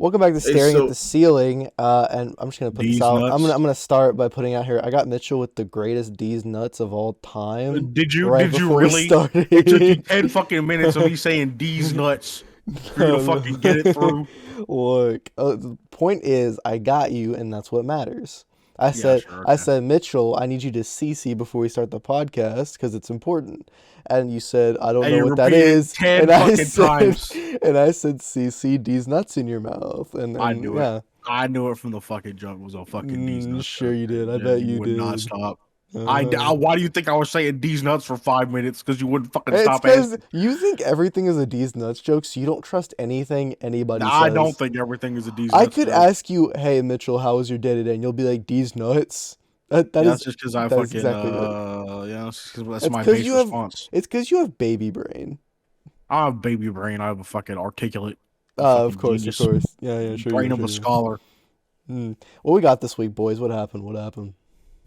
Welcome back to Hey, Staring at so the Ceiling, and I'm just gonna put this These out. I'm nuts. gonna start by putting out here. I got Mitchell with the greatest D's nuts of all time. Did you Right did you before we really? started. It took you 10 fucking minutes of me saying D's nuts for you to fucking get it through. Look, the point is, I got you, and that's what matters. I Yeah, said, sure. I Okay. said, Mitchell, I need you to CC before we start the podcast because it's important. And you said, I don't And know you what that repeated is. 10 And I fucking said, times. CC D's nuts in your mouth. I And knew it. yeah, I knew it from the fucking jump. It was a fucking D's nuts sure joke. you did. I And bet you you would not did. stop. Uh-huh. Why do you think I was saying D's nuts for 5 minutes? Because you wouldn't fucking It's stop because asking. you think everything is a D's nuts joke, so you don't trust anything anybody I don't says. think everything is a D's I nuts could joke. ask you, "Hey Mitchell, how was your day today?" And you'll be like, "D's nuts." That Yeah, is that's just because I that is fucking exactly right. yeah, that's It's my because base you have response. it's because you have baby brain. I have baby brain. I have a fucking articulate Of fucking course, of genius. course. Yeah, sure you Brain do, of sure a you do. scholar. What we got this week, boys? What happened? What happened?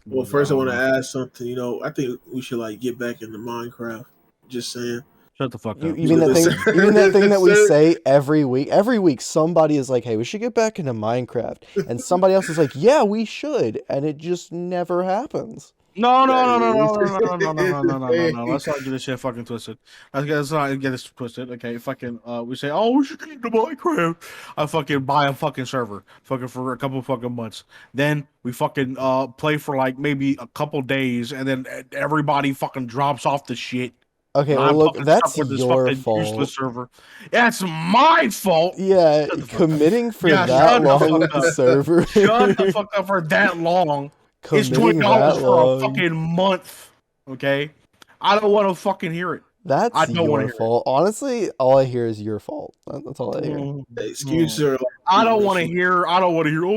well, I first I don't want to know. add something. I think we should get back into Minecraft. Just saying. Shut the fuck You up. you mean that Yes, thing? sir. You mean that thing Yes, that we sir. say every week? Every week, somebody is like, "Hey, we should get back into Minecraft," and somebody else is like, "Yeah, we should," and it just never happens. No, no, That no, no, no, is. no, no, no, no, no, no, no, no, no. Hey. Let's not get this shit fucking twisted. Let's not get this twisted. Okay, fucking we say, oh, we should get into Minecraft. I fucking buy a fucking server, fucking for a couple fucking months. Then we fucking play for like maybe a couple days, and then everybody fucking drops off the shit. Okay, And well, I'm look, fucking that's stuck with this your fucking fault. useless server. That's my fault. Yeah, Shut the fuck up. committing for Yeah, that shut the long fuck with the up. server. Shut the fuck up for that long. It's Committing $20 that for a long. fucking month. Okay? I don't want to fucking hear it. I That's don't want to your hear it. fault. Honestly, all I hear is your fault. That's all I hear. Excuses are I don't want to hear. Oh,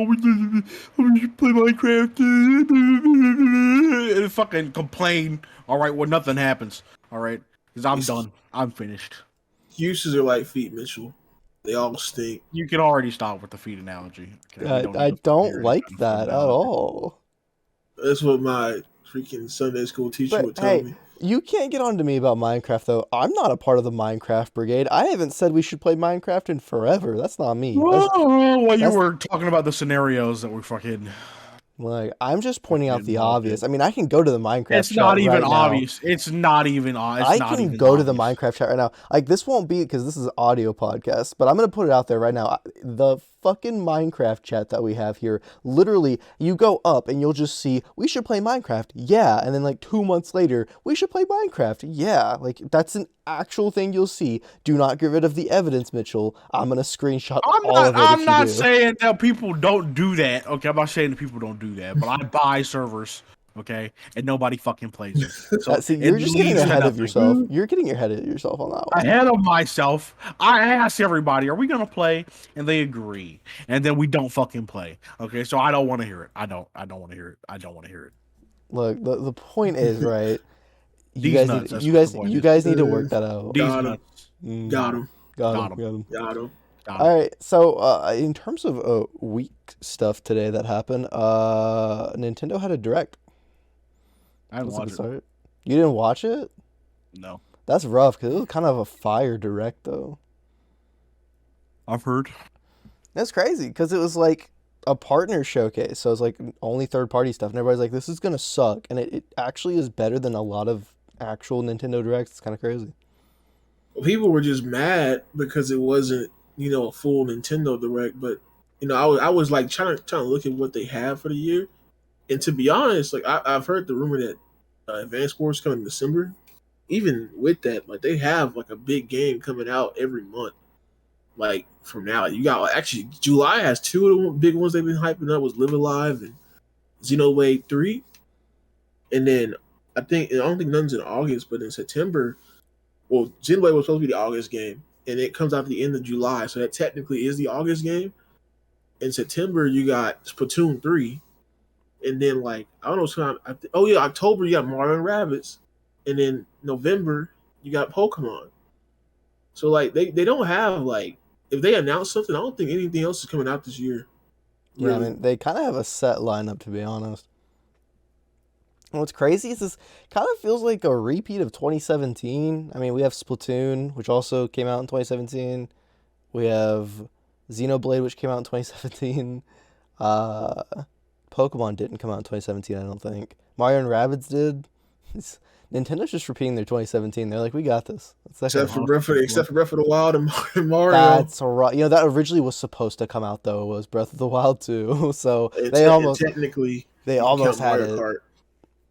we should play Minecraft and fucking complain. All right, well, nothing happens. All right, because I'm done. I'm finished. Excuses are like feet, Mitchell. They all stink. You can already stop with the feet analogy. Okay, we don't need I to fucking hear don't any like kind of foot that at analogy. all. That's what my freaking Sunday school teacher But would tell hey, me. you can't get on to me about Minecraft though. I'm not a part of the Minecraft brigade. I haven't said we should play Minecraft in forever. That's not me. Well, you that's- were talking about the scenarios that we fucking. Like, I'm just pointing out Fucking the involved obvious. in. I mean, I can go to the Minecraft It's chat not even right now. obvious. It's not even. It's I not can even go to the obvious. Minecraft chat right now. Like, this won't be because this is an audio podcast, but I'm gonna put it out there right now. The fucking Minecraft chat that we have here, literally, you go up and you'll just see we should play Minecraft, yeah, and then like 2 months later, we should play Minecraft, yeah. Like, that's an actual thing you'll see. Do not get rid of the evidence, Mitchell. I'm gonna screenshot all of it I'm if not you do. saying that people don't do that. Okay, I'm not saying that people don't do that, but I buy servers. Okay, and nobody fucking plays them. So See, it you're just getting leads to ahead of nothing. yourself. You're getting ahead of yourself on that one. Ahead of myself, I ask everybody, "Are we gonna play?" And they agree, and then we don't fucking play. Okay, so I don't want to hear it. I don't want to hear it. I don't want to hear it. Look, the point is, right? You These guys nuts. need That's you what the guys point you is. guys need to work that out. These Got him. nuts. Got him. Got Got him. him. Got him. Got All him. right. So, in terms of week stuff today that happened, Nintendo had a direct. I didn't watch it. Start. You didn't watch it? No, That's rough because it was kind of a fire direct though. I've heard. That's crazy because it was like a partner showcase, so it was like only third party stuff, and everybody's like, "This is gonna suck," and it actually is better than a lot of actual Nintendo directs. It's kind of crazy. Well, people were just mad because it wasn't, a full Nintendo Direct. But I was like trying to look at what they have for the year, and to be honest, like I've heard the rumor that Advanced Wars coming in December. Even with that, like they have like a big game coming out every month. Like from now, you got actually July has two of the big ones they've been hyping up was Live Alive and Xenoblade 3, and then I don't think none's in August, but in September. Well, Xenoblade was supposed to be the August game, and it comes out at the end of July, so that technically is the August game. In September, you got Splatoon 3, and then I don't know, October you got Mario and Rabbids, and then November you got Pokemon. So they don't have if they announce something, I don't think anything else is coming out this year. Yeah, I Really. mean they kind of have a set lineup to be honest. And what's crazy is this kind of feels like a repeat of 2017. I mean, we have Splatoon, which also came out in 2017. We have Xenoblade, which came out in 2017. Uh, Pokemon didn't come out in 2017, I don't think. Mario and Rabbids did. Nintendo's just repeating their 2017. They're like, we got this. Except for Breath of the Wild and Mario. That's right. That originally was supposed to come out though. Was Breath of the Wild 2. So they almost technically had Mario it. Kart,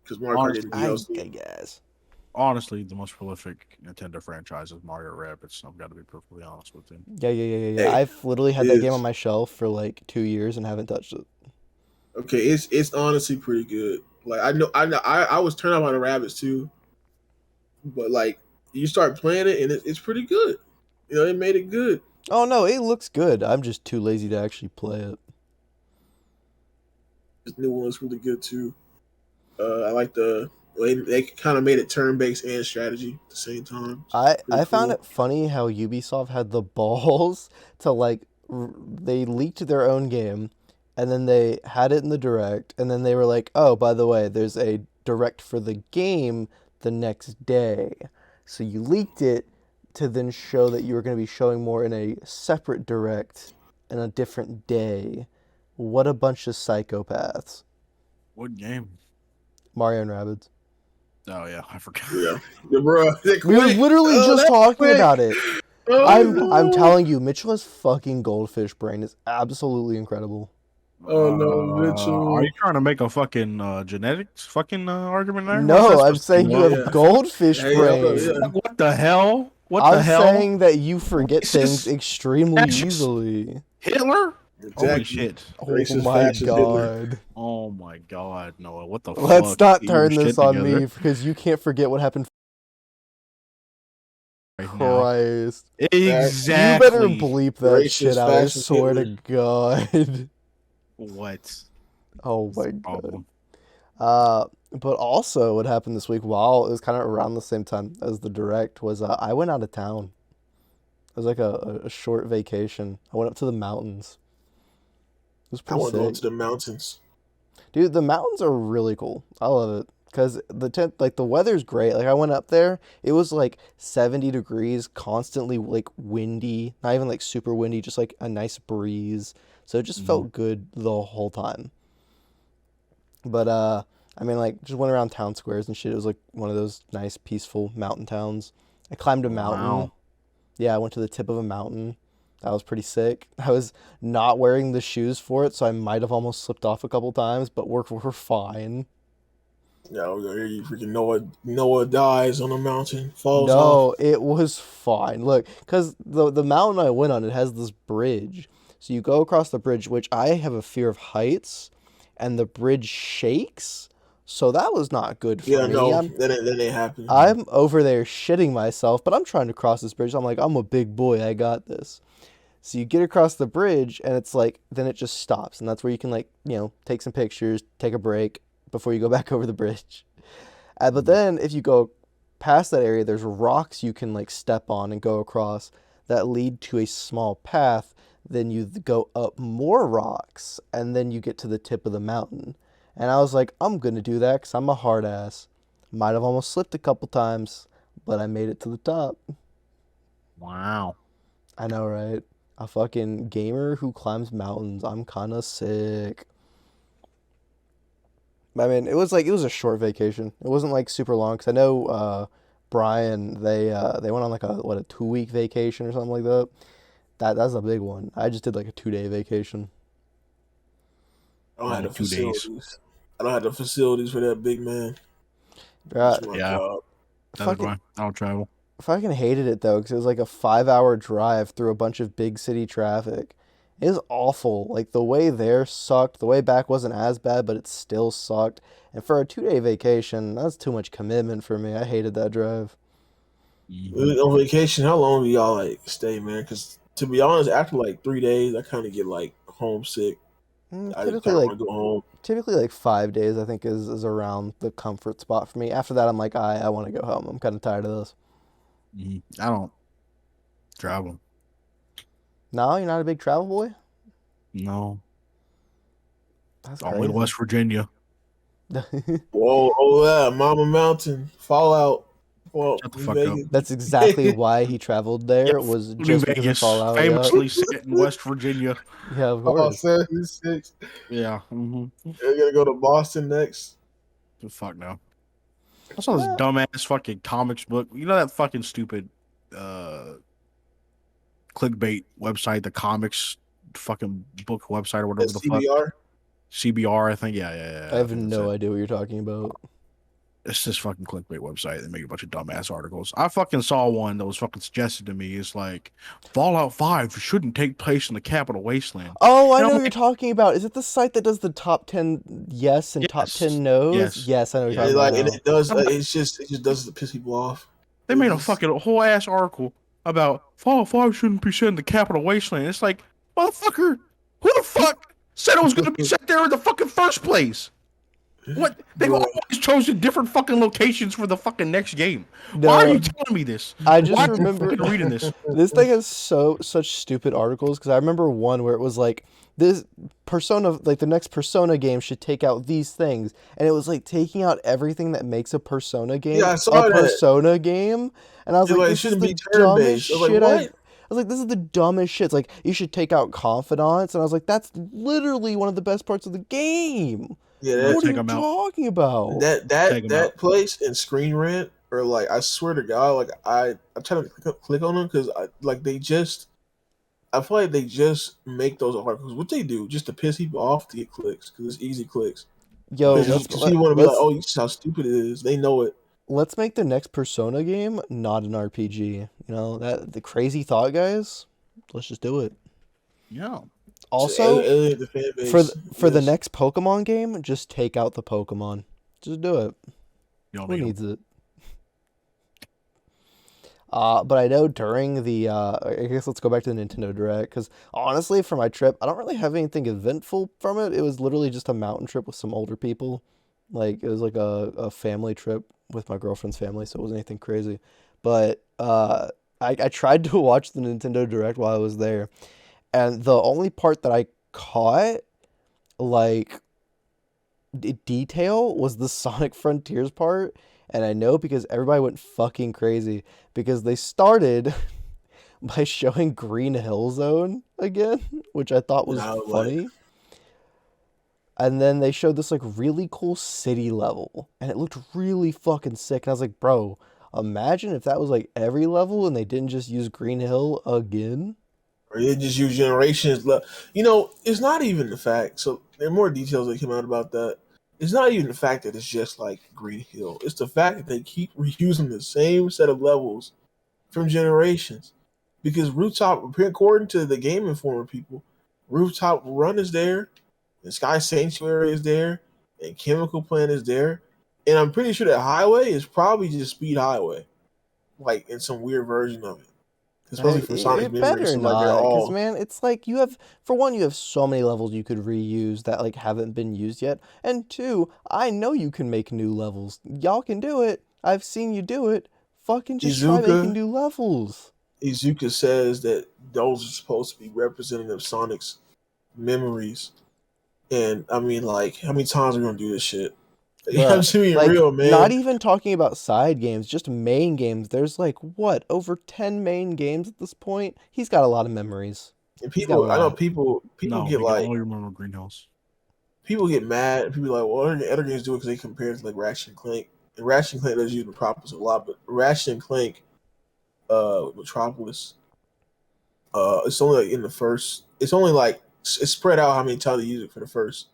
because Mario Kart didn't DLC. I guess. Honestly, the most prolific Nintendo franchise is Mario Rabbids. I've got to be perfectly honest with you. Yeah. Hey, I've literally had that game on my shelf for like 2 years and haven't touched it. Okay, it's honestly pretty good. Like I was turned on by the Rabbids too, but like you start playing it and it's pretty good. They made it good. Oh no, it looks good. I'm just too lazy to actually play it. This new one looks really good too. I like they kind of made it turn-based and strategy at the same time. I found it funny how Ubisoft had the balls to they leaked their own game, and then they had it in the direct, and then they were like, oh, by the way, there's a direct for the game the next day. So you leaked it to then show that you were going to be showing more in a separate direct in a different day. What a bunch of psychopaths. What game? Mario and Rabbids. Oh yeah, I forgot. Yeah, bro. We were literally just talking about it. I'm telling you, Mitchell's fucking goldfish brain is absolutely incredible. Oh no, Mitchell! Are you trying to make a fucking genetics fucking argument there? No, I'm saying you have goldfish brain. What the hell? I'm saying that you forget things extremely easily. Hitler? Exactly. Holy shit. Oh my god. Oh my god, Noah. What the fuck? Let's not turn this on me because you can't forget what happened. Right Christ. Exactly. You better bleep that Racist, shit out, I fascist swear Hitler. to God. What? Oh my god. But also what happened this week, while it was kind of around the same time as the direct, was I went out of town. It was like a short vacation. I went up to the mountains. It was pretty sick. I want to go to the mountains. Dude, the mountains are really cool. I love it. Because the weather's great. Like, I went up there, it was like 70 degrees, constantly like windy, not even like super windy, just like a nice breeze. So it just felt good the whole time. But I mean, like, just went around town squares and shit. It was like one of those nice, peaceful mountain towns. I climbed a mountain. Wow. Yeah, I went to the tip of a mountain. That was pretty sick. I was not wearing the shoes for it, so I might have almost slipped off a couple times, but we're fine. Yeah, you freaking Noah dies on a mountain, falls off. No, it was fine. Look, because the mountain I went on, it has this bridge. So you go across the bridge, which I have a fear of heights, and the bridge shakes. So that was not good for me. Yeah, no, that ain't happening. I'm over there shitting myself, but I'm trying to cross this bridge. I'm like, I'm a big boy. I got this. So you get across the bridge, and it's like, then it just stops. And that's where you can, like, take some pictures, take a break before you go back over the bridge. But then if you go past that area, there's rocks you can, like, step on and go across that lead to a small path. Then you go up more rocks, and then you get to the tip of the mountain. And I was like, I'm going to do that because I'm a hard ass. Might have almost slipped a couple times, but I made it to the top. Wow. I know, right? A fucking gamer who climbs mountains. I'm kind of sick. I mean, it was a short vacation. It wasn't like super long because I know Brian, they went on like a 2-week vacation or something like that. That's a big one. I just did like a 2-day vacation. I don't have the facilities. I don't have the facilities for that big man. Yeah. That's why I don't travel. I fucking hated it though because it was like a 5-hour drive through a bunch of big city traffic. It was awful. Like, the way there sucked. The way back wasn't as bad, but it still sucked. And for a 2-day vacation, that's too much commitment for me. I hated that drive. On vacation, how long do y'all like stay, man? Because to be honest, after like 3 days, I kind of get like homesick. I just kind of want to go home. Typically, like 5 days, I think is around the comfort spot for me. After that, I'm like, I want to go home. I'm kind of tired of this. I don't travel. No, you're not a big travel boy? No. That's only West Virginia. Whoa, oh yeah, Mama Mountain, Fallout. Well, Shut the New fuck up. Vegas. That's exactly why he traveled there. Was New just because of Vegas, Fallout. famously set in West Virginia. Yeah, of Oh, course. 76. Yeah. They're gonna go to Boston next. The fuck no. I saw this Eh, dumbass fucking comics book. You know that fucking stupid clickbait website, the comics fucking book website or whatever the fuck. CBR. CBR, I think. Yeah. I I have think that's no it. idea what you're talking about. It's this fucking clickbait website. They make a bunch of dumbass articles. I fucking saw one that was fucking suggested to me. It's like Fallout 5 shouldn't take place in the capital wasteland. Oh, I And know I'm what you're like, talking about. Is it the site that does the top 10 yes and top 10 no's? Yes. Yes, I know what you're Yeah. And talking like, and about it does. I'm like, It just does it to piss people off. they It made a just- fucking whole ass article about Fallout 5 shouldn't be set in the capital wasteland. It's like, motherfucker, who the fuck said it was going to be set there in the fucking first place? What? They've Bro. always chosen different fucking locations for the fucking next game. No. Why are you telling me this? I just Why are you remember fucking reading this? this thing has such stupid articles because I remember one where it was like this Persona, like the next Persona game should take out these things, and it was like taking out everything that makes a Persona game Yeah, I saw a that. Persona game, and I was You're like, like, it this is shouldn't the be dumbest turn-based. I was like, shit what? I was like, this is the dumbest shit. It's like you should take out confidants, and I was like, that's literally one of the best parts of the game. Yeah, What are take you 'em out. talking about? Take 'em that out. place and Screen Rant are like, I swear to God, like I try to click on them because I feel like they just make those articles. What they do just to piss people off to get clicks because it's easy clicks. Yo, Because people want to be like, oh, this is how stupid it is. They know it. let's make the next Persona game not an RPG. You know, that the crazy thought, guys. Let's just do it. Yeah. Also, Alienate the fan base. for the Yes. next Pokemon game, just take out the Pokemon. Just do it. Y'all Who need 'em. needs it? But I know during the I guess let's go back to the Nintendo Direct because honestly, for my trip, I don't really have anything eventful from it. It was literally just a mountain trip with some older people. Like it was like a family trip with my girlfriend's family, so it wasn't anything crazy. But I tried to watch the Nintendo Direct while I was there, and the only part that I caught like detail was the Sonic Frontiers part, and I know because everybody went fucking crazy because they started by showing Green Hill Zone again, which I thought was No, funny. And then they showed this like really cool city level, and it looked really fucking sick. And I was like, bro, imagine if that was like every level and they didn't just use Green Hill again. Or they just use generations. You know, it's not even the fact. So there are more details that came out about that. It's not even the fact that it's just like Green Hill. It's the fact that they keep reusing the same set of levels from generations. Because Rooftop, according to the Game Informer people, Rooftop Run is there, and Sky Sanctuary is there, and Chemical Plant is there. And I'm pretty sure that Highway is probably just Speed Highway, like in some weird version of it. Especially for Sonic It Memory. better So like they're not, because all man, it's like you have, for one, you have so many levels you could reuse that like haven't been used yet, and two, I know you can make new levels. Y'all can do it. I've seen you do it. Fucking just try making new levels. Izuka says that those are supposed to be representative of Sonic's memories. And I mean, like, how many times are we gonna do this shit? I'm just being Like, real, man. not even talking about side games, just main games. There's like what, over 10 main games at this point? He's got a lot of memories. And He's got a people, I know lot. people No, get we like, can only remember Green Hills. people get mad. People are like, well, other games do it because they compare it to like Ratchet and Clank. And Ratchet and Clank does use Metropolis a lot, but Ratchet and Clank, Metropolis, it's only like in the first. It's only like it's spread out how many times they use it for the first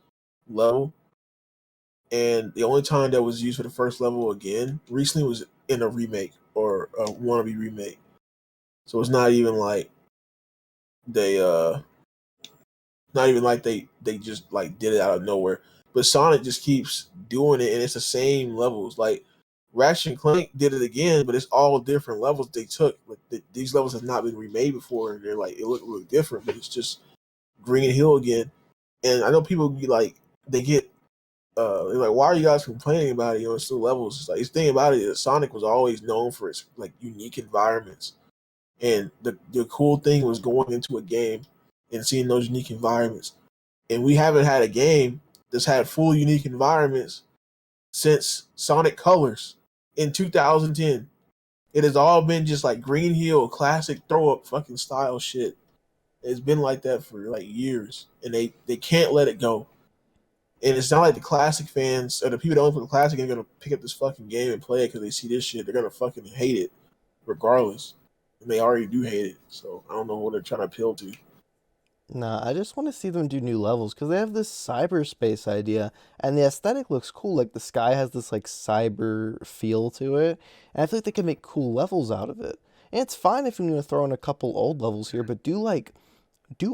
level. And the only time that was used for the first level again recently was in a remake or a wannabe remake. So it's not even like they they just like did it out of nowhere. But Sonic just keeps doing it and it's the same levels. Like Ratchet and Clank did it again, but it's all different levels they took. Like these levels have not been remade before and they're like it looked really different, but it's just Green Hill again. And I know people be like they get they're like, why are you guys complaining about it? You know, it's still levels. It's like the thing about it is Sonic was always known for its like unique environments. And the cool thing was going into a game and seeing those unique environments. And we haven't had a game that's had full unique environments since Sonic Colors in 2010. It has all been just like Green Hill classic throw up fucking style shit. It's been like that for like years, and they can't let it go. And it's not like the classic fans or the people that only play the classic are gonna pick up this fucking game and play it because they see this shit. They're gonna fucking hate it, regardless. And they already do hate it. So I don't know what they're trying to appeal to. Nah, I just want to see them do new levels because they have this cyberspace idea, and the aesthetic looks cool. Like the sky has this like cyber feel to it, and I feel like they can make cool levels out of it. And it's fine if you want to throw in a couple old levels here, but do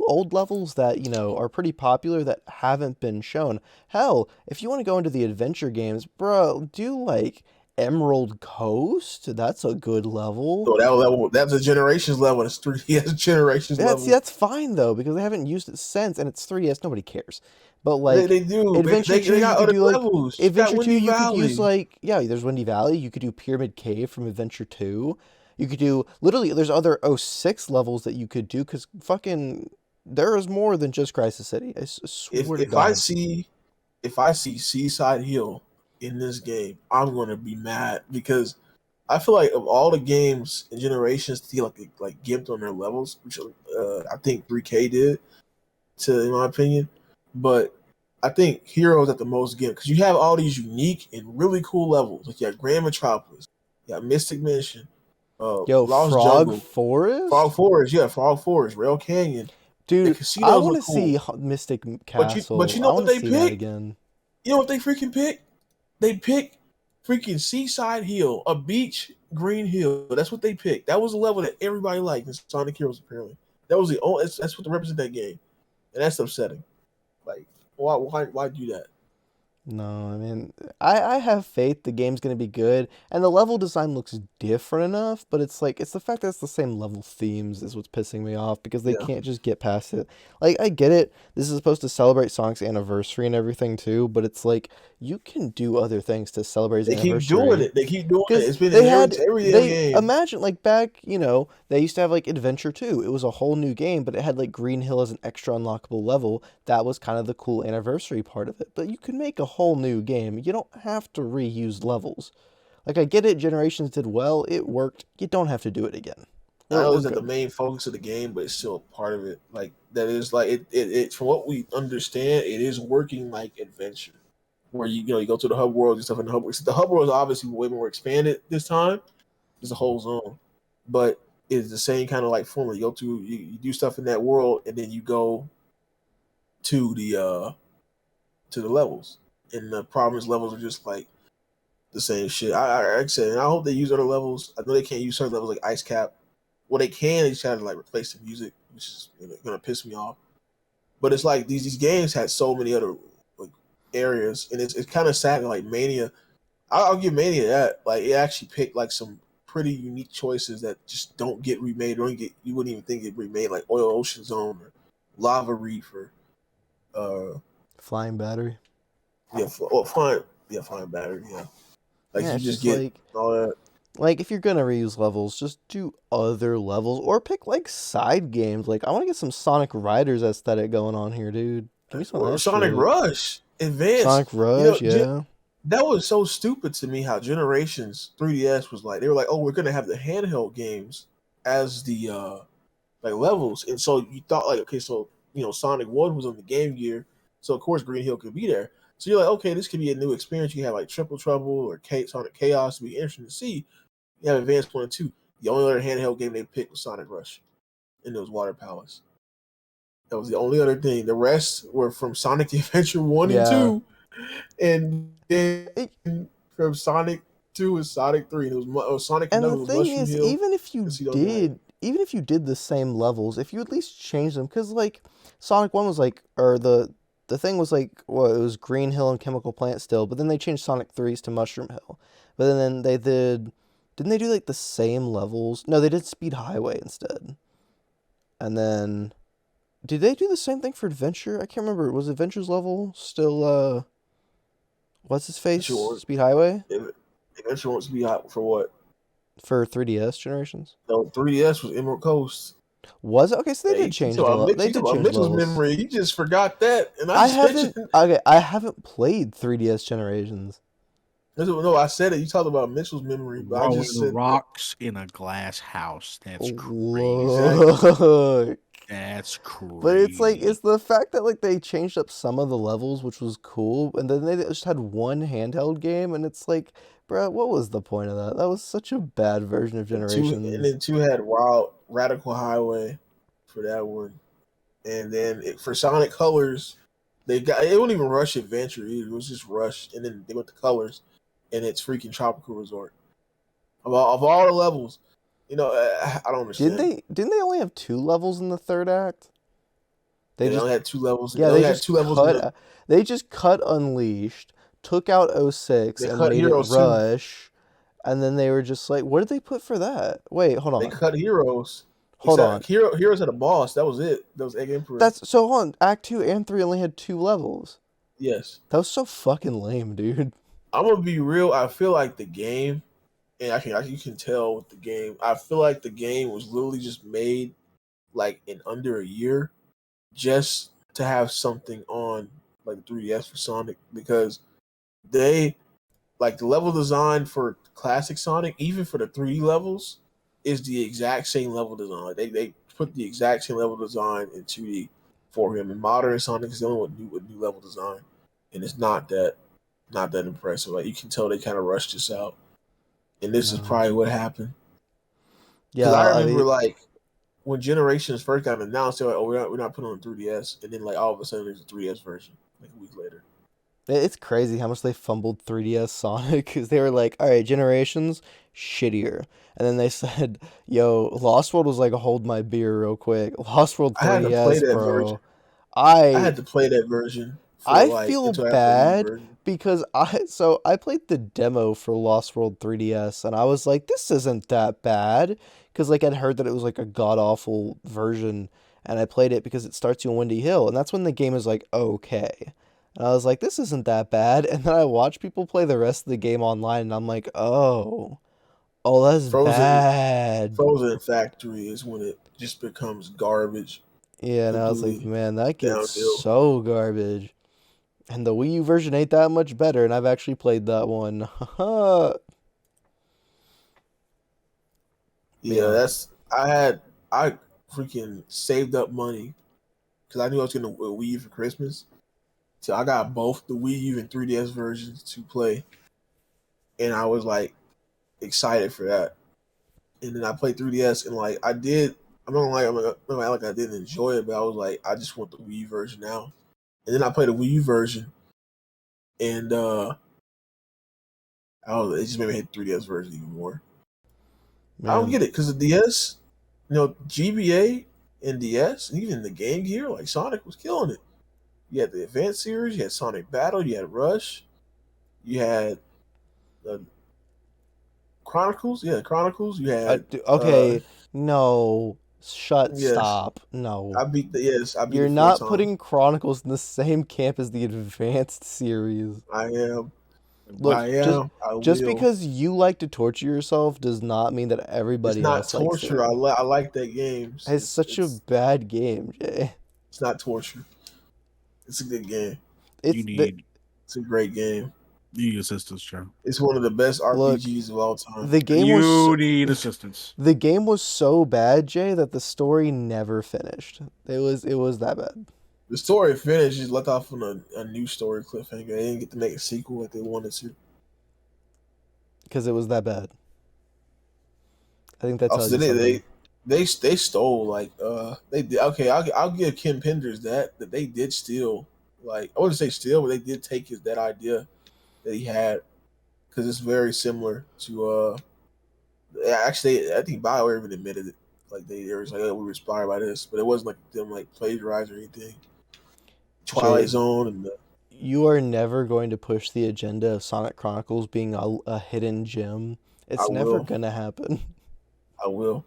old levels that, are pretty popular that haven't been shown. Hell, if you want to go into the adventure games, bro, do like Emerald Coast. That's a good level. So that level, that's a Generations level. It's 3DS Generations level. That's fine though because they haven't used it since, and it's 3DS. Nobody cares. But like they do. Adventure They 2, you got could other do like levels. Adventure 2. You Valley. could use like there's Windy Valley. You could do Pyramid Cave from Adventure 2. You could do literally. There's other 06 levels that you could do because fucking there is more than just Crisis City. I swear to If God. if I see Seaside Hill in this game, I'm gonna be mad because I feel like of all the games in Generations to get like gimped on their levels, which I think 3K did, in my opinion, but I think Heroes at the most gimped because you have all these unique and really cool levels. Like you have Grand Metropolis, you have Mystic Mansion, Lost Frog Jungle, Forest? Frog Forest, Rail Canyon. Dude, I want to see Mystic Castle. But you know what they picked? pick? Again. You know what they freaking pick? They pick freaking Seaside Hill, a beach green hill. That's what they picked. That was a level that everybody liked in Sonic Heroes. Apparently, that was the only. That's what represent that game, and that's upsetting. Like, why do that? No, I mean, I have faith the game's going to be good, and the level design looks different enough, but it's the fact that it's the same level themes is what's pissing me off, because they can't just get past it. Like, I get it, this is supposed to celebrate Sonic's anniversary and everything too, but it's like, you can do other things to celebrate his anniversary. They keep doing it. It's been every game. Imagine, like, back, they used to have, like, Adventure 2. It was a whole new game, but it had, like, Green Hill as an extra unlockable level. That was kind of the cool anniversary part of it. But you can make a whole new game. You don't have to reuse levels. Like, I get it, Generations did well. It worked. You don't have to do it again. I know it's not the main focus of the game, but it's still a part of it. Like, that is, like, it from what we understand, it is working like Adventure. Where you go to the hub world and stuff in the hub world. The hub world is obviously way more expanded this time. There's a whole zone, but it's the same kind of like formula. You go to you do stuff in that world, and then you go to the levels. And the problem is levels are just like the same shit. Like I said, and I hope they use other levels. I know they can't use certain levels like Ice Cap. Well, they can. They just try to like replace the music, which is gonna piss me off. But it's like these games had so many other areas, and it's kind of sad. Like Mania, I'll give Mania that. Like it actually picked like some pretty unique choices that just don't get remade. You wouldn't even think it remade, like Oil Ocean Zone or Lava Reef or Flying Battery. Flying Battery. Yeah, like you just get like, all that. Like if you're gonna reuse levels, just do other levels or pick like side games. Like I want to get some Sonic Riders aesthetic going on here, dude. Give me some of that Sonic shit. Rush. Advanced. Sonic Rush, yeah. That was so stupid to me how Generations 3DS was like. They were like, oh, we're going to have the handheld games as the like levels. And so you thought like, okay, so, Sonic 1 was on the Game Gear. So, of course, Green Hill could be there. So you're like, okay, this could be a new experience. You have like Triple Trouble or Sonic Chaos. It'd be interesting to see. You have Advanced 1 and 2. The only other handheld game they picked was Sonic Rush. And it was Water Palace. That was the only other thing. The rest were from Sonic the Adventure 1 and 2. And then from Sonic 2 and Sonic 3. And it was Sonic and the thing is, even if you did the same levels, if you at least change them, because like Sonic 1 was like, or the thing was like, well, it was Green Hill and Chemical Plant still, but then they changed Sonic 3's to Mushroom Hill. But then didn't they do like the same levels? No, they did Speed Highway instead. And then did they do the same thing for Adventure? I can't remember. Was Adventure's level still what's his face? Speed Highway? Adventure wants to be hot for what? For 3DS Generations? No, 3DS was Emerald Coast. Was it? Okay, so they did change the They did change Mitchell's levels. memory. He just forgot that. And I haven't played 3DS Generations. No, I said it. You talked about Mitchell's memory, but I just Rolling said that rocks in a glass house. That's crazy. exactly. Look. That's But it's like crazy. it's the fact that like they changed up some of the levels, which was cool, and then they just had one handheld game, and it's like, bruh, what was the point of that? That was such a bad version of And Generations. then two had Wild Radical Highway for that one, and then for Sonic Colors, it wouldn't even Rush Adventure either. It was just Rush, and then they went to Colors, and it's freaking Tropical Resort. Of all the levels, I don't Didn't understand. they only have two levels in the third act? They Yeah, they just only had two levels. They yeah, only had two levels in the. they just cut Unleashed, took out '06 They and cut made it Heroes too. Rush, and then they were just like, what did they put for that? Wait, hold They on. cut Heroes. Hold on. Except Heroes had a boss. That was it. That was Egg Emperor. That's so hold on. Act 2 and 3 only had two levels. Yes. That was so fucking lame, dude. I'm gonna be real. I feel like the game, and you can tell with the game. I feel like the game was literally just made like in under a year, just to have something on like the 3DS for Sonic, because they like the level design for classic Sonic, even for the 3D levels, is the exact same level design. They put the exact same level design in 2D for him. And modern Sonic is the only one with new level design, and it's not that impressive. Like you can tell they kind of rushed this out, and this is No. probably what happened. Because I Yeah, I remember mean, like when Generations first got announced, they're like, "Oh, we're not putting on 3DS," and then like all of a sudden there's a 3DS version like a week later. it's crazy how much they fumbled 3DS Sonic because they were like, all right, Generations, shittier. And then they said, yo, Lost World was like, hold my beer real quick. Lost World I had to play 3DS, that version. bro. I I had to play that version for I like feel until I had the Wii bad version. because I played the demo for Lost World 3DS and I was like, this isn't that bad because like I'd heard that it was like a god awful version and I played it because it starts you on Windy Hill and that's when the game is like okay. And I was like, this isn't that bad. And then I watch people play the rest of the game online and I'm like, oh, that's Frozen bad. Frozen Factory is when it just becomes garbage, Yeah, and I was like, completely man, that gets downhill. so garbage. And the Wii U version ain't that much better, and I've actually played that one. Yeah, Yeah. I freaking saved up money because I knew I was getting a Wii U for Christmas. So I got both the Wii U and 3DS versions to play, and I was like excited for that. And then I played 3DS, and like I did. I'm not like I didn't enjoy it, but I was like, I just want the Wii U version now. And then I played the Wii U version, and it just made me hate the 3DS version even more. I don't Man, get it because the DS, GBA and DS, and even the Game Gear, like Sonic was killing it. You had the Advanced series, you had Sonic Battle, you had Rush, you had uh, Chronicles, you had okay, no, yes, stop, no. I beat You're it four not times. putting Chronicles in the same camp as the Advanced series. I am, Look, I just will. because you like to torture yourself does not mean that It's everybody not else likes torture. it. I like that games. It's It's such a bad game, Jay. it's not torture. It's a good game. You It's the need It's a great game. you need assistance, Joe. It's one of the best look, RPGs of all time. the game was You need assistance. the game was so bad, Jay, that the story never finished. It was that bad The story finished, just left off on a new story cliffhanger. They didn't get to make a sequel like they wanted to. because it was that bad. I think that tells Also, you something. they stole like they did. Okay, I'll give Kim Penders that they did steal. Like I wouldn't say steal, but they did take that idea that he had because it's very similar to actually I think BioWare even admitted it. Like they were like, oh, we were inspired by this, but it wasn't like them like plagiarized or anything. Twilight Jay, Zone and you are never going to push the agenda of Sonic Chronicles being a hidden gem. I It's never will, gonna happen. I will.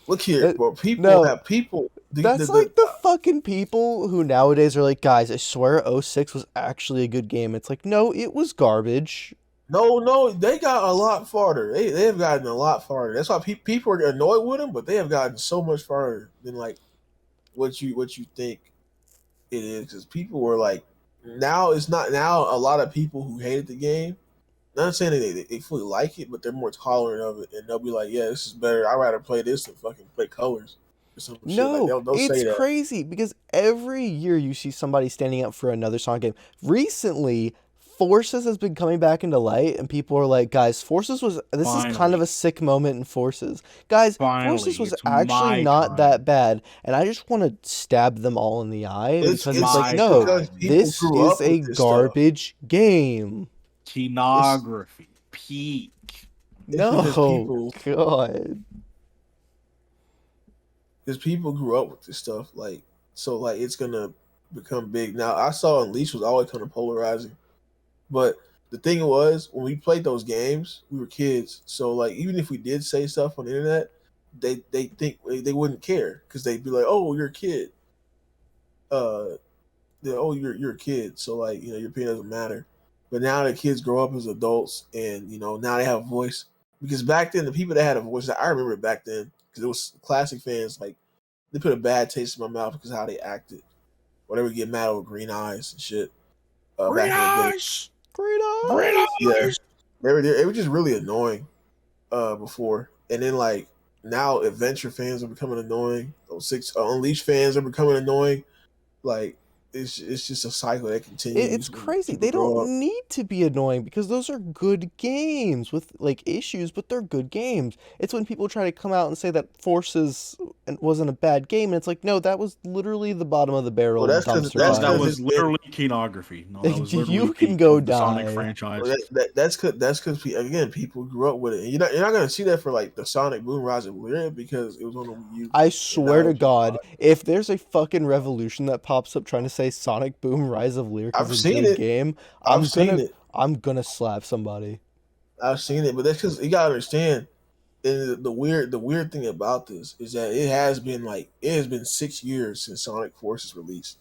Look here, That, bro. People no, have people. that's like the fucking people who nowadays are like, guys, I swear '06 was actually a good game. It's like, no, it was garbage. No, they got a lot farther. They have gotten a lot farther. That's why people are annoyed with them, but they have gotten so much farther than like what you think it is. Because people were like, now it's not now. A lot of people who hated the game not saying they fully like it, but they're more tolerant of it, and they'll be like, "Yeah, this is better. I'd rather play this than fucking play Colors or some shit." Like No, they'll it's say that. crazy because every year you see somebody standing up for another Sonic game. Recently, Forces has been coming back into light, and people are like, guys, Forces was. This is kind of Finally. a sick moment in Forces. Guys, Forces Finally, was it's actually my not time. that bad, and I just want to stab them all in the eye because it's like, my no, because time. people this grew is up a with this stuff. garbage game. Kenography. Peak. It's because No, God. people grew up with this stuff. Like so, like it's gonna become big. Now I saw Unleashed was always kind of polarizing, but the thing was when we played those games, we were kids. So like even if we did say stuff on the internet, they think they wouldn't care because they'd be like, "Oh, you're a kid." Uh, oh, you're a kid, so like your opinion doesn't matter. But now the kids grow up as adults, and now they have a voice. Because back then, the people that had a voice, I remember it back then because it was classic fans. Like they put a bad taste in my mouth because of how they acted, or they would get mad over green eyes and shit. Green Back in the day, eyes. Great Green eyes. yeah, eyes. they were just really annoying. Before, and then like now, adventure fans are becoming annoying. Those six Unleashed fans are becoming annoying. Like it's just a cycle that It's continues when crazy. people They grow up. don't need to be annoying because those are good games with like issues, but they're good games. It's when people try to come out and say that Forces wasn't a bad game, and it's like, no, that was literally the bottom of the Well, barrel that's because dumpster No, that's that because fire. was it's been. literally Kenography. No, that was literally You can peak go of the Sonic die. franchise. Well, that's because again people grew up with it, and you're not gonna see that for like the Sonic Boom Rise of Lyric because it was on the Wii U, I and now swear to it's God, if there's a fucking revolution that pops up trying to say Sonic Boom Rise of Lyric is I've a seen good it. game, I've I'm seen gonna it. I'm gonna slap somebody. I've seen it, but that's because you gotta understand. And the weird thing about this is that it has been 6 years since Sonic Forces released.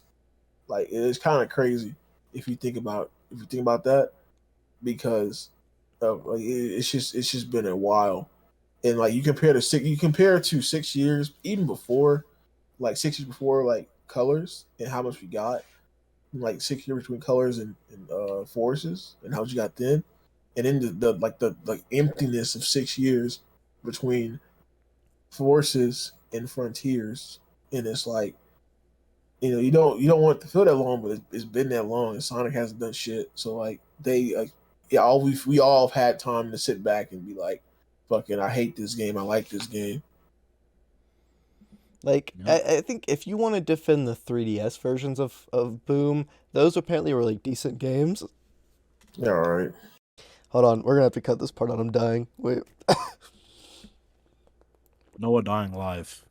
Like it is kind of crazy if you think about that because like it's just been a while. And like you compare it to 6 years even before, like 6 years before like Colors and how much we got, like 6 years between Colors and Forces and how much you got then, and then the emptiness of 6 years between Forces and Frontiers, and it's like you don't want it to feel that long, but it's been that long, and Sonic hasn't done shit. So like they like yeah, we all have had time to sit back and be like, fucking, I hate this game. I like this game. Like, Yep. I think if you want to defend the 3DS versions of Boom, those apparently were like decent games. Yeah, all right. Hold on, we're gonna have to cut this part out. I'm dying. Wait. Noah dying live.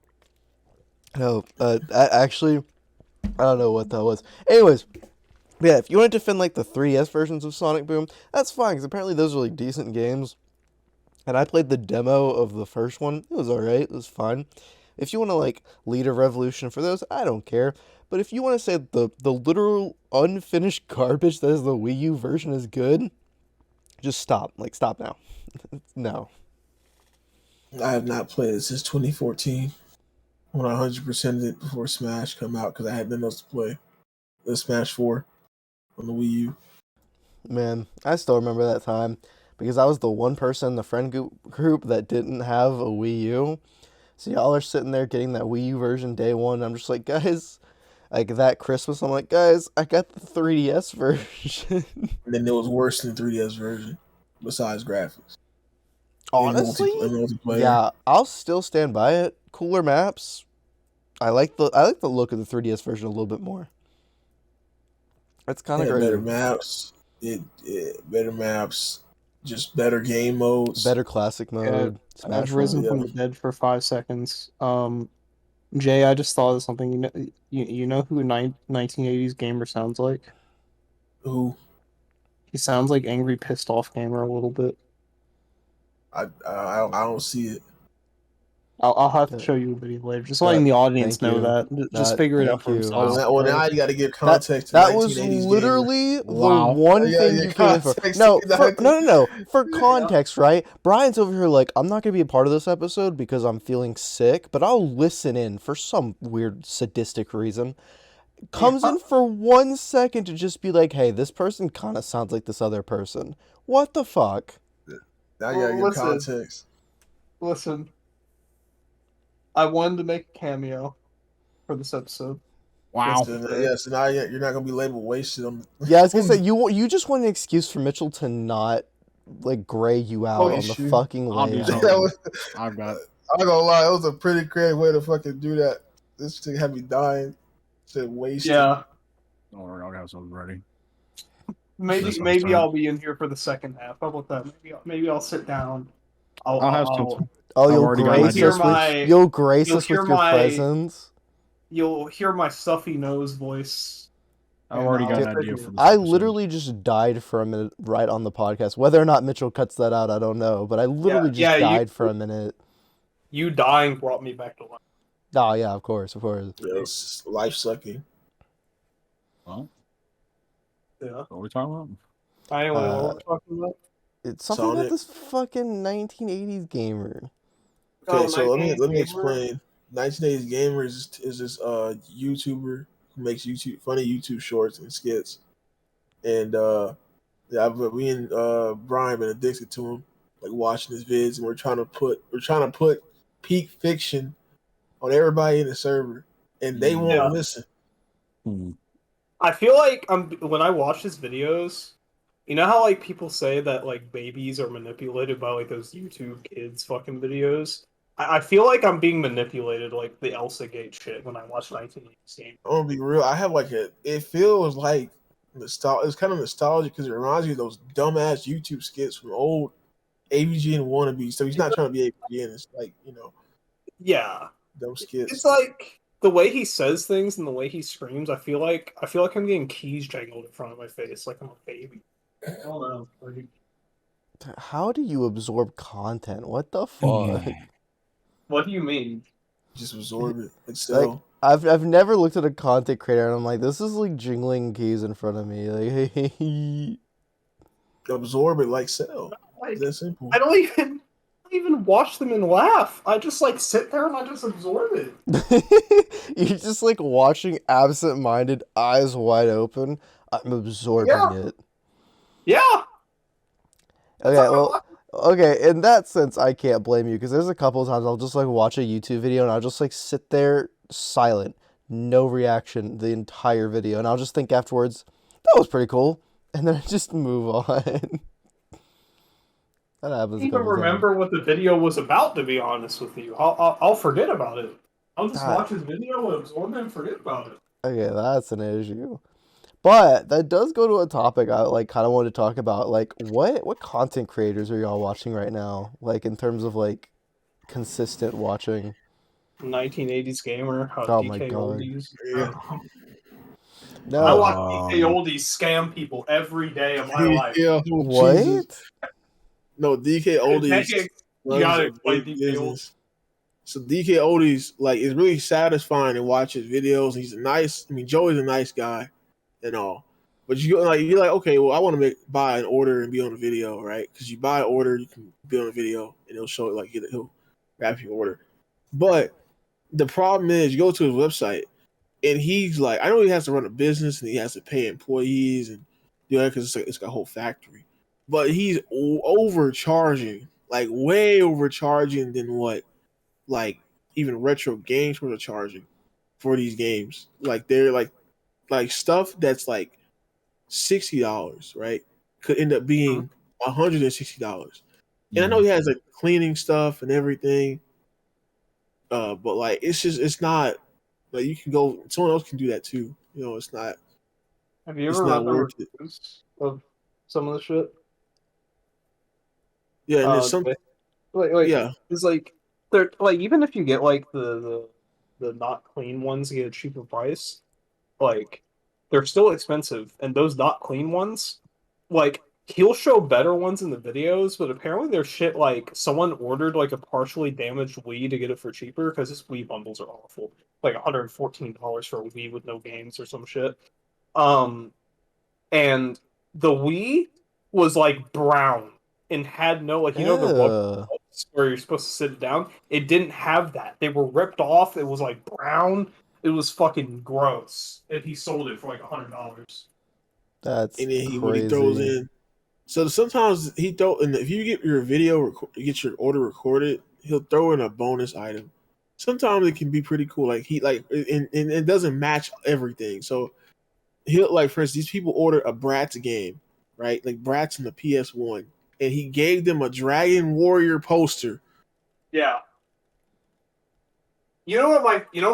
No, actually, I don't know what that was. Anyways, yeah, if you want to defend like the 3DS versions of Sonic Boom, that's fine, because apparently those are like decent games. And I played the demo of the first one. It was alright, it was fine. If you want to like lead a revolution for those, I don't care. But if you want to say the literal unfinished garbage that is the Wii U version is good, just stop. Like, stop now. No. I have not played it since 2014 when I 100%ed it before Smash come out because I had nothing else to play. The Smash 4 on the Wii U. Man, I still remember that time because I was the one person in the friend group that didn't have a Wii U. So y'all are sitting there getting that Wii U version day one. I'm just like, guys, like that Christmas, I'm like, guys, I got the 3DS version. And then it was worse than the 3DS version, besides graphics. Honestly, And multiplayer. yeah, I'll still stand by it. Cooler maps. I like the look of the 3DS version a little bit more. It's kind of Yeah, great. better maps. Better maps. Just better game modes. Better classic mode. Smash I've risen mode. from the dead for 5 seconds. Jay, I just thought of something. You know who 1980s gamer sounds like? Who He sounds like angry, pissed off gamer a little bit. I don't see it. I'll have to Yeah. show you a video later, just letting the audience Thank know you. that. Just figure it out Thank for you. themselves. Now you got to give That, context to that was 1980s literally Wow. the one Yeah, thing yeah, you came in for. context No, to for, no. For Yeah. context, right? Brian's over here like, I'm not going to be a part of this episode because I'm feeling sick, but I'll listen in for some weird sadistic reason. comes Yeah. in for 1 second to just be like, hey, this person kind of sounds like this other person. What the fuck? Now you gotta Well, give listen. context. Listen, I wanted to make a cameo for this episode. Wow. So now you're not gonna be labeled wasted on. Yeah, I was gonna say you just want an excuse for Mitchell to not like gray you out Oh, on the shoot. fucking I'll do layout. something. I've got. I'm not gonna lie, it was a pretty creative way to fucking do that. This thing had me dying. Said wasted. Yeah, Don't worry, I'll have something ready. maybe This maybe episode. I'll be in here for the second half. How about that? Maybe I'll sit down. I'll have something. Oh, I've you'll already got an grace idea. us with you'll grace you'll us hear with your my- presence. You'll hear my stuffy nose voice. I've and already got an I'll- idea for this I episode. literally just died for a minute right on the podcast. Whether or not Mitchell cuts that out, I don't know. But I literally just died for a minute. You dying brought me back to life. Oh yeah, of course, of course. Yeah, it's life sucking. Well, Yeah. what are we talking about? Anyway, what were we talking about? It's something about Sonic. this fucking 1980s gamer. Okay, Oh, so let me 1980s explain. 1980s Gamers is this YouTuber who makes funny YouTube shorts and skits, and yeah, we and Brian been addicted to him, like watching his vids, and we're trying to put peak fiction on everybody in the server, and they won't Yeah. listen. I feel like when I watch his videos, you know how like people say that like babies are manipulated by like those YouTube kids fucking videos? I feel like I'm being manipulated like the Elsa Gate shit when I watch 1980s game. I'm gonna be real. I have like it feels like nostalgia. It's kind of nostalgic because it reminds you of those dumbass YouTube skits from old AVG and wannabe. So he's not trying to be AVG, and it's like Yeah. dumb skits. It's like the way he says things and the way he screams, I feel like I'm getting keys jangled in front of my face like I'm a baby. I don't know. Like, How do you absorb content? What the fuck? what do you mean? Just absorb it. Like so. I've never looked at a content creator and I'm like, this is like jingling keys in front of me. Like, Absorb it like Cell. Like, It's that simple. I don't even watch them and laugh. I just like sit there and I just absorb it. you're just like watching absent-minded, eyes wide open. I'm absorbing it. Yeah. Okay, well, okay, in that sense, I can't blame you because there's a couple of times I'll just like watch a YouTube video and I'll just like sit there silent, no reaction the entire video, and I'll just think afterwards, that was pretty cool, and then I just move on. That happens. I don't even remember what the video was about, to be honest with you. I'll forget about it. I'll just watch his video and absorb it and forget about it. Okay, that's an issue. But that does go to a topic I like kind of wanted to talk about. Like, what content creators are y'all watching right now? Like, in terms of like consistent watching. 1980s gamer. Oh my DK God. Oldies. Yeah. No. I watch DK Oldies scam people every day of my life. Yeah, What? Jesus. No, DK Oldies. Mecha, you gotta play DK Oldies. So DK Oldies, like, it's really satisfying to watch his videos. He's Joey's a nice guy and all. But you're like, okay, well, I want to buy an order and be on a video, right? Because you buy an order, you can be on a video, and it'll show it, like, he'll wrap your order. But the problem is, you go to his website, and he's like, I know he has to run a business, and he has to pay employees, and because it's like a whole factory. But he's overcharging, like way overcharging than what, like, even retro games were charging for these games. Like they're like stuff that's like $60, right? Could end up being $160. And I know he has like cleaning stuff and everything. But like it's not like you can go. Someone else can do that too. It's not. Have you ever read the reviews of some of the shit? Yeah, and there's some. Like yeah, it's like they're like, even if you get like the not clean ones, you get a cheaper price. Like they're still expensive, and those not clean ones, like he'll show better ones in the videos, but apparently there's shit like someone ordered like a partially damaged Wii to get it for cheaper because his Wii bundles are awful, like $114 for a Wii with no games or some shit. And the Wii was like brown and had no, like, the rubber where you're supposed to sit down. It didn't have that. They were ripped off. It was like brown. It was fucking gross, and he sold it for like $100. That's And then what he crazy. throws in. So sometimes he throw, and if you get your you get your order recorded, he'll throw in a bonus item. Sometimes it can be pretty cool. Like and it doesn't match everything. So he'll like, for instance, these people ordered a Bratz game, right? Like Bratz in the PS1, and he gave them a Dragon Warrior poster. Yeah. You know what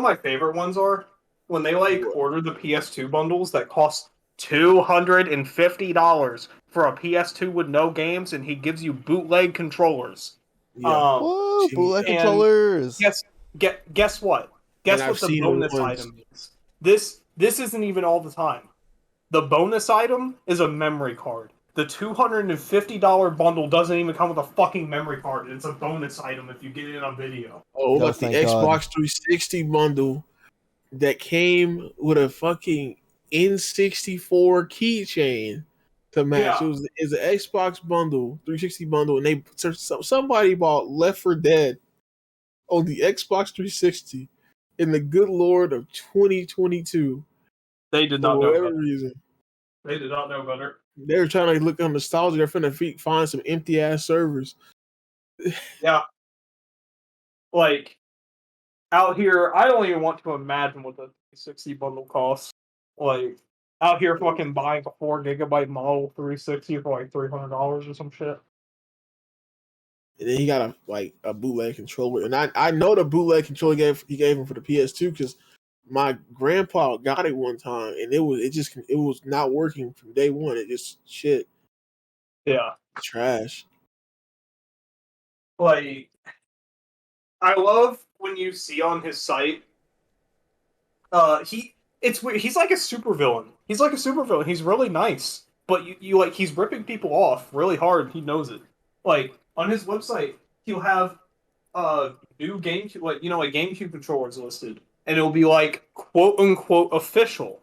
my favorite ones are? When they like What? order the PS2 bundles that cost $250 for a PS2 with no games, and he gives you bootleg controllers. Yeah, Whoa, bootleg and controllers. guess what? Guess And I've what the seen the bonus ones. item is? This isn't even all the time. The bonus item is a memory card. The $250 bundle doesn't even come with a fucking memory card. It's a bonus item if you get it on video. Oh, No, like the thank God. Xbox 360 bundle that came with a fucking N64 keychain to match. Yeah. It's an Xbox bundle, 360 bundle, and somebody bought Left 4 Dead on the Xbox 360 in the good lord of 2022 They did for not know whatever better. reason. They did not know better. They were trying to look on nostalgia. They're finna find some empty ass servers. Yeah. Like, out here, I don't even want to imagine what the 360 bundle costs. Like, out here fucking buying a 4 GB model 360 for like $300 or some shit. And then he got a bootleg controller, and I know the bootleg controller he gave him for the PS2 because my grandpa got it one time, and it was not working from day one. It just shit Yeah. trash. Like, I love when you see on his site, it's weird. He's like a supervillain. He's like a supervillain. He's really nice, but you like he's ripping people off really hard. He knows it. Like on his website, he'll have new GameCube, like like GameCube controllers listed, and it'll be like quote unquote official.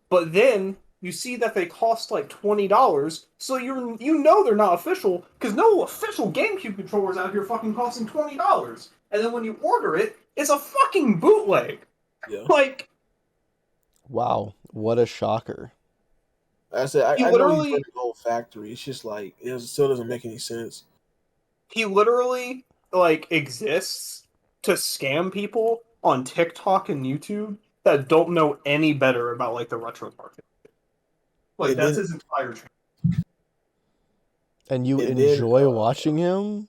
But then you see that they cost like $20, so you know they're not official because no official GameCube controllers out here fucking costing $20. And then when you order it, it's a fucking bootleg. Yeah, Like, Wow, what a shocker. I said He I know he's literally- running the whole factory. It's just like still doesn't make any sense. he literally like exists to scam people on TikTok and YouTube that don't know any better about like the retro market. Like And that's then- his entire channel. And you And then, enjoy watching him?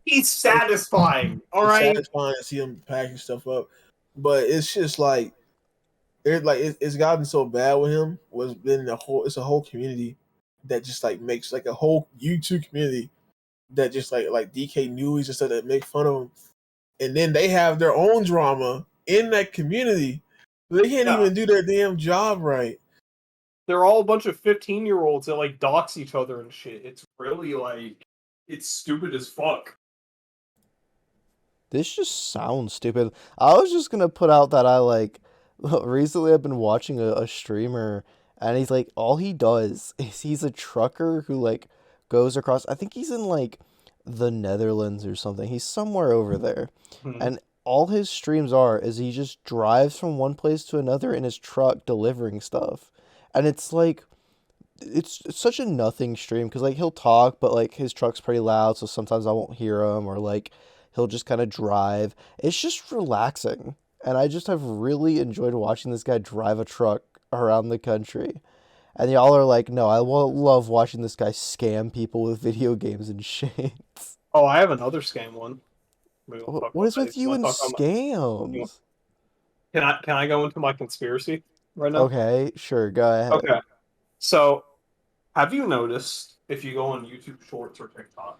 He's satisfying. All It's right. satisfying to see him packing stuff up, but it's just like it's gotten so bad with him. It's a whole community that just like makes like a whole YouTube community that just like DK News and stuff that make fun of him, and then they have their own drama in that community. They can't Yeah. even do their damn job right. They're all a bunch of 15-year-olds that like dox each other and shit. It's really like it's stupid as fuck. This just sounds stupid. I was just gonna put out that recently I've been watching a streamer, and he's like, all he does is he's a trucker who like goes across, I think he's in like the Netherlands or something. He's somewhere over there. Hmm. And all his streams is he just drives from one place to another in his truck delivering stuff. And it's like it's such a nothing stream because like he'll talk, but like his truck's pretty loud, so sometimes I won't hear him, or like he'll just kind of drive. It's just relaxing, and I just have really enjoyed watching this guy drive a truck around the country. And y'all are like, no, I love watching this guy scam people with video games and shit. Oh, I have another scam one. We won't talk What about is that. with you wanna and talk about scams? Can I go into my conspiracy right now? Okay, sure, go ahead. Okay. So, have you noticed if you go on YouTube Shorts or TikTok,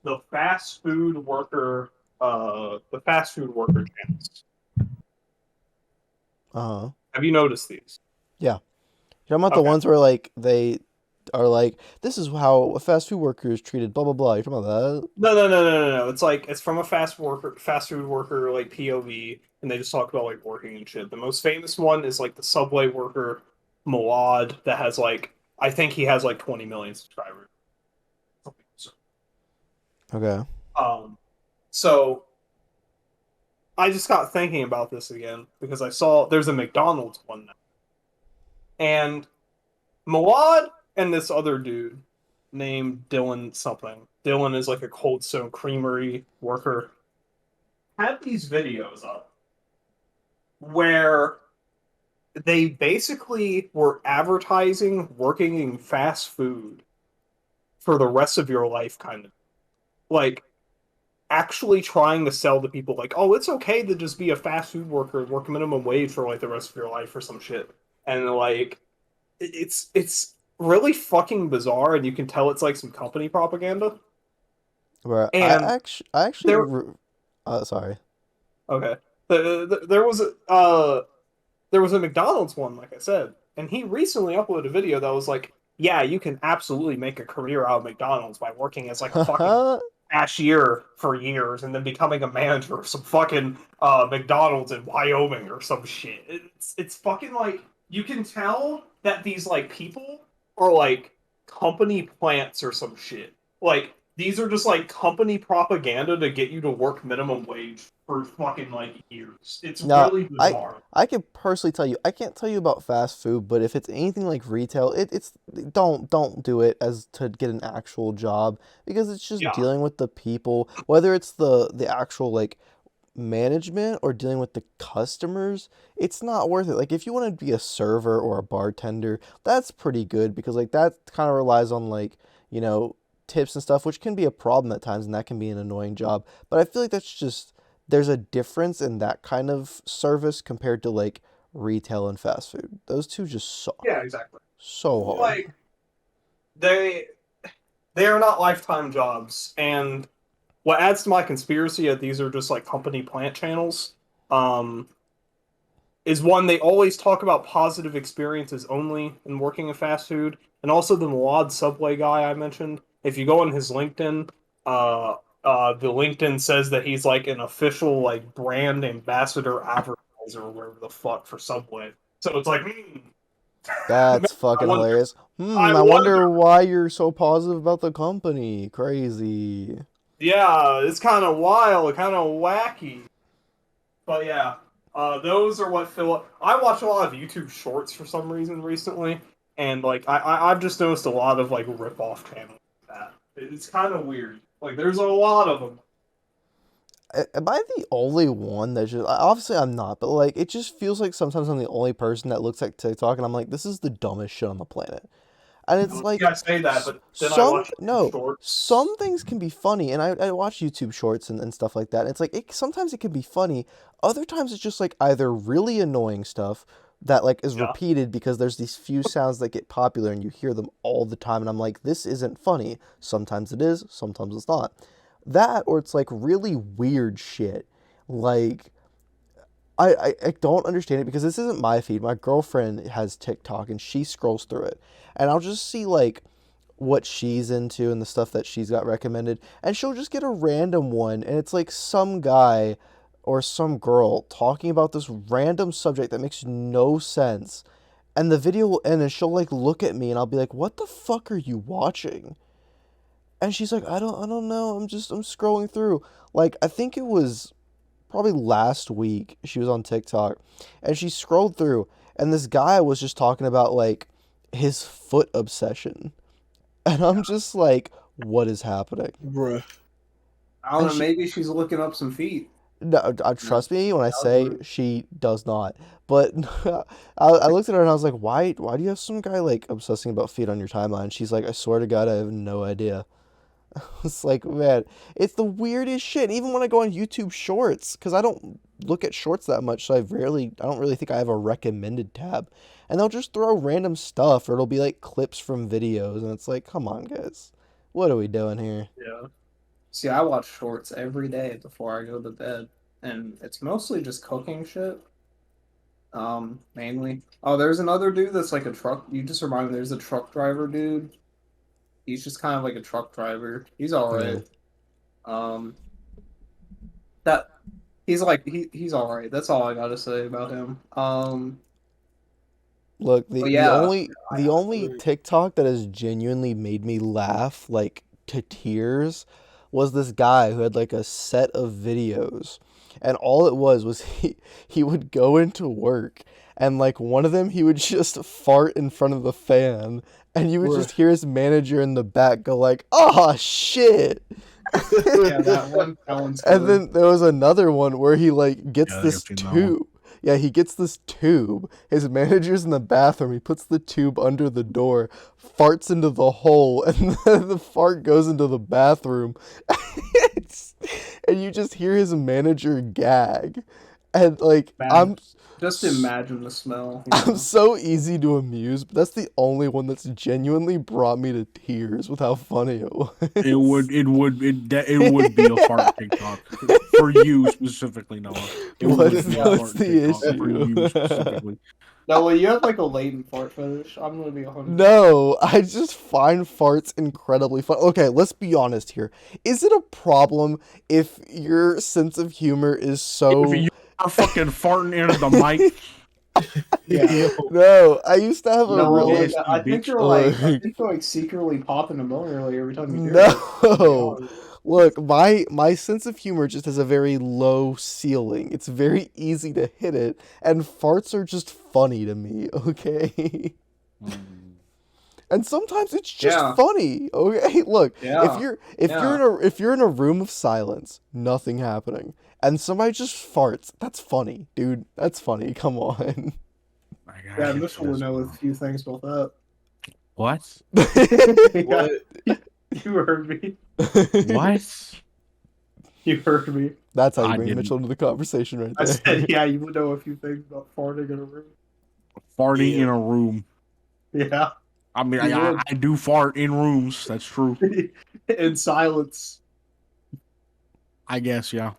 the fast food worker channels? Uh-huh. Have you noticed these? You're talking about the Okay. ones where like they are like, this is how a fast food worker is treated, blah blah blah. You're talking about that? No. It's like it's from a fast food worker like POV, and they just talk about like working and shit. The most famous one is like the Subway worker Mawad that has like I think he has like 20 million subscribers. Okay. So I just got thinking about this again because I saw there's a McDonald's one now, and Mawad and this other dude named Dylan something. Dylan is like a Cold Stone Creamery worker. Had these videos up where they basically were advertising working in fast food for the rest of your life, kind of like actually trying to sell to people like, oh, it's okay to just be a fast food worker and work minimum wage for like the rest of your life or some shit. And like it's really fucking bizarre, and you can tell it's like some company propaganda. Where And I actually, there, sorry. okay, there was a McDonald's one, like I said, and he recently uploaded a video that was like, yeah, you can absolutely make a career out of McDonald's by working as like a fucking cashier for years and then becoming a manager of some fucking McDonald's in Wyoming or some shit. It's fucking like you can tell that these like people are like company plants or some shit. Like these are just like company propaganda to get you to work minimum wage for fucking like years. It's Now, really bizarre. I can personally tell you, I can't tell you about fast food, but if it's anything like retail, it's don't do it as to get an actual job because it's just Yeah. dealing with the people, whether it's the actual like management or dealing with the customers, it's not worth it. Like if you want to be a server or a bartender, that's pretty good because like that kind of relies on like, you know, tips and stuff, which can be a problem at times and that can be an annoying job. But I feel like that's just there's a difference in that kind of service compared to like retail and fast food. Those two just suck Yeah, exactly. so hard. Like they they are not lifetime jobs, and what adds to my conspiracy that these are just like company plant channels, um, is one, they always talk about positive experiences only in working in fast food, and also the Muad Subway guy I mentioned. If you go on his LinkedIn, uh, the LinkedIn says that he's like an official like brand ambassador advertiser or whatever the fuck for Subway. So it's like, That's I fucking wonder. hilarious. I I wonder. wonder why you're so positive about the company. Crazy. Yeah, it's kind of wild, kind of wacky. But yeah, those are what fill up. I watch a lot of YouTube Shorts for some reason recently, and like I've just noticed a lot of like rip off channels like that. It's kind of weird. Like there's a lot of them. Am I the only one that just obviously I'm not, but like it just feels like sometimes I'm the only person that looks at TikTok and I'm like, this is the dumbest shit on the planet. And it's You like guys say that, but then I watch YouTube Shorts. some things can be funny, and I watch YouTube shorts and stuff like that. And it's like sometimes it can be funny, other times it's just like either really annoying stuff that like is Yeah, repeated because there's these few sounds that get popular and you hear them all the time, and I'm like, this isn't funny. Sometimes it is, sometimes it's not. That or it's like really weird shit. Like I don't understand it because this isn't my feed. My girlfriend has TikTok and she scrolls through it. And I'll just see like what she's into and the stuff that she's got recommended. And she'll just get a random one and it's like some guy or some girl talking about this random subject that makes no sense. And the video will end and she'll like look at me and I'll be like, "What the fuck are you watching?" And she's like, I don't know. I'm scrolling through." Like I think it was probably last week she was on TikTok and she scrolled through and this guy was just talking about like his foot obsession. And I'm just like, what is happening? Bruh. I don't And know. she Maybe she's looking up some feet. no, No, trust me when I say algorithm. she does not. But I looked at her and I was like, why do you have some guy like obsessing about feet on your timeline? She's like, I swear to God, I have no idea. It's like, man, it's the weirdest shit. Even when I go on YouTube Shorts, because I don't look at shorts that much, so I don't really think I have a recommended tab. And they'll just throw random stuff, or it'll be like clips from videos, and it's like, come on, guys, what are we doing here? Yeah. See, I watch shorts every day before I go to bed, and it's mostly just cooking shit. Mainly. Oh, there's another dude that's like a truck. You just remind me, there's a truck driver dude. He's just kind of like a truck driver. He's all Yeah. right. Um, that he's like he's all right. That's all I gotta say about him. Look, But yeah, the only TikTok that has genuinely made me laugh like to tears was this guy who had like a set of videos and all it was he would go into work, and like one of them he would just fart in front of the fan, and you would just hear his manager in the back go like, "Oh shit." Yeah, that one's And good. then there was another one where he like gets Yeah, I this think I've seen that one. tube. Yeah, he gets this tube. His manager's in the bathroom. He puts the tube under the door, farts into the hole, and then the fart goes into the bathroom. And you just hear his manager gag. And like Man, just imagine the smell. You I'm know? so easy to amuse, but that's the only one that's genuinely brought me to tears with how funny it was. It would be a fart TikTok for you specifically, Noah. It would What's be a what's fart the TikTok for issue? you specifically. No, well, you have like a latent fart fetish. I'm gonna be 100. No, I just find farts incredibly fun. Okay, let's be honest here. Is it a problem if your sense of humor is so... If you are fucking farting into the mic, Yeah. No, I used to have a No, well, really... nasty I think bitch. you're like secretly popping a boner like every time you hear it. No. Look, my sense of humor just has a very low ceiling. It's very easy to hit it, and farts are just funny to me, okay? And sometimes it's just Yeah. funny. Okay, look, Yeah. if you're in a room of silence, nothing happening, and somebody just farts, that's funny, dude. That's funny. Come on. Yeah, Mitchell would know a few things about that. What? Yeah, you heard me. What? You heard me. That's how you I bring didn't. Mitchell into the conversation right I there. said, yeah, you would know a few things about farting in a room. Farting Yeah. in a room. Yeah. I mean, You would. I do fart in rooms. That's true. In silence. I guess, yeah.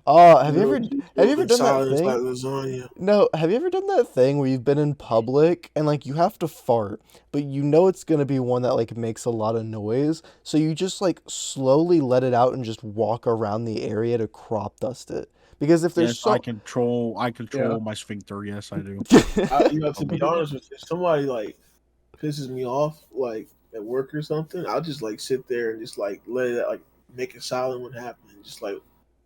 Oh, have you ever done that silence thing? like lasagna? No, have you ever done that thing where you've been in public and like you have to fart, but you know it's gonna be one that like makes a lot of noise, so you just like slowly let it out and just walk around the area to crop dust it. Because if there's Yes, I so control Yeah. my sphincter. Yes, I do. To be honest with you, if somebody like pisses me off, like at work or something, I'll just like sit there and just like let it like make it silent when happening. Just like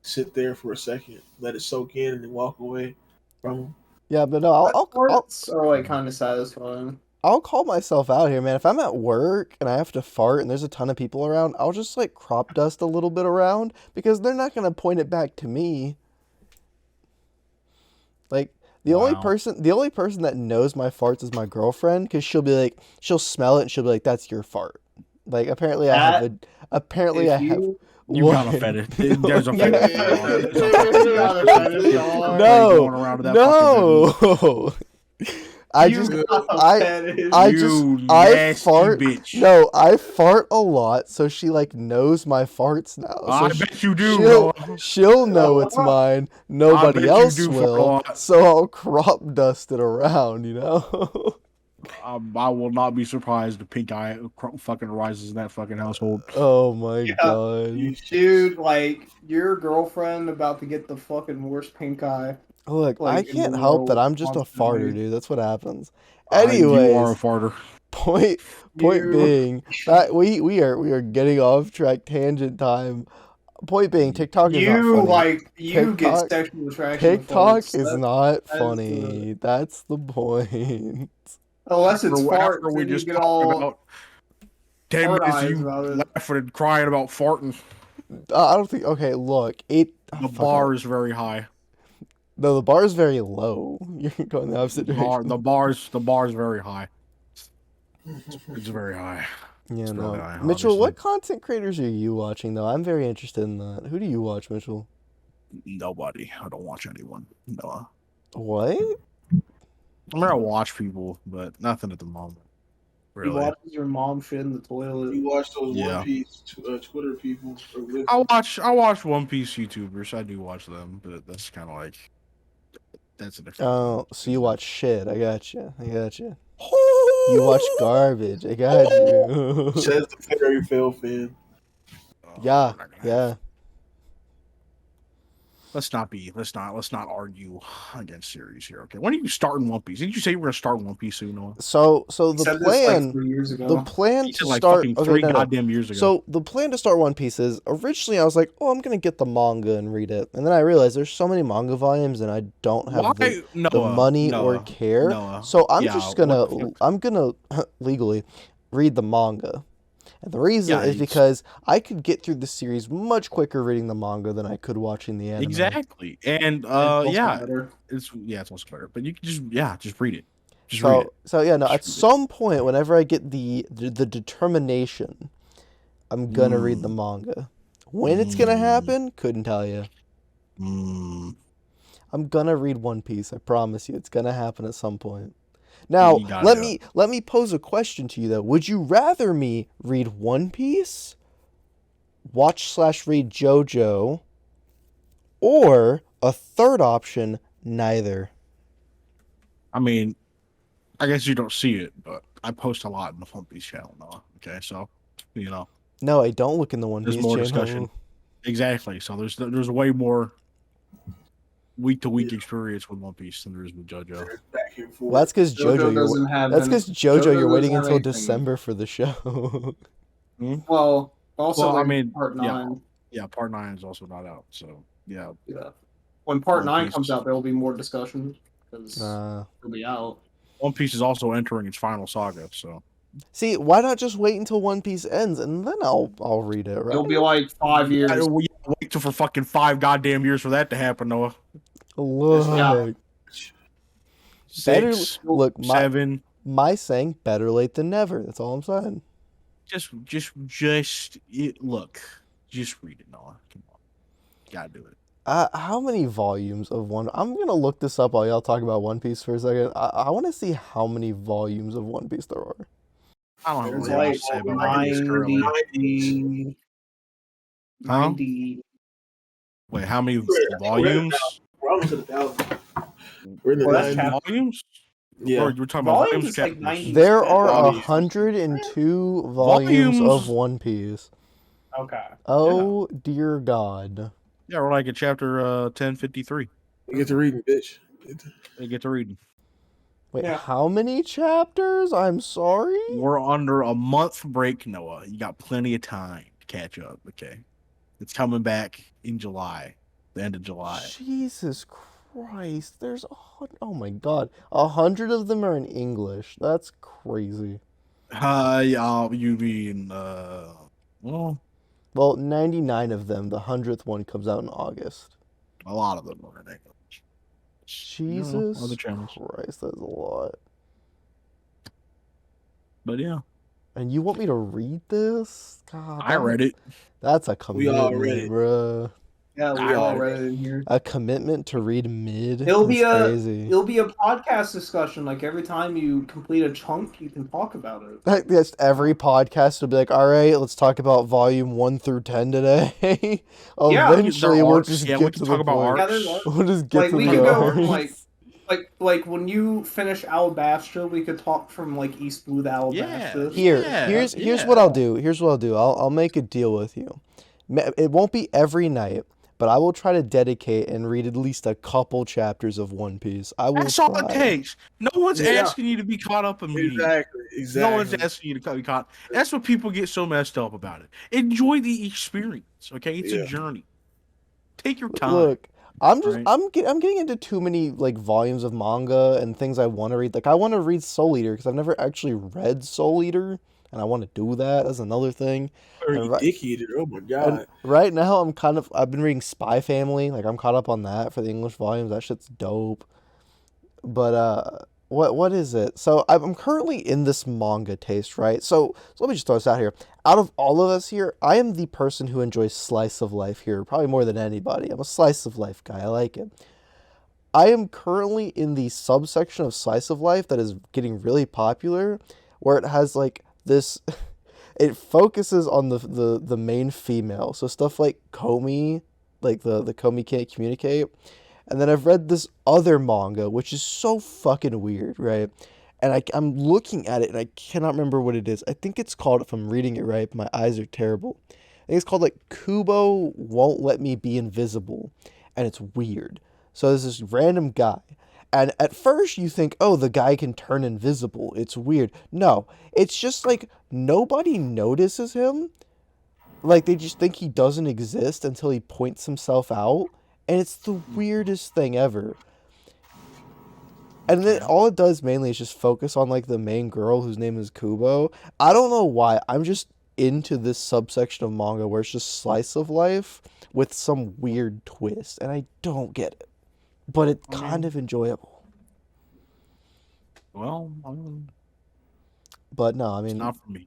sit there for a second, let it soak in, and then walk away from. Yeah, but no, Farts are like kind of satisfying. I'll call myself out here, man. If I'm at work and I have to fart and there's a ton of people around, I'll just like crop dust a little bit around because they're not gonna point it back to me. Like the only Wow. person that knows my farts is my girlfriend, because she'll smell it and she'll be like, "That's your fart." Like apparently I have You got a what? fetish. There's a fetish. No, Going around to that fucking no. I just You I nasty fart. bitch. No, I fart a lot, so she like knows my farts now. So I bet you do. she'll know it's mine. Nobody bet you else do fart a will. lot. So I'll crop dust it around, you know. I will not be surprised if pink eye fucking rises in that fucking household. Oh my Yeah. god. Dude, like, your girlfriend about to get the fucking worst pink eye. Look, like, I in can't the help that world I'm just a constantly. farter, dude. That's what happens. You are a Anyways, farter. point You- being that we are getting off track tangent time. Point being, TikTok is not funny. You get TikTok- sexual attraction. to TikTok farts. is That- not that is funny. That's the point. Unless it's After farts, we then you just get talked all about 10 hard minutes eyes of you about it. laughing and crying about farting. I don't think. Okay, look, The bar is very high. No, the bar is very low. You're going the opposite The direction. bar is very high. It's very high. Yeah, It's no. really high, Mitchell, obviously. what content creators are you watching though? I'm very interested in that. Who do you watch, Mitchell? Nobody. I don't watch anyone. No. What? I mean, I watch people, but nothing at the moment. He Really. watches your mom shit in the toilet. You watch those Yeah. One Piece Twitter people. I watch One Piece YouTubers. I do watch them, but that's kind of like that's a different. Oh, so you watch shit. I got you. You watch garbage. I got you. Says the Fairy Tale fan. Oh, Yeah, we're not gonna yeah. let's not argue against series here. Okay, when are you starting One Piece? Didn't you say you were gonna start One Piece soon, Noah? So He the said this like plan 3 years the ago. plan You to said like start fucking okay, three no. goddamn years ago. So the plan to start One Piece is originally I was like, oh, I'm gonna get the manga and read it, and then I realized there's so many manga volumes and I don't have the Noah, money or care. Noah? So I'm Yeah, just what gonna the fuck? I'm gonna legally read the manga. And the reason Yeah, is it's- because I could get through the series much quicker reading the manga than I could watching the anime. Exactly, and It's also yeah, better. it's also better. But you can just read it. Just So read it. so yeah, no, Just at read it. some point whenever I get the determination, I'm gonna read the manga. When it's gonna happen, couldn't tell you. I'm gonna read One Piece. I promise you, it's gonna happen at some point. Now, You gotta do it. let me pose a question to you though. Would you rather me read One Piece, watch/read JoJo, or a third option, neither? I mean, I guess you don't see it, but I post a lot in the One Piece channel now. Okay, so you know, No, I don't look in the One there's Piece more channel. discussion. Exactly. So there's way more week to week experience with One Piece than there is with JoJo. Back and forth. Well, that's because JoJo doesn't have. That's because JoJo, JoJo you're waiting doesn't have until anything. December for the show. Well, also Well, I like mean, part yeah. 9. Yeah, part 9 is also not out. So yeah, Yeah. When part One 9 Piece. comes out, there will be more discussion because it'll be out. One Piece is also entering its final saga. So See, why not just wait until One Piece ends and then I'll read it, right? It'll be like 5 years. we wait till for fucking 5 goddamn years for that to happen, Noah. Look, Yeah. 6, look, 7. my saying, better late than never. That's all I'm saying. Look, just read it, Noah. Come on, you gotta do it. How many volumes of one? I'm gonna look this up while y'all talk about One Piece for a second. I want to see how many volumes of One Piece there are. I don't have There's really much like to say about One Piece currently. 90. Huh? 90. Wait, how many volumes? We're almost at 1,000. We're in the Well, that's 90s. chapter. Volumes? Yeah. Or we're talking about Volumes volumes. is like chapters? 90. There are volumes. 102 volumes Volumes. of One Piece. Okay. Oh dear God. Yeah, we're like at chapter 1053. You get to reading, bitch. They get to reading. Wait, Yeah. how many chapters? I'm sorry. We're under a month break, Noah. You got plenty of time to catch up. Okay, it's coming back in July, the end of July. Jesus Christ. There's oh my God. 100 of them are in English. That's crazy. Yeah, you mean well, Well, 99 of them. The 100th one comes out in August. a lot of them are in English. Jesus other channels. Christ, that's a lot. But yeah, And you want me to read this? God, I read it. That's a We all commitment, read it. bruh. Yeah, we I all read read it in here. A commitment to read mid. It'll be That's a crazy. it'll be a podcast discussion. Like every time you complete a chunk, you can talk about it. Yes, every podcast will be like, all right, let's talk about volume 1 through 10 today. Yeah, Eventually, there are we'll arcs. just Yeah, get we to can the talk about point. Yeah, arcs. there's arcs. We'll just get Like to we the could go arcs. from like when you finish Alabastra, we could talk from like East Blue to Alabastra. Here's what I'll do. I'll make a deal with you. It won't be every night, but I will try to dedicate and read at least a couple chapters of One Piece. I will That's all it try. takes. No one's Yeah. asking you to be caught up immediately. Exactly. No one's asking you to be caught. That's what people get so messed up about it. Enjoy the experience, okay? It's Yeah. a journey. Take your time. Look, I'm just right? I'm getting into too many like volumes of manga and things I want to read. Like I want to read Soul Eater because I've never actually read Soul Eater, and I want to do that. That's another thing. And right, Dick eater. Oh my God. and right now I've been reading Spy Family. Like I'm caught up on that for the English volumes. That shit's dope. But what is it? So I'm currently in this manga taste, right? So let me just throw this out here. Out of all of us here, I am the person who enjoys slice of life here, probably more than anybody. I'm a slice of life guy. I like it. I am currently in the subsection of slice of life that is getting really popular, where it has like this. It focuses on the main female, so stuff like Komi, like the Komi can't communicate. And then I've read this other manga, which is so fucking weird, right? And I'm looking at it and I cannot remember what it is. I think it's called, if I'm reading it right, my eyes are terrible. I think it's called like Kubo Won't Let Me Be Invisible. and it's weird. So there's this random guy, and at first you think, oh, the guy can turn invisible. It's weird. No, it's just like nobody notices him. Like they just think he doesn't exist until he points himself out, and it's the weirdest thing ever. And then all it does mainly is just focus on like the main girl whose name is Kubo. I don't know why. I'm just into this subsection of manga where it's just slice of life with some weird twist, and I don't get it. But it's kind of enjoyable. Well, I mean, But no, I it's mean, not for me.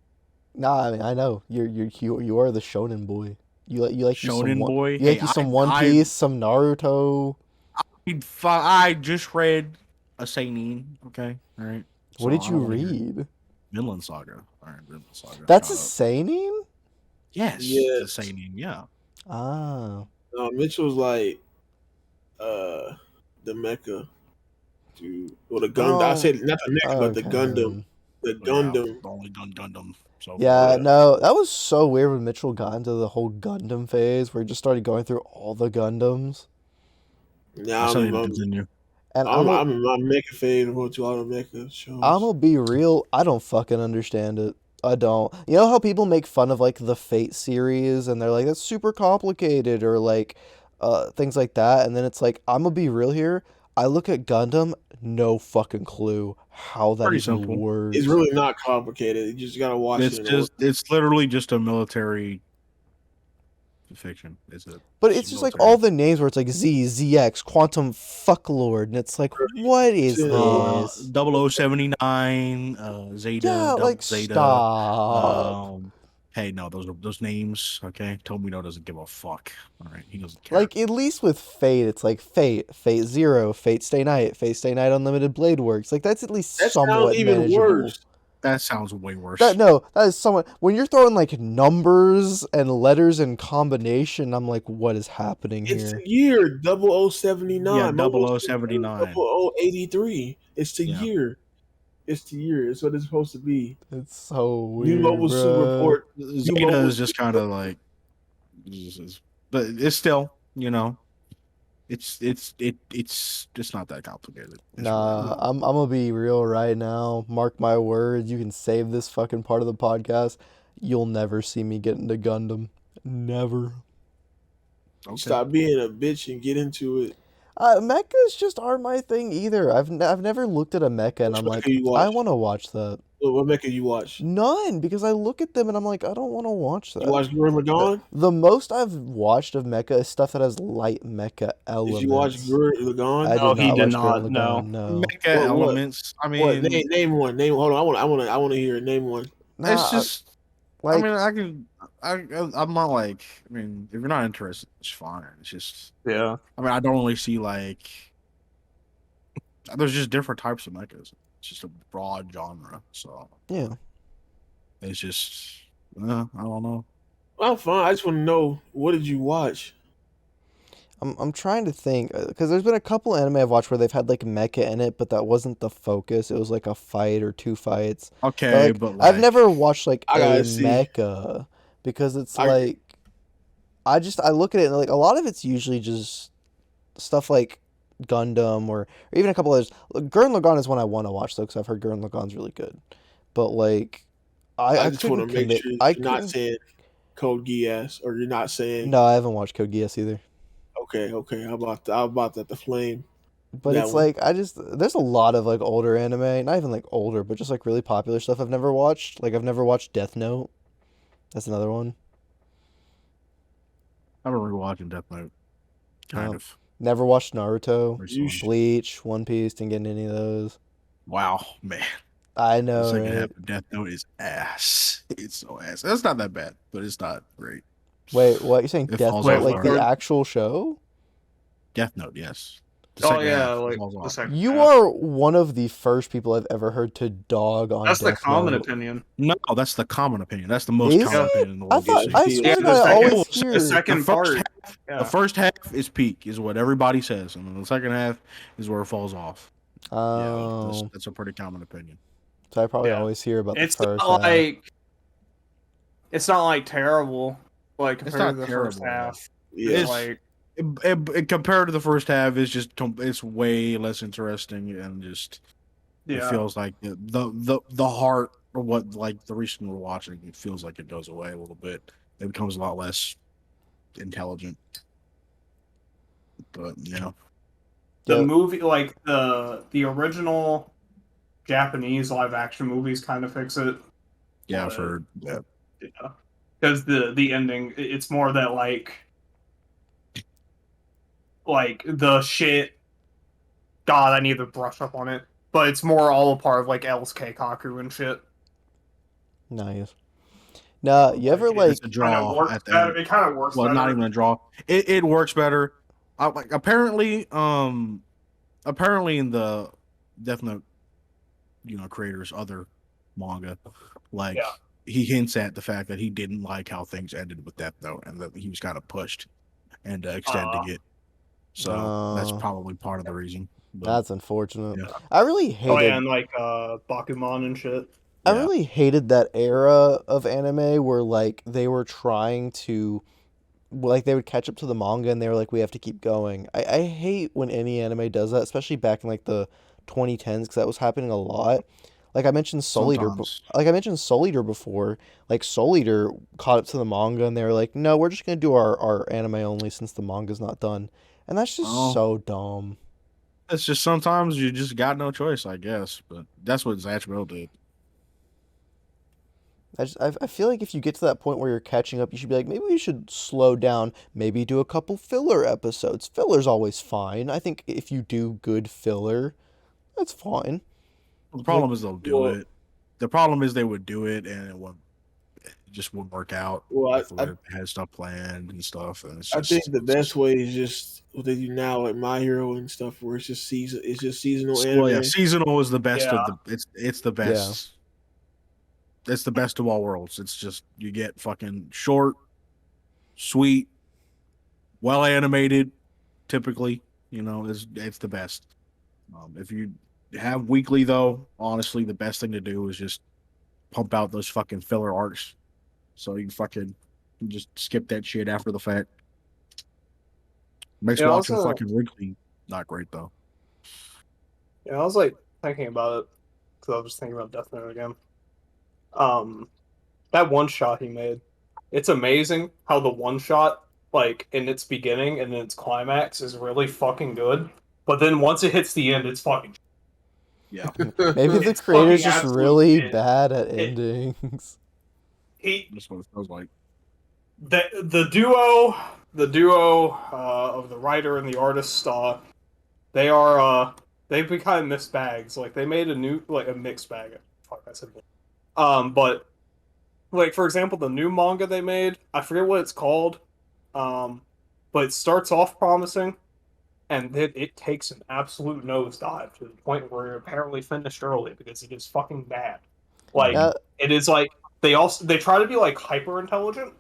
nah, I mean, I know you are the shonen boy. You like you some Shonen boy. You like you some One Piece, some Naruto. I just read a seinen. Okay, all right. What So did I you don't wanna hear it. read? Vinland Saga. All right, Vinland Saga. That's a Shut up. seinen? Yes, Yes. it's a seinen. Yeah. Ah. Mitchell's like the Mecha dude. Well, the Gundam. I Oh, said not the Mecha, but the Gundam. okay. The But yeah, Gundam. the only Gundam. So Yeah, Yeah. no, that was so weird when Mitchell got into the whole Gundam phase where he just started going through all the Gundams. Now I still need to I'm continue. And I'm in my Mecha phase. I'm going to all the Mecha shows. gonna be real, I don't fucking understand it. I don't. You know how people make fun of like the Fate series and they're like, that's super complicated, or like things like that, and then it's like, I'm gonna be real here. I look at Gundam, no fucking clue how that Pretty even simple. works. It's really not complicated. You just gotta watch It's it. it's literally just a military fiction. It's a But it's just like all the names where it's like Z, ZX, Quantum Fucklord, and it's like, what is this? 0079, Zeta, Yeah, Double like Zeta. stop. Hey, no, those names, okay? Tomino doesn't give a fuck. All right, he doesn't care. Like at least with Fate, it's like Fate, Fate Zero, Fate Stay Night, Unlimited Blade Works. Like that's at least That somewhat sounds even manageable. worse. That sounds way worse. That is somewhat. When you're throwing like numbers and letters in combination, I'm like, what is happening It's here? the year 0079. Yeah, Almost 0079. 0083. It's the Yeah. year. It's the year. It's what it's supposed to be. It's so New weird, Mobile Suit bro. Report. Zeta is just kind of like, but it's still, it's not that complicated. It's Nah, really I'm gonna be real right now. Mark my words. You can save this fucking part of the podcast. You'll never see me get into Gundam. Never. okay. Stop being a bitch and get into it. Mechas just aren't my thing either. I've never looked at a mecha and Which I'm mecha like, you watch? I want to watch that. What Mecha you watch? None, because I look at them and I'm like, I don't want to watch that. You watch Gurren Lagann? The most I've watched of mecha is stuff that has light mecha elements. Did you watch Gurren Lagann? I did No, not he watch did Gurren not, Lagann, no. no. Mecha What? elements. I mean, What? Name one. Name. Hold on. I want to hear it. Name one. Nah, it's just. like, I'm not like. I mean, if you're not interested, it's fine. It's just. Yeah. I mean, I don't really see like. There's just different types of mechas. It's just a broad genre, so yeah. it's just. I don't know. I'm fine. I just want to know, what did you watch? I'm trying to think, because there's been a couple anime I've watched where they've had like mecha in it, but that wasn't the focus. It was like a fight or two fights. Okay, But I've never watched like I a gotta see. mecha, because it's I- like, I look at it and like a lot of it's usually just stuff like Gundam or even a couple others. Gurren Lagann is one I want to watch though, because I've heard Gurren Lagann's really good. But like, I just want to couldn't make commit. sure I you're not couldn't. saying Code Geass, or you're not saying. No, I haven't watched Code Geass either. Okay. How about that? The Flame. But That it's one. like there's a lot of like older anime, not even like older, but just like really popular stuff I've never watched. Like I've never watched Death Note. That's another one. I've been rewatching Death Note. Kind Oh. of. Never watched Naruto, You should. Bleach, One Piece. Didn't get into any of those. Wow, man. I The know, second right? half of Death Note is ass. It's so ass. That's not that bad, but it's not great. Wait, what? You're saying It Death falls Note, off like the hard. actual show? Death Note, yes. The Oh second yeah, half like falls the off. second. You half. are one of the first people I've ever heard to dog on That's the Death common Note. opinion. No, that's the common opinion. That's the most Is common it? opinion in the I world. thought, Yes, I it is. swear to Yeah, God, the I second- always the hear. The second The first part. The Yeah. first half is peak, is what everybody says, and then the second half is where it falls off. Yeah, Oh, that's a pretty common opinion. so I probably Yeah. always hear about the It's first not half. like it's not like terrible, like It's compared not to the first terrible. half. Yeah. It's- Like compared to the first half, it's way less interesting and just it feels like the heart of what like the reason we're watching. It feels like it goes away a little bit. It becomes a lot less intelligent. But the Yep. movie, like the original Japanese live action movies, kind of fix it. yeah, But, I've heard that. yeah, because the ending, it's more that like the shit. God, I need to brush up on it, but it's more all a part of like L's Keikaku and shit. Nice. Now, you ever It's like? a Kind of draw works at the better. end. It kind of works Well, better. not even a draw. It works better. Like apparently in the Death Note, creator's other manga, like Yeah. he hints at the fact that he didn't like how things ended with Death Note and that he was kind of pushed and extending it. So that's probably part of the reason. But That's unfortunate. yeah, I really Oh yeah, hated. and like Bakuman and shit. I yeah. really hated that era of anime where like they were trying to like they would catch up to the manga and they were like we have to keep going. I hate when any anime does that, especially back in like the 2010s because that was happening a lot. Like I mentioned Soul Eater, Sometimes. like I mentioned Soul Eater before. Like Soul Eater caught up to the manga and they were like, no, we're just gonna do our anime only since the manga's not done, and that's just Oh, so dumb. it's just sometimes you just got no choice, I guess. But that's what Zatchbell did. I feel like if you get to that point where you're catching up, you should be like, maybe we should slow down, maybe do a couple filler episodes. Filler's always fine. I think if you do good filler, that's fine. The Like, problem is they'll do Well, it. The problem is they would do it and it just wouldn't work out well, with the way they had stuff planned and stuff. And I think the best way is just what they do now, like My Hero and stuff, where it's just seasonal well, yeah, anime. seasonal is the best Yeah. of the. It's the best. It's the best of all worlds. It's just you get fucking short, sweet, well animated. Typically, it's the best. If you have weekly though, honestly, the best thing to do is just pump out those fucking filler arcs, so you fucking just skip that shit after the fact. Makes Yeah, watching also, fucking weekly not great though. yeah, I was like thinking about it because I was just thinking about Death Note again. Um, that one shot he made, it's amazing how the one shot, like in its beginning and in its climax, is really fucking good. But then once it hits the end, it's fucking. Yeah, maybe the It's creator's fucking just absolute really shit. bad at It, endings. he that's what it feels like. the duo of the writer and the artist, they are they've been kind of mixed bags. Like they made a mixed bag. Fuck, I said. But like for example, the new manga they made, I forget what it's called. But it starts off promising, and then it takes an absolute nosedive to the point where it apparently finished early because it is fucking bad. Like Yeah, it is like they try to be like hyper intelligent,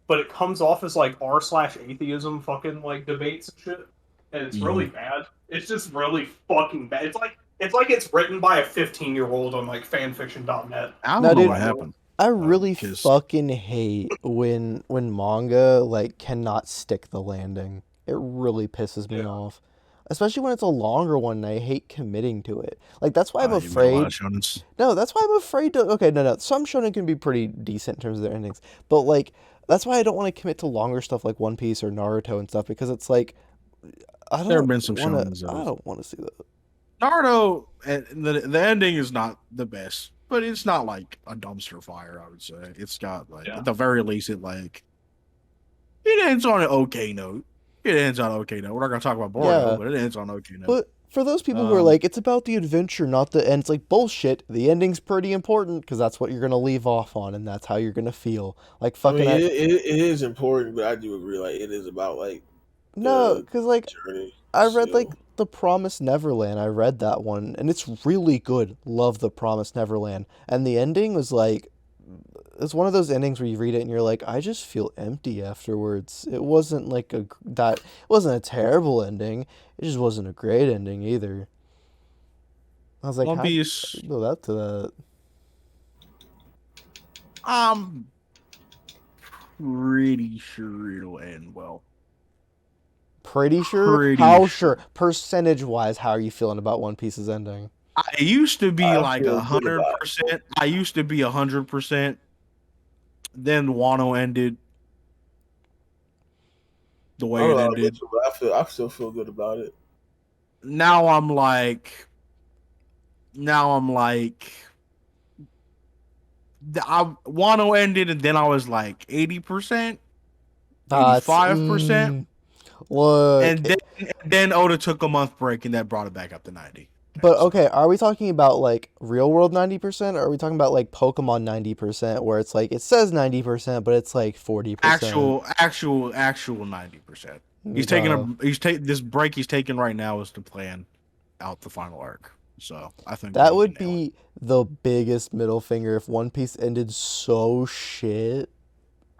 but it comes off as like r/atheism fucking like debates and shit, and it's really bad. It's just really fucking bad. It's written by a 15-year-old on like fanfiction.net. I no, don't know dude, what happened. I really Because fucking hate when manga like cannot stick the landing. It really pisses me Yeah. off. Especially when it's a longer one and I hate committing to it. Like that's why I'm you read a lot of afraid. shonens. No, that's why I'm afraid to okay, no. Some shonen can be pretty decent in terms of their endings. But like that's why I don't want to commit to longer stuff like One Piece or Naruto and stuff because it's like There have been some shonens that I have. don't want to see that. Naruto, and the ending is not the best, but it's not like a dumpster fire. I would say it's got like Yeah. at the very least it ends on an okay note. It ends on an okay note. We're not gonna talk about Boruto, Yeah. but it ends on an okay note. But for those people who are like, it's about the adventure, not the end, it's like bullshit. The ending's pretty important because that's what you're gonna leave off on, and that's how you're gonna feel. Like I mean, fucking, it is important, but I do agree. Like, it is about like no, the because like journey. I read Still, like The Promised Neverland. I read that one, and it's really good. Love The Promised Neverland, and the ending was like, it's one of those endings where you read it and you're like, I just feel empty afterwards. It wasn't like it wasn't a terrible ending. It just wasn't a great ending either. I was like, One how do Piece, you build up to that? I'm pretty sure it'll end well. pretty sure. Pretty How sure. sure? Percentage-wise, how are you feeling about One Piece's ending? I used to be I like feel good about 100%. I used to be 100%. Then Wano ended the I way don't it know, ended. but I still feel good about it. Now I'm like, Wano ended, and then I was like 80%, That's 85%, look. and then Oda took a month break, and that brought it back up to 90. But So, okay, are we talking about like real world 90%, or are we talking about like Pokemon 90%, where it's like it says 90%, but it's like 40%? actual 90%. He's Okay. this break he's taking right now is to plan out the final arc. So I think That he would can nail it. be the biggest middle finger if One Piece ended so shit.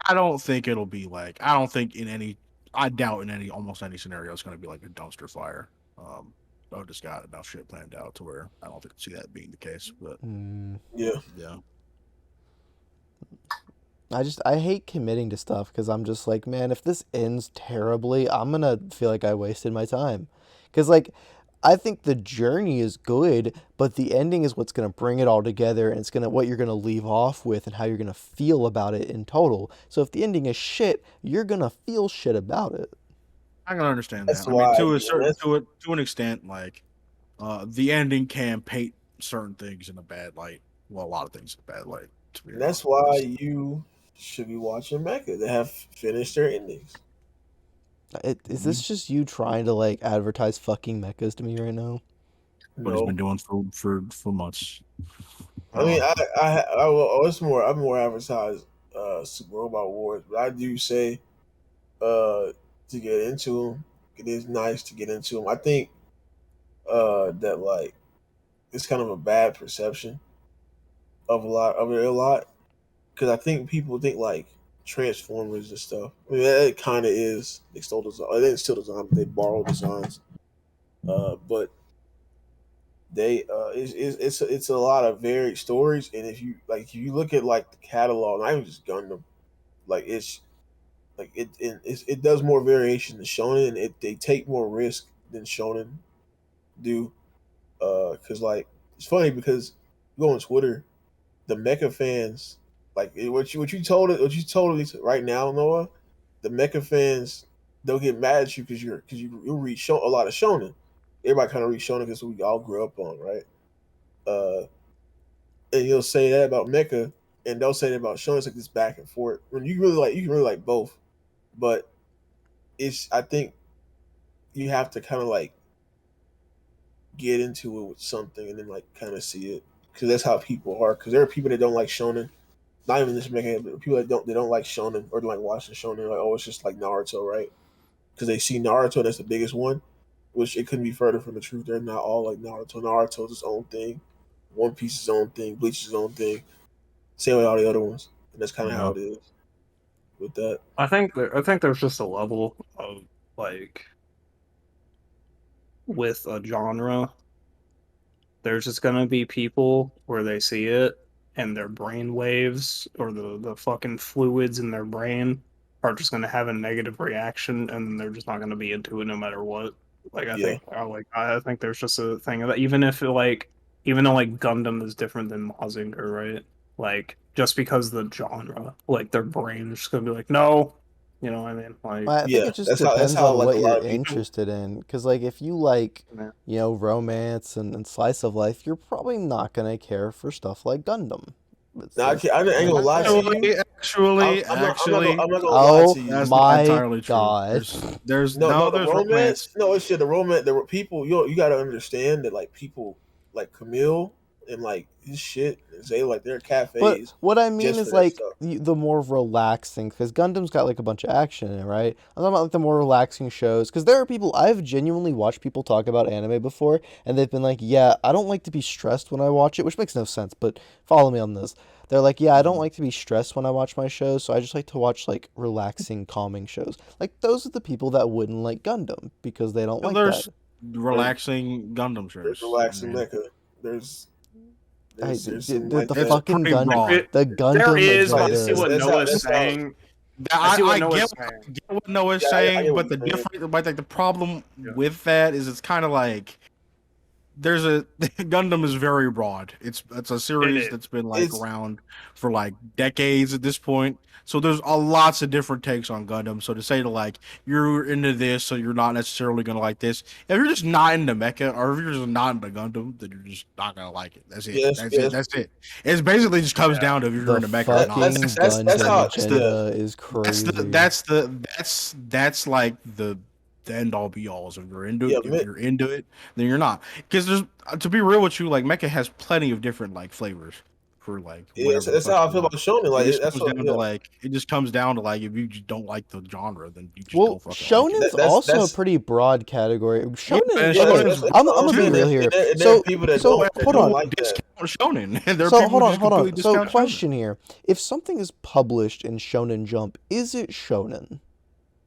I don't think it'll be like. I don't think in any. I doubt in any almost any scenario it's going to be like a dumpster fire. I just got enough shit planned out to where I don't think see that being the case. But Yeah. yeah, I hate committing to stuff because I'm just like, man, if this ends terribly, I'm gonna feel like I wasted my time. Because like, I think the journey is good, but the ending is what's gonna bring it all together, and it's gonna what you're gonna leave off with and how you're gonna feel about it in total. So if the ending is shit, you're gonna feel shit about it. I can understand That's that. I mean, why, to a you know, certain to an extent, like the ending can paint certain things in a bad light. Well, a lot of things in a bad light. To be and that's honest, why you should be watching Mecha. They have finished their endings. Is this just you trying to like advertise fucking mechas to me right now? what he's No, been doing for months. I mean, I will. It's more. I'm more advertised Super Robot Wars, but I do say to get into them, it is nice to get into them. I think that like it's kind of a bad perception of a lot because I think people think like Transformers and stuff. I mean, it kind of is. They stole design. They didn't steal design, but they borrowed designs. But they it's a lot of varied stories, and if you look at like the catalog, not even just Gundam, like it's like it does more variation than Shonen, and they take more risk than Shonen do. Because like it's funny because you go on Twitter, the Mecha fans what you told me right now, Noah, the Mecha fans they'll get mad at you because you read a lot of Shonen. Everybody kind of reads Shonen because we all grew up on, right? Uh, and you'll say that about Mecha, and they'll say that about Shonen. It's like this back and forth. When you can really like both, but it's I think you have to kind of like get into it with something and then like kind of see it because that's how people are. Because there are people that don't like Shonen, not even this Mecha, but people that don't like Shonen or don't like watching Shonen. Like, oh, it's just like Naruto, right? Because they see Naruto, that's the biggest one, which it couldn't be further from the truth. They're not all like Naruto. Naruto's its own thing. One Piece is its own thing. Bleach is its own thing. Same with all the other ones, and that's kind of how it is with that. I think there's just a level of like with a genre, there's just gonna be people where they see it and their brain waves or the fucking fluids in their brain are just gonna have a negative reaction and they're just not gonna be into it no matter what. Like Yeah, I think there's just a thing of that even if it, like even though like Gundam is different than Mazinger, right? Like just because the genre, like their brain is just gonna be like, no, you know what I mean? Like I think yeah. it just That's depends how on like a what you're lot of people. interested in. Because, like, if you like, yeah. romance and slice of life, you're probably not going to care for stuff like Gundam. It's Now just I ain't gonna kind of lie to fair. you. I'm not gonna lie Oh to you. that's not my entirely true. god. There's No, no, the there's romance. romance. No, it's shit. The romance. The people. You got to understand that like people like Camille and like his shit. They like their But cafes what I mean just for is, that like, stuff. the more relaxing, because Gundam's got, like, a bunch of action in it, right? I'm talking about, like, the more relaxing shows, because there are people, I've genuinely watched people talk about anime before, and they've been like, yeah, I don't like to be stressed when I watch it, which makes no sense, but follow me on this. They're like, yeah, I don't like to be stressed when I watch my shows, so I just like to watch, like, relaxing, calming shows. Like, those are the people that wouldn't like Gundam, because they don't like that. There's relaxing Gundam There's shows. I relaxing mean, Mecha. There's I, there's some like the it's that. fucking pretty Gundam, raw. It, the there Gundam is, Right. but I is see That's what good. that's how Noah's that's how saying. I see what I Noah's get, saying. get what Noah's Yeah, I saying, get but what the you're saying. different, but like the problem Yeah. with that is it's kind of like there's a Gundam is very broad. It's a series is. that's been like It's- around for like decades at this point. So there's lots of different takes on Gundam. So to say to like you're into this, so you're not necessarily gonna like this. If you're just not into Mecha, or if you're just not into Gundam, then you're just not gonna like it. That's it. Yes, That's yes. it. That's it. It's basically just comes down to if you're The into Mecha or not. fucking that's Gundam how agenda is crazy. That's like the end all be alls. If you're into Yeah, it, if you're into it, then you're not. Because there's to be real with you, like Mecha has plenty of different like flavors for like whatever. that's the fuck how I you feel about want. Shonen. Like It just that's comes what. down Yeah. to like it just comes down to like if you just don't like the genre, then you just Well, don't fucking like it. shonen's That's- also that's- a pretty broad category. Shonen, and Yeah, Shonen's- I'm gonna be saying. real here. And there So, are people that so don't, that hold don't on. like that. discount Shonen. There are So people hold who on, just hold on. completely So discount question here: if something is published in Shonen Jump, is it shonen?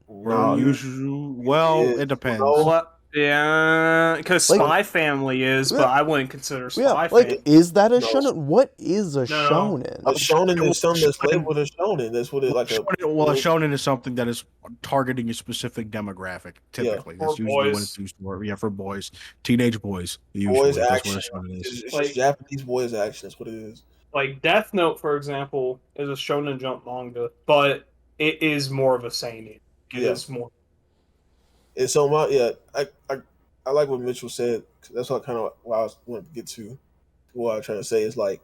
Well, No, it depends. No. Well, yeah, because Like- Spy Family is, Yeah. but I wouldn't consider Spy Yeah, Family. like is that a No. shonen? What is a No. shonen? A shonen is something that's Shonen- labeled as shonen. That's what it like. A shonen is something that is targeting a specific demographic. Typically, that's For usually what boys. it's used for. Yeah, for boys, teenage boys. Usually, boys that's action. what a shonen is. It's Like- Japanese boys action. That's what it is. Like Death Note, for example, is a Shonen Jump manga, but it is more of a seinen. It Yeah. is more. And so I like what Mitchell said. 'Cause that's what kind of what I was wanting to get to. What I was trying to say is like,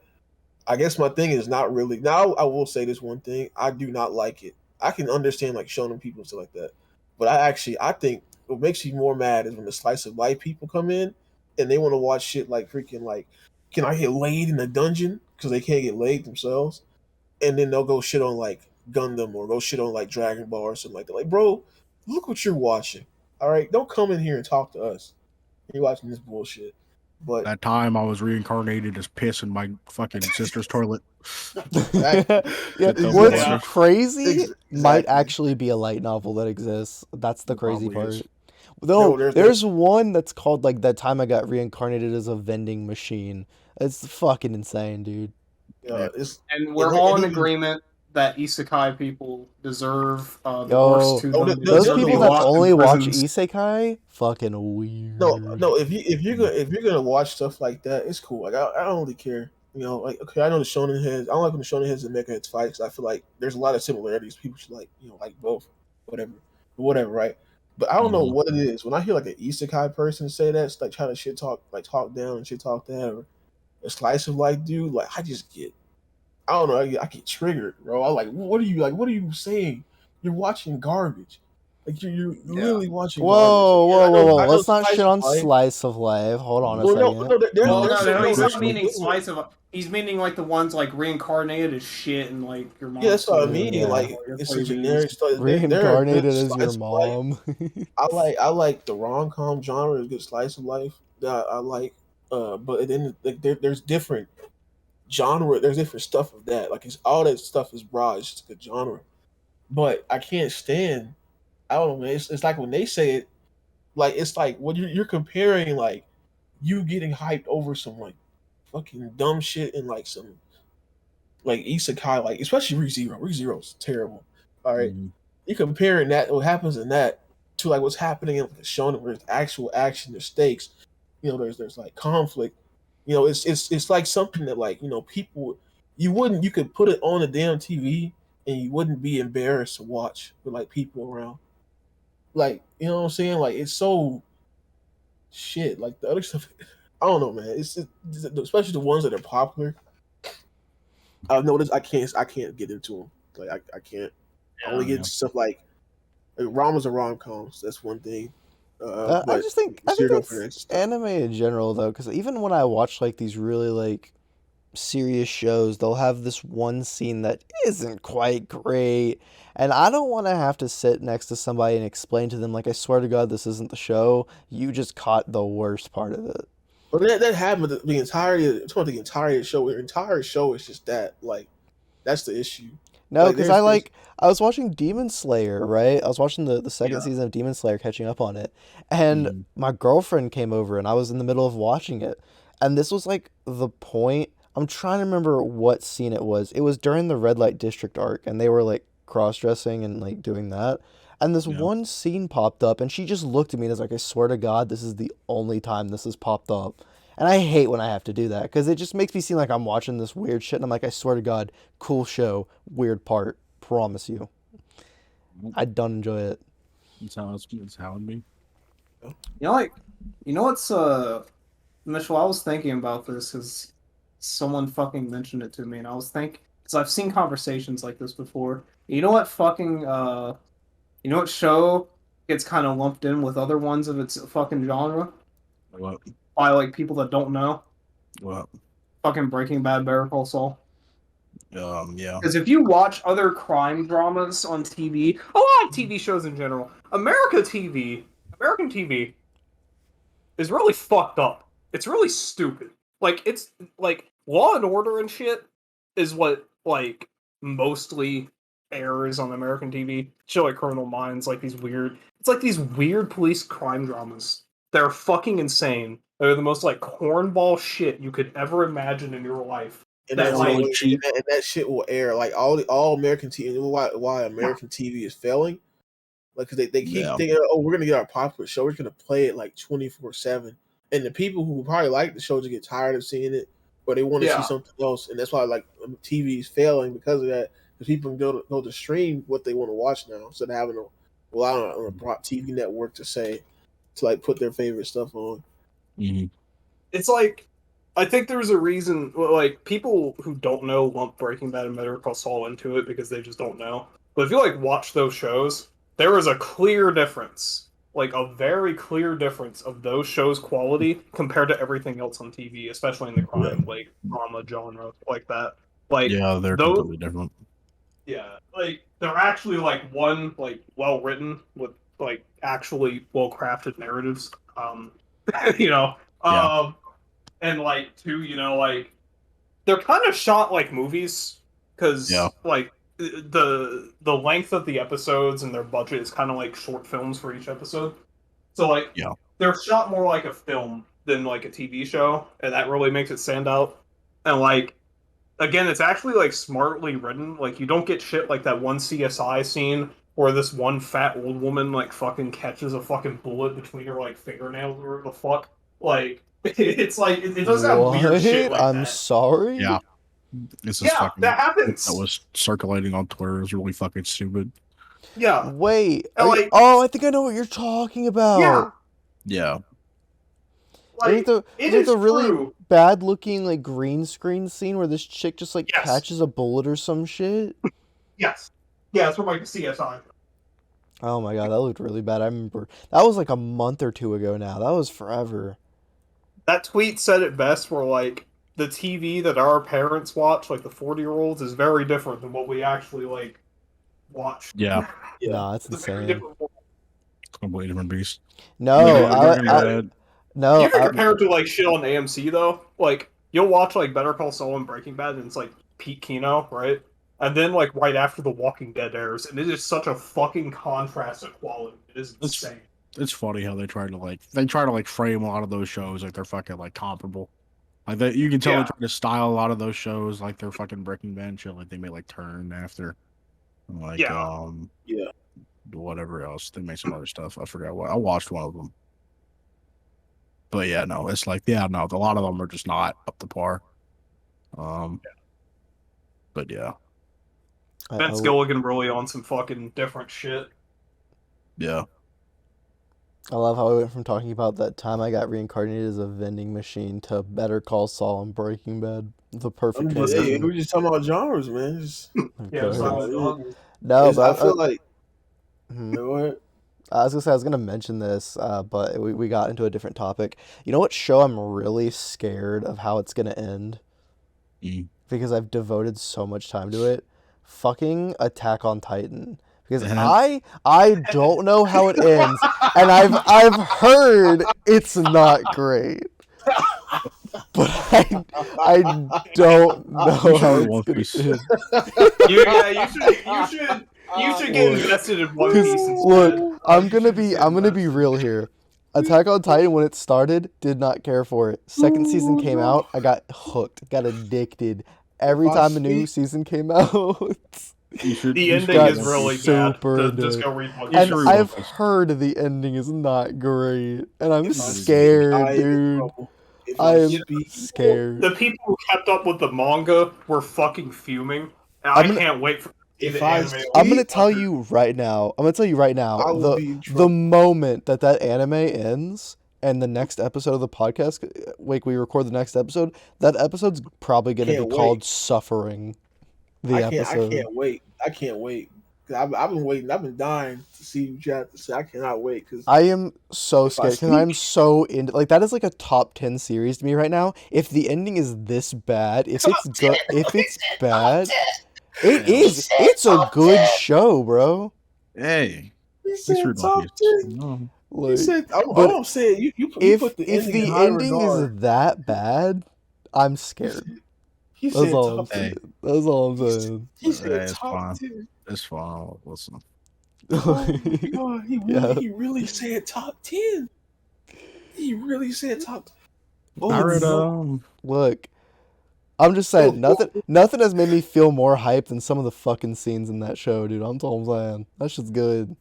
I guess my thing is not really. Now I will say this one thing: I do not like it. I can understand like shonen people and stuff like that, but I think what makes me more mad is when the slice of life people come in and they want to watch shit like freaking like, can I get laid in a dungeon because they can't get laid themselves, and then they'll go shit on like Gundam or go shit on like Dragon Ball or something like that. Like, bro, look what you're watching. All right, don't come in here and talk to us. You're watching this bullshit. But That time I was reincarnated as piss in my fucking sister's toilet. Yeah, Exactly. what's Yeah. crazy might Exactly. actually be a light novel that exists. That's the It crazy probably part. is. Though No, there's one that's called like that time I got reincarnated as a vending machine. It's fucking insane, dude. it's And we're And- all and in even- agreement that isekai people deserve the Yo, worst two Oh, Gundams Those no, to be people no, that locked in only watch prisons. isekai, fucking weird. no. If you're gonna watch stuff like that, it's cool. Like I don't really care. You know, like okay, I know the shonen heads. I don't like when the shonen heads and mecha heads fight because I feel like there's a lot of similarities. People should like like both, whatever, right? But I don't know what it is. When I hear like an isekai person say that, it's like trying to shit talk, like talk down and shit talk that, or a slice of life dude, like I just get, I don't know, I get triggered, bro. I like, what are you saying? You're watching garbage. Like you're literally watching Whoa, garbage. whoa, And whoa, whoa! I know Let's not Slice shit of on Life- slice of life. Hold on a Well, second. no, there's Oh, there's no, he's there's not meaning good slice of. He's meaning like the ones like reincarnated as shit and like your mom. Yeah, that's what I mean. Yeah. Like it's a generic stuff. There are Reincarnated good as your slice of life. mom. I like the rom com genre, a good slice of life that I like. But then like there's different genre. There's different stuff of that. Like it's all that stuff is broad. It's just a good genre. But I can't stand. I don't know, man. It's like when they say it, like it's like when you're comparing like you getting hyped over some like fucking dumb shit and like some like isekai, like especially ReZero. ReZero's terrible. All right, you're comparing that what happens in that to like what's happening in like a shonen where there's actual action, there's stakes, there's like conflict. It's like something that like people you could put it on the damn TV and you wouldn't be embarrassed to watch with like people around. Like you know what I'm saying? Like it's so shit. Like the other stuff, I don't know, man. It's especially the ones that are popular. I've noticed I can't get into them. Like I can't. I only get into stuff like ramas and rom coms. That's one thing. I But just think serial that's killers and stuff. anime in general though, because even when I watch like these really like serious shows, they'll have this one scene that isn't quite great, and I don't want to have to sit next to somebody and explain to them like, I swear to God, this isn't the show. You just caught the worst part of it. But that happened with the entirety. It's about the entire show. The entire show is just that. Like that's the issue. No, Like, because there's- I was watching Demon Slayer, right? I was watching the second season of Demon Slayer, catching up on it, and my girlfriend came over, and I was in the middle of watching it, and this was like the point. I'm trying to remember what scene it was. It was during the Red Light District arc, and they were like cross-dressing and like doing that. And this Yeah. one scene popped up, and she just looked at me and was like, "I swear to God, this is the only time this has popped up." And I hate when I have to do that because it just makes me seem like I'm watching this weird shit. And I'm like, "I swear to God, cool show, weird part, promise you." I don't enjoy it. That's how it's how it be. You know what's Mitchell, I was thinking about this because someone fucking mentioned it to me, and I was thinking because I've seen conversations like this before. You know what you know what show gets kind of lumped in with other ones of its fucking genre What? by like people that don't know? What? Fucking Breaking Bad, Better Call Saul. Yeah. Because if you watch other crime dramas on TV, a lot of TV shows in general, American TV is really fucked up. It's really stupid. Like it's like Law and Order and shit is what like mostly airs on American TV. Show like Criminal Minds, like these weird police crime dramas. They're fucking insane. They're the most like cornball shit you could ever imagine in your life. And That, that's like, and that shit will air like all American TV. Why American TV is failing? Like, cause they keep thinking, oh, we're gonna get our popular show. We're gonna play it like 24/7, and the people who probably like the show just get tired of seeing it, or they want to see something else, and that's why like TV is failing because of that. Because people go to stream what they want to watch now instead of having to rely on a broad TV network to like put their favorite stuff on. Mm-hmm. It's like I think there's a reason. Like people who don't know lump Breaking Bad and Better Call Saul into it because they just don't know. But if you like watch those shows, there is a clear difference, like a very clear difference of those shows' quality compared to everything else on TV, especially in the crime like drama genre like that. Like Yeah, they're completely different. Yeah, like they're actually like one like well written with like actually well crafted narratives. You know, and like two, you know, like they're kind of shot like movies because like the length of the episodes and their budget is kind of like short films for each episode. So like they're shot more like a film than like a TV show, and that really makes it stand out. And like again, it's actually like smartly written. Like you don't get shit like that one CSI scene where this one fat old woman like fucking catches a fucking bullet between her like fingernails or the fuck. Like it's like it does have weird shit like I'm that. sorry. Yeah. This is fucking, that happens. That was circulating on Twitter. It was really fucking stupid. Yeah. Wait. Like, I think I know what you're talking about. Yeah. Like, it is the really true. bad looking like green screen scene where this chick just like catches a bullet or some shit? Yes. Yeah, it's from like the CSI. Oh my god, that looked really bad. I remember that was like a month or two ago now. That was forever. That tweet said it best where like the TV that our parents watch, like the 40-year-olds, is very different than what we actually like watch. Yeah. Nah, it's insane. Completely different beast. No, no. Even compared to like shit on AMC though, like you'll watch like Better Call Saul and Breaking Bad, and it's like Pete Kino, right? And then like right after The Walking Dead airs, and it is such a fucking contrast of quality. It is insane. It's funny how they try to frame a lot of those shows like they're fucking like comparable. Like that, you can tell they try to style a lot of those shows like they're fucking Breaking Bad and shit. Like they may like Turn after, like whatever else. They make some other stuff. I forgot what. I watched one of them, but yeah, no, it's like a lot of them are just not up to par. But yeah, Vince Gilligan really on some fucking different shit. Yeah. I love how we went from talking about that time I got reincarnated as a vending machine to Better Call Saul and Breaking Bad. The perfect transition. We're just talking about genres, man. No, but I feel like. Go ahead. I was gonna mention this, but we got into a different topic. You know what show I'm really scared of how it's gonna end? Because I've devoted so much time to it. Fucking Attack on Titan. Because I don't know how it ends, and I've heard it's not great. But I don't know how it's gonna end. You should get invested in One Piece instead. Look, I'm gonna be real here. Attack on Titan, when it started, did not care for it. Second season came out, I got hooked, got addicted. Every time a new season came out. You should. The you should ending got is rewatch really this. super bad. into Just it. go read One You And should Piece. rewatch I've this. heard the ending is not great, and I'm If I speak, scared, I am in dude. trouble. If I I am speak, scared. The people who kept up with the manga were fucking fuming. And I'm I gonna can't wait for see if the I anime. I'm gonna speak, tell you right now. I'm gonna tell you right now. I will The be in the trouble. moment that anime ends and the next episode of the podcast, like we record the next episode, that episode's probably gonna be Can't called wait. "Suffering." The I episode. can't wait. I can't wait. 'Cause I've been waiting. I've been dying to see what you have to say. I cannot wait because I am so if I scared because I'm speak, so into like that is like a top 10 series to me right now. If the ending is this bad, if it's good, if it's bad, it Yeah. is. It's a good show, bro. Hey, he thanks for said your top Piece. 10. No. He Like, said, but I'm saying you if put the if ending in the high ending regard. is that bad, I'm scared. He That's said all I'm top 10. Hey, saying. That's all I'm saying. He said it's top fine. 10. It's fine. Listen. Oh my god, Yeah. he really said top 10. He really said top 10. Oh, I read no. Look, I'm just saying nothing has made me feel more hyped than some of the fucking scenes in that show, dude. I'm saying. That shit's good.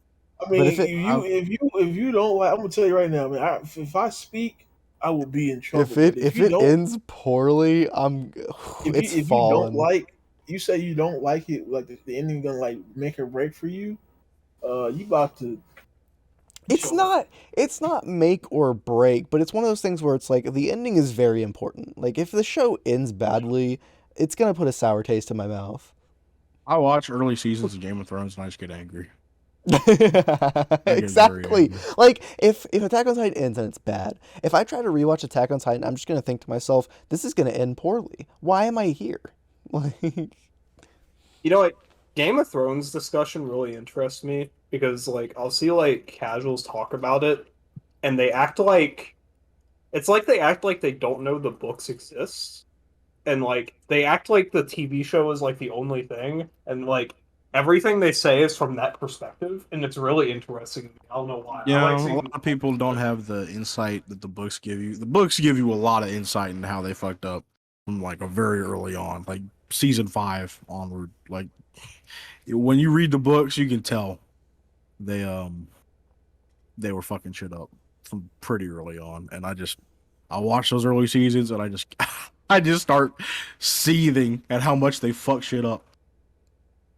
I mean, But if it if you don't like, I'm gonna tell you right now, man. If I speak, I will be in trouble. But if you it don't, ends poorly, it's if you don't fallen. like, you say you don't like it, like the ending gonna like make or break for you. You about to. It's not make or break, but it's one of those things where it's like the ending is very important. Like if the show ends badly, it's gonna put a sour taste in my mouth. I watch early seasons of Game of Thrones and I just get angry. very Exactly. angry. Like if Attack on Titan ends and it's bad, if I try to rewatch Attack on Titan, I'm just gonna think to myself, this is gonna end poorly. Why am I here? Like, You know, like Game of Thrones discussion really interests me because like I'll see like casuals talk about it and they act like they act like they don't know the books exist and like they act like the TV show is like the only thing and like everything they say is from that perspective and it's really interesting. I don't know why. You I know, like a seeing lot of people don't have the insight that the books give you. The books give you a lot of insight into how they fucked up from like a very early on, like season 5 onward. Like when you read the books, you can tell they were fucking shit up from pretty early on. And I watch those early seasons and I just start seething at how much they fuck shit up.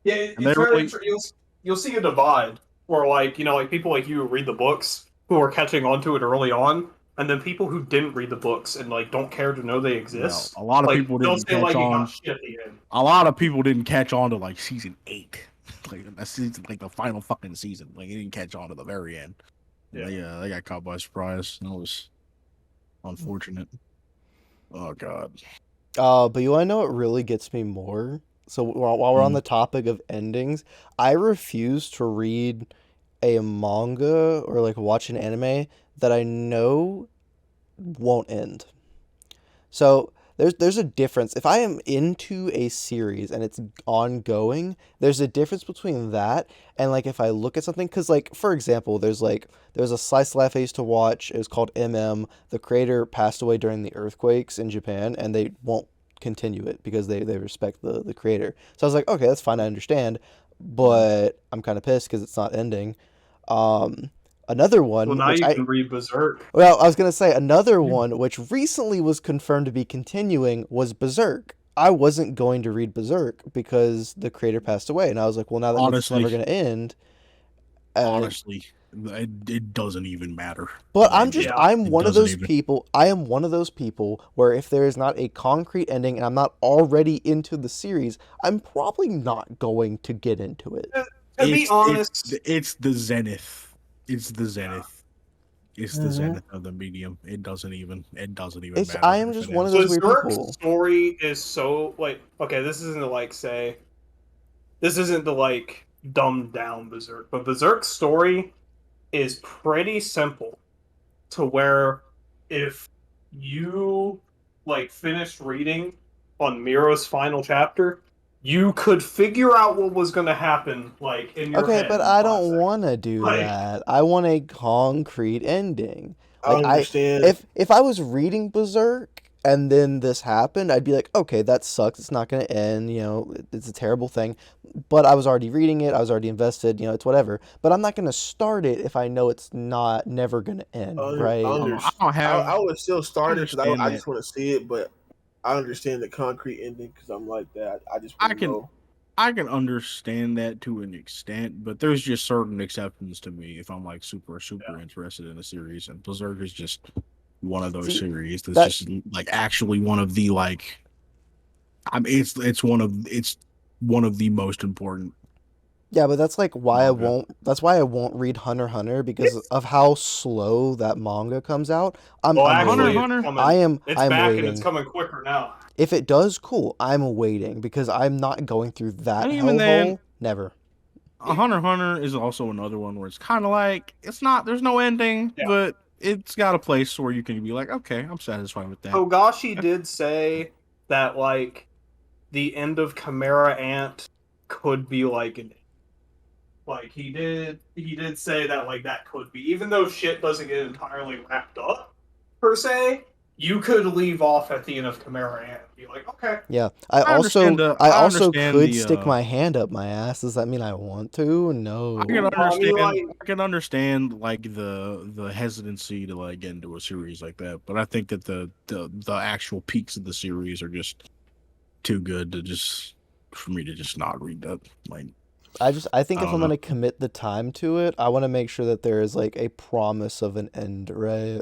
Yeah, And they it's very really- you'll see a divide where like, you know, like people like you who read the books who are catching on to it early on, and then people who didn't read the books and like don't care to know they exist. a lot of like, people they'll didn't say catch like it on. got shit at the end. A lot of people didn't catch on to like season 8, like that season, like the final fucking season. Like they didn't catch on to the very end. Yeah. They got caught by surprise. That was unfortunate. Oh god. but you wanna know what really gets me more? So while we're on the topic of endings, I refuse to read a manga or like watch an anime that I know won't end. So there's a difference. If I am into a series and it's ongoing, there's a difference between that and like if I look at something, because like for example, there's a slice of life I used to watch. It was called MM. The creator passed away during the earthquakes in Japan, and they won't continue it because they respect the creator. So I was like, okay, that's fine, I understand, but I'm kind of pissed because it's not ending. Another one, Well, now which you can read Berserk. well, I was gonna say another one which recently was confirmed to be continuing was Berserk. I wasn't going to read Berserk because the creator passed away, and I was like, well, now that means it's never Honestly. gonna end. Honestly, it doesn't even matter. But It I'm one of doesn't those even- people. I am one of those people where if there is not a concrete ending and I'm not already into the series, I'm probably not going to get into it. To be honest, it's the zenith. It's the zenith. It's the Mhm. zenith of the medium. It doesn't even It's matter. I am if just it one of ends. those weird Berserk's people. story is so like okay, this isn't to like say this isn't the like dumbed down Berserk, but Berserk's story is pretty simple to where if you like finished reading on Miro's final chapter, you could figure out what was going to happen like in your Okay, head but in I 5 don't seconds. want to do Like- that. I want a concrete ending. I Like understand. if I was reading Berserk and then this happened, I'd be like, okay, that sucks. It's not going to end. It's a terrible thing. But I was already reading it. I was already invested. It's whatever. But I'm not going to start it if I know it's never going to end, right? I don't have. I would still start it because understand I that. just want to see it, but I understand the concrete ending because I'm like that. I just I want to can know. I can understand that to an extent, but there's just certain exceptions to me if I'm like super interested in a series, and Berserk is just one of those See, series that's that just like actually one of the like. I mean, it's one of the most important Yeah, but that's like why I manga. won't. That's why I won't read Hunter x Hunter because It's of how slow that manga comes out. I'm well, I'm Hunter x actually, waiting. it's Hunter. coming. I It's am back and it's waiting. coming quicker now. If it does, cool. I'm waiting because I'm not going through that And even then, hellhole. Never. Hunter x Hunter is also another one where it's kind of like it's not. There's no ending, Yeah. but it's got a place where you can be like, okay, I'm satisfied with that. Togashi did say that like the end of Chimera Ant could be like he did say that like that could be, even though shit doesn't get entirely wrapped up per se, you could leave off at the end of Chimera Ant and be like, okay. Yeah. I I understand also the. I I also understand could the. stick my hand up my ass. Does that mean I want to? No. I can Well, I mean, understand. like, I can understand like the hesitancy to like get into a series like that, but I think that the actual peaks of the series are just too good to just for me to just not read that. Like I think I if don't I'm know. gonna commit the time to it, I want to make sure that there is like a promise of an end, right?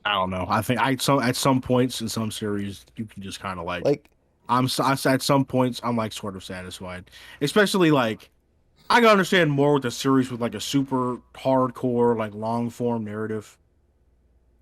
I don't know. I think I so at some points in some series you can just kind of like Like, at some points I'm like sort of satisfied, especially like I can understand more with a series with like a super hardcore like long form narrative.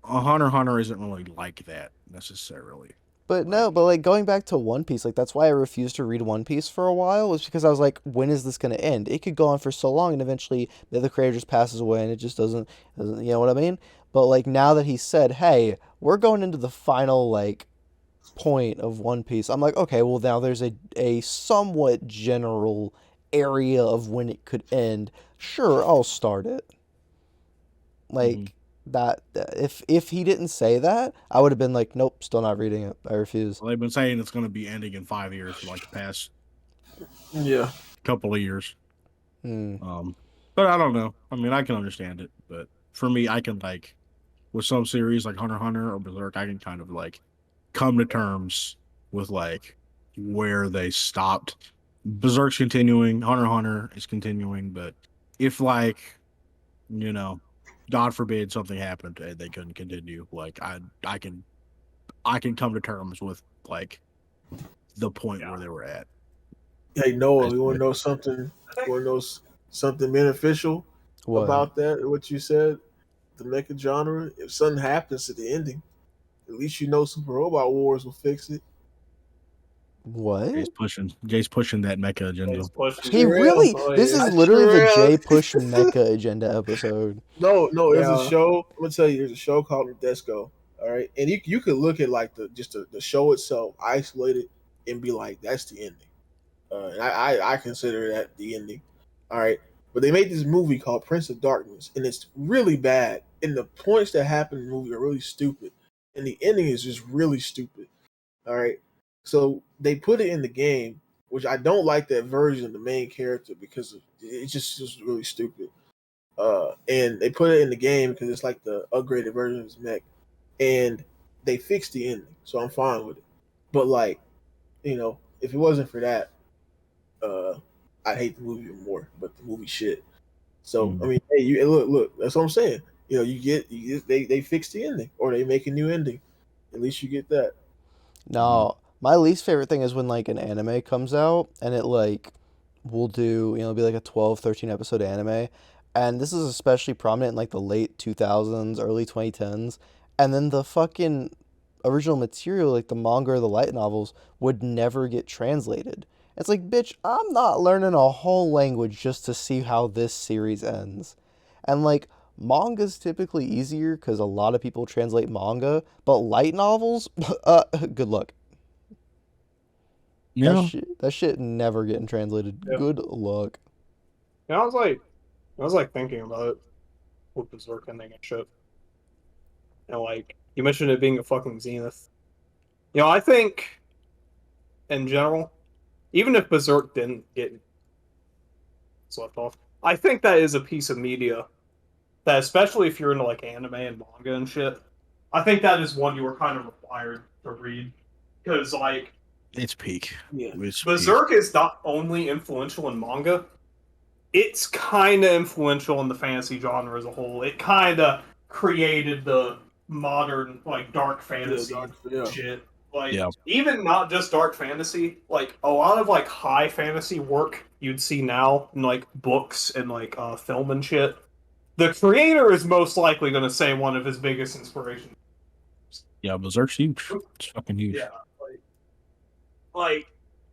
A Hunter x Hunter isn't really like that necessarily. but no, Like but like going back to One Piece, like that's why I refused to read One Piece for a while, was because I was like, when is this gonna end? It could go on for so long, and eventually the creator just passes away, and it just doesn't, you know what I mean? But like now that he said, hey, we're going into the final like point of One Piece, I'm like, okay, well now there's a somewhat general area of when it could end. Sure, I'll start it. mhm. Like that. If he didn't say that, I would have been like, nope, still not reading it. I refuse. Well, they've been saying it's going to be ending in 5 years for like the past Yeah, couple of years. Hmm. But I don't know. I mean, I can understand it, but for me, I can like with some series like Hunter x Hunter or Berserk, I can kind of like come to terms with like where they stopped. Berserk's continuing, Hunter x Hunter is continuing, but if like you know, God forbid something happened and they couldn't continue, like I can come to terms with like the point where they were at. hey Noah, you want Basically. to know something? You want to know something beneficial What? about that? What you said, the mecha genre. If something happens at the ending, at least you know Super Robot Wars will fix it. What? Jay's pushing that mecha agenda. it's pushing He it. Sure am. really? Oh, This yeah. is I literally the sure am. J Push Mecha Agenda episode. No, there's a Yeah. show. I'm gonna tell you, there's a show called Nadesco. All right, and you could look at like the show itself, isolated, and be like, that's the ending. And I consider that the ending. All right, but they made this movie called Prince of Darkness, and it's really bad. And the points that happen in the movie are really stupid, and the ending is just really stupid. All right, so they put it in the game, which I don't like that version of the main character because it's just really stupid. And they put it in the game because it's like the upgraded version of his mech, and they fixed the ending, so I'm fine with it. But like, if it wasn't for that, uh, I'd hate the movie even more. But the movie shit. So I Mm. mean, hey, you look. That's what I'm saying. They fix the ending or they make a new ending. At least you get that. Mm. No, my least favorite thing is when like an anime comes out and it like will do, it'll be like a 12, 13 episode anime. And this is especially prominent in like the late 2000s, early 2010s. And then the fucking original material, like the manga or the light novels, would never get translated. It's like, bitch, I'm not learning a whole language just to see how this series ends. And like, manga's typically easier because a lot of people translate manga, but light novels, good luck. Yeah. That shit never getting translated. Yeah. Good luck. Yeah, I was like thinking about it with Berserk ending and shit. And like You mentioned it being a fucking zenith. You know, I think, in general, even if Berserk didn't get left off, I think that is a piece of media that, especially if you're into like anime and manga and shit, I think that is one you were kind of required to read because like It's peak. Yeah. It's peak. Berserk is not only influential in manga, it's kind of influential in the fantasy genre as a whole. It kind of created the modern like dark fantasy shit. Like Yeah. even not just dark fantasy, like a lot of like high fantasy work you'd see now in like books and like film and shit. The creator is most likely going to say one of his biggest inspirations. Yeah, Berserk's huge. It's fucking huge. Yeah, like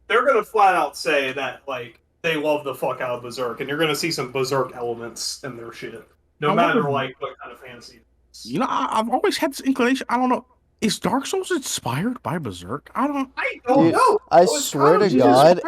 they're going to flat out say that like they love the fuck out of Berserk, and you're going to see some Berserk elements in their shit, no matter like what kind of fantasy. You know, I've always had this inclination. I don't know. Is Dark Souls inspired by Berserk? I don't Dude, know. I swear to God,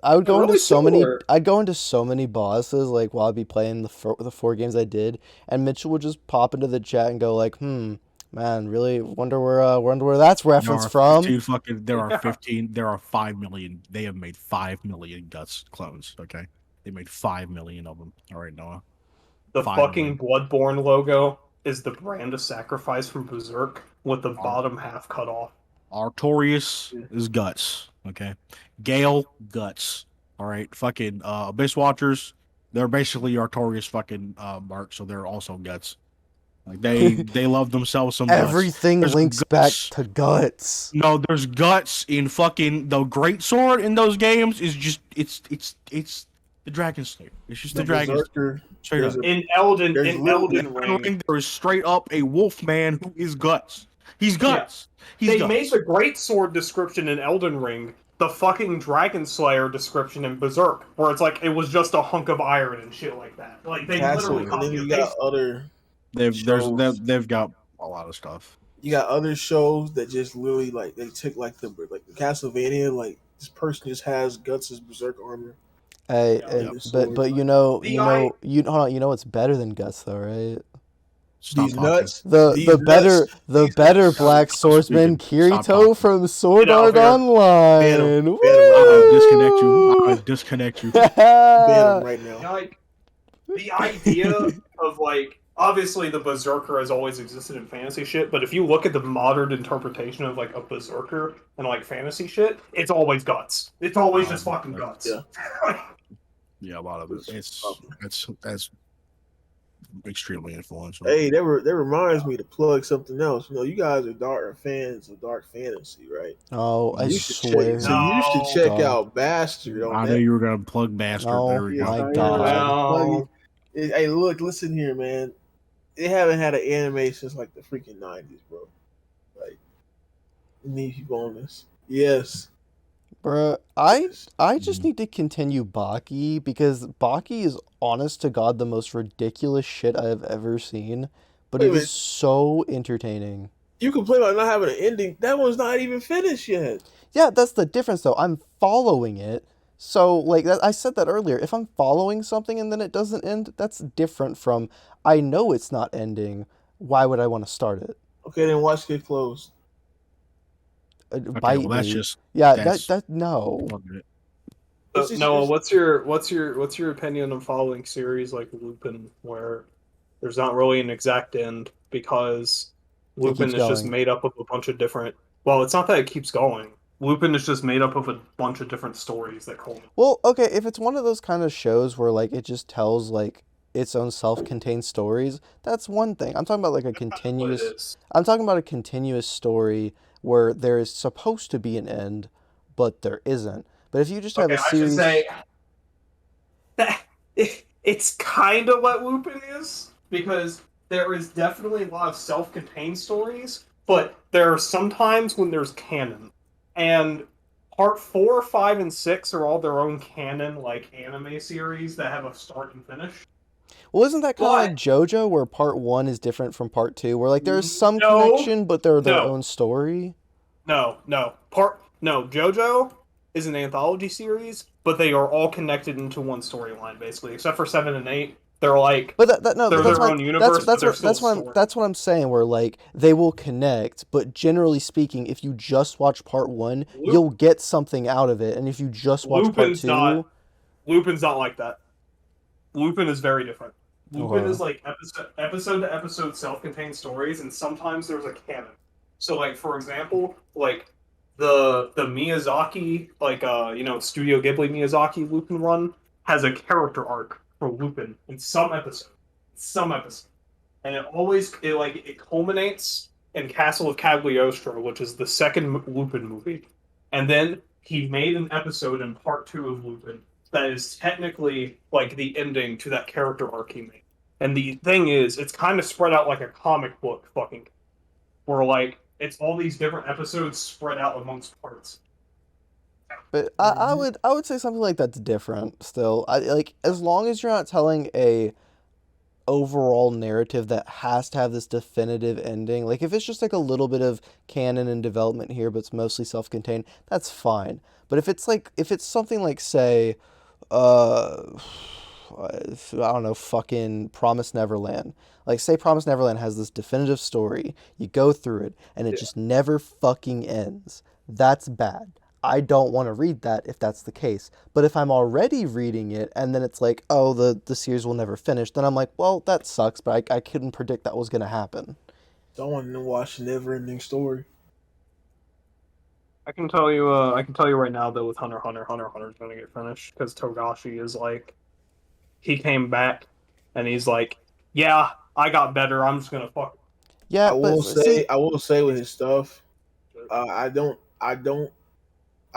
I would go really into so many. similar. I'd go into so many bosses like while I'd be playing the four games I did, and Mitchell would just pop into the chat and go like, "Man, really wonder where that's reference from." There are 15. There are 5 million. They have made 5 million Guts clones. Okay, they made 5 million of them. All right, Noah. The 5 fucking Bloodborne logo is the brand of sacrifice from Berserk with the bottom half cut off. Artorias is Guts. Okay, Gale Guts. All right, fucking Abyss Watchers. They're basically Artorias fucking mark, so they're also Guts. Like they love themselves some Guts. Everything There's links back Guts. to Guts. No, there's Guts in fucking the Great Sword in those games. Is just it's the Dragon Slayer. It's just the Dragon Slayer. Straight up. In Elden Ring, Ring, there is straight up a wolf man who is Guts. He's Guts. He's they Guts. made the Great Sword description in Elden Ring the fucking Dragon Slayer description in Berserk, where it's like it was just a hunk of iron and shit like that. Like they literally and then you copied got other. They've got a lot of stuff. You got other shows that just literally like they took like the Castlevania, like this person just has Guts as Berserk armor. Hey, but you know hold on, you know what's better than Guts though, right? Stop These talking. nuts. The better Black Swordsman Kirito from Sword Art Online. Ban him. Woo! I'm gonna disconnect you. Ban him right now. like the idea of like obviously the Berserker has always existed in fantasy shit, but if you look at the modern interpretation of like a Berserker and like fantasy shit, it's always Guts. It's always just fucking Guts. Yeah. Yeah, a lot of it. That's extremely influential. Hey, that reminds me to plug something else. You know, you guys are fans of dark fantasy, right? Oh, I You should swear. check, so you should check God. out Bastard. I know you were gonna plug Bastard. No, There we go. my God. Hey, look, listen here, man. They haven't had an anime since like the freaking 90s, bro. Like, you need people on this. Yes. Bruh, I just need to continue Baki because Baki is honest to God the most ridiculous shit I have ever seen, but it is so entertaining. You complain about not having an ending. That one's not even finished yet. Yeah, that's the difference though. I'm following it. So like that, I said that earlier. If I'm following something and then it doesn't end, that's different from I know it's not ending. Why would I want to start it? Okay, then watch Get Closed. Bite well, that's me. just that no. Noah, what's your opinion on following series like Lupin, where there's not really an exact end because Lupin is just made up of a bunch of different. Well, it's not that it keeps going. Lupin is just made up of a bunch of different stories that culminate. Well, okay, if it's one of those kind of shows where like it just tells like its own self-contained stories, that's one thing. I'm talking about like a continuous. I'm talking about a continuous story where there is supposed to be an end, but there isn't. But if you just have a series, I should say that it's kind of what Lupin is, because there is definitely a lot of self-contained stories, but there are sometimes when there's canon, and part 4, 5, and 6 are all their own canon like anime series that have a start and finish. well, isn't that kind of like JoJo, where part 1 is different from part 2, where like there's some connection, but they're their own story? No, JoJo is an anthology series, but they are all connected into one storyline, basically, except for 7 and 8. They're like But that no, they're but that's their why own universe, but they're still a story. that's what I'm saying. Where like they will connect, but generally speaking, if you just watch part one, you'll get something out of it, and if you just watch part Lupin's two, not like that. Lupin is very different. Lupin is like episode to episode self-contained stories, and sometimes there's a canon. So, like for example, like the Miyazaki, like Studio Ghibli Miyazaki Lupin run has a character arc for Lupin in some episode, and it culminates in Castle of Cagliostro, which is the second Lupin movie, and then he made an episode in part two of Lupin that is technically like the ending to that character arc he made. And the thing is, it's kind of spread out like a comic book fucking, where like it's all these different episodes spread out amongst parts. but I would say something like that's different. Still, I like as long as you're not telling a overall narrative that has to have this definitive ending. Like if it's just like a little bit of canon and development here, but it's mostly self-contained, that's fine. But if it's something like say, I don't know, fucking Promise Neverland. Like say Promise Neverland has this definitive story, you go through it, and it just never fucking ends. That's bad. I don't want to read that if that's the case. But if I'm already reading it and then it's like, oh, the series will never finish, then I'm like, well, that sucks, but I couldn't predict that was going to happen. Don't want to watch a never-ending story. I can tell you right now that with Hunter x Hunter is going to get finished because Togashi is like, he came back and he's like, yeah, I got better. I'm just going to fuck. Yeah, I will say with his stuff, I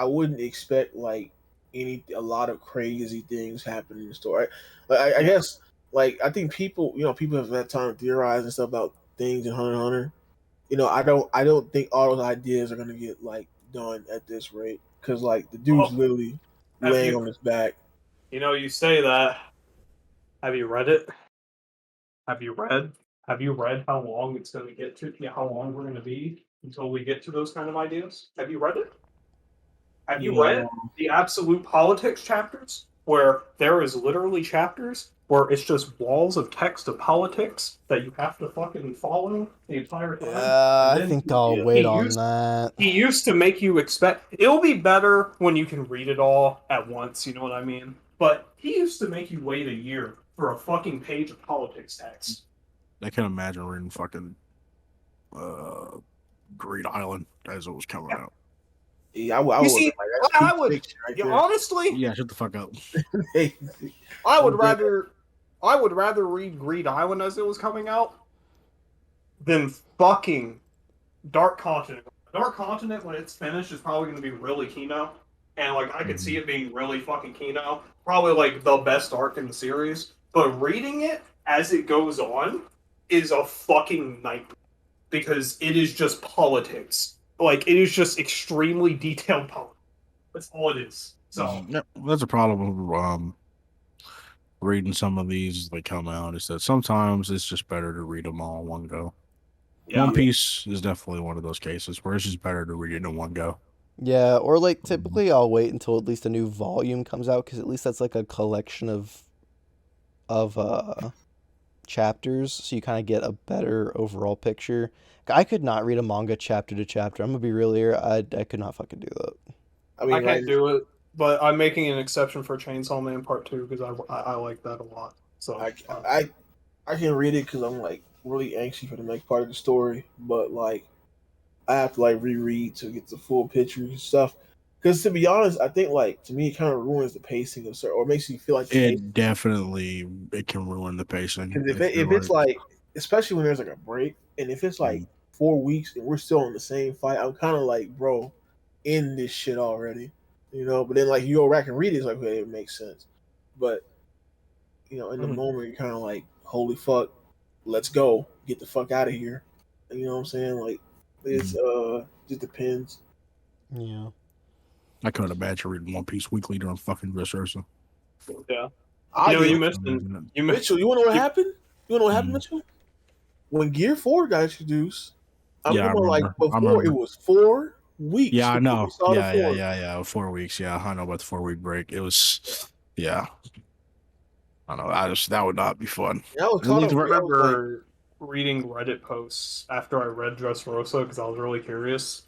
wouldn't expect like a lot of crazy things happen in the story. I guess like I think people have that time to theorize and stuff about things in Hunter x Hunter. I don't think all those ideas are gonna get like done at this rate because like the dude's literally laying on his back. You say that. Have you read it? Have you read how long it's going to get to? Yeah, how long we're going to be until we get to those kind of ideas? Have you read it? Have you read the absolute politics chapters where there is literally chapters where it's just walls of text of politics that you have to fucking follow the entire time? I think I'll wait on that. He used to make you expect... It'll be better when you can read it all at once, you know what I mean? But he used to make you wait a year for a fucking page of politics text. I can imagine reading fucking Great Island as it was coming out. Yeah, I would. Honestly, yeah, shut the fuck up. I would rather read Greed Island as it was coming out than fucking Dark Continent. Dark Continent, when it's finished, is probably going to be really Kino, and like I could see it being really fucking Kino, probably like the best arc in the series. But reading it as it goes on is a fucking nightmare because it is just politics. Like, it is just extremely detailed politics. That's all it is. So that's a problem with reading some of these as they come out, is that sometimes it's just better to read them all in one go. Yeah. One Piece is definitely one of those cases where it's just better to read it in one go. Yeah, or like typically I'll wait until at least a new volume comes out because at least that's like a collection of chapters, so you kind of get a better overall picture. I could not read a manga chapter to chapter. I'm gonna be real here. I could not fucking do that. I can't do it, but I'm making an exception for Chainsaw Man Part 2 because I like that a lot. So I can read it because I'm like really anxious for the next part of the story, but like I have to like reread to get the full picture and stuff. Because to be honest, I think like to me it kind of ruins the pacing of certain, or makes you feel like it can ruin the pacing. Because if it's like, especially when there's like a break, and if it's like 4 weeks and we're still in the same fight, I'm kind of like, bro, end this shit already, But then like you go back and read it, it's like, okay, it makes sense. But in the moment, you're kind of like, holy fuck, let's go, get the fuck out of here. You know what I'm saying? Like, it's just depends. Yeah. I couldn't imagine reading One Piece weekly during fucking Dressrosa. Yeah. You missed it. Mitchell, you want to know what happened? You want to know what happened, Mitchell? When Gear 4 got introduced, I remember. It was 4 weeks. Yeah, I know. Yeah. 4 weeks. Yeah, I know about the 4 week break. It was, yeah. I don't know. That would not be fun. And I was At caught least up. we're- I was like, remember reading Reddit posts after I read Dressrosa because I was really curious,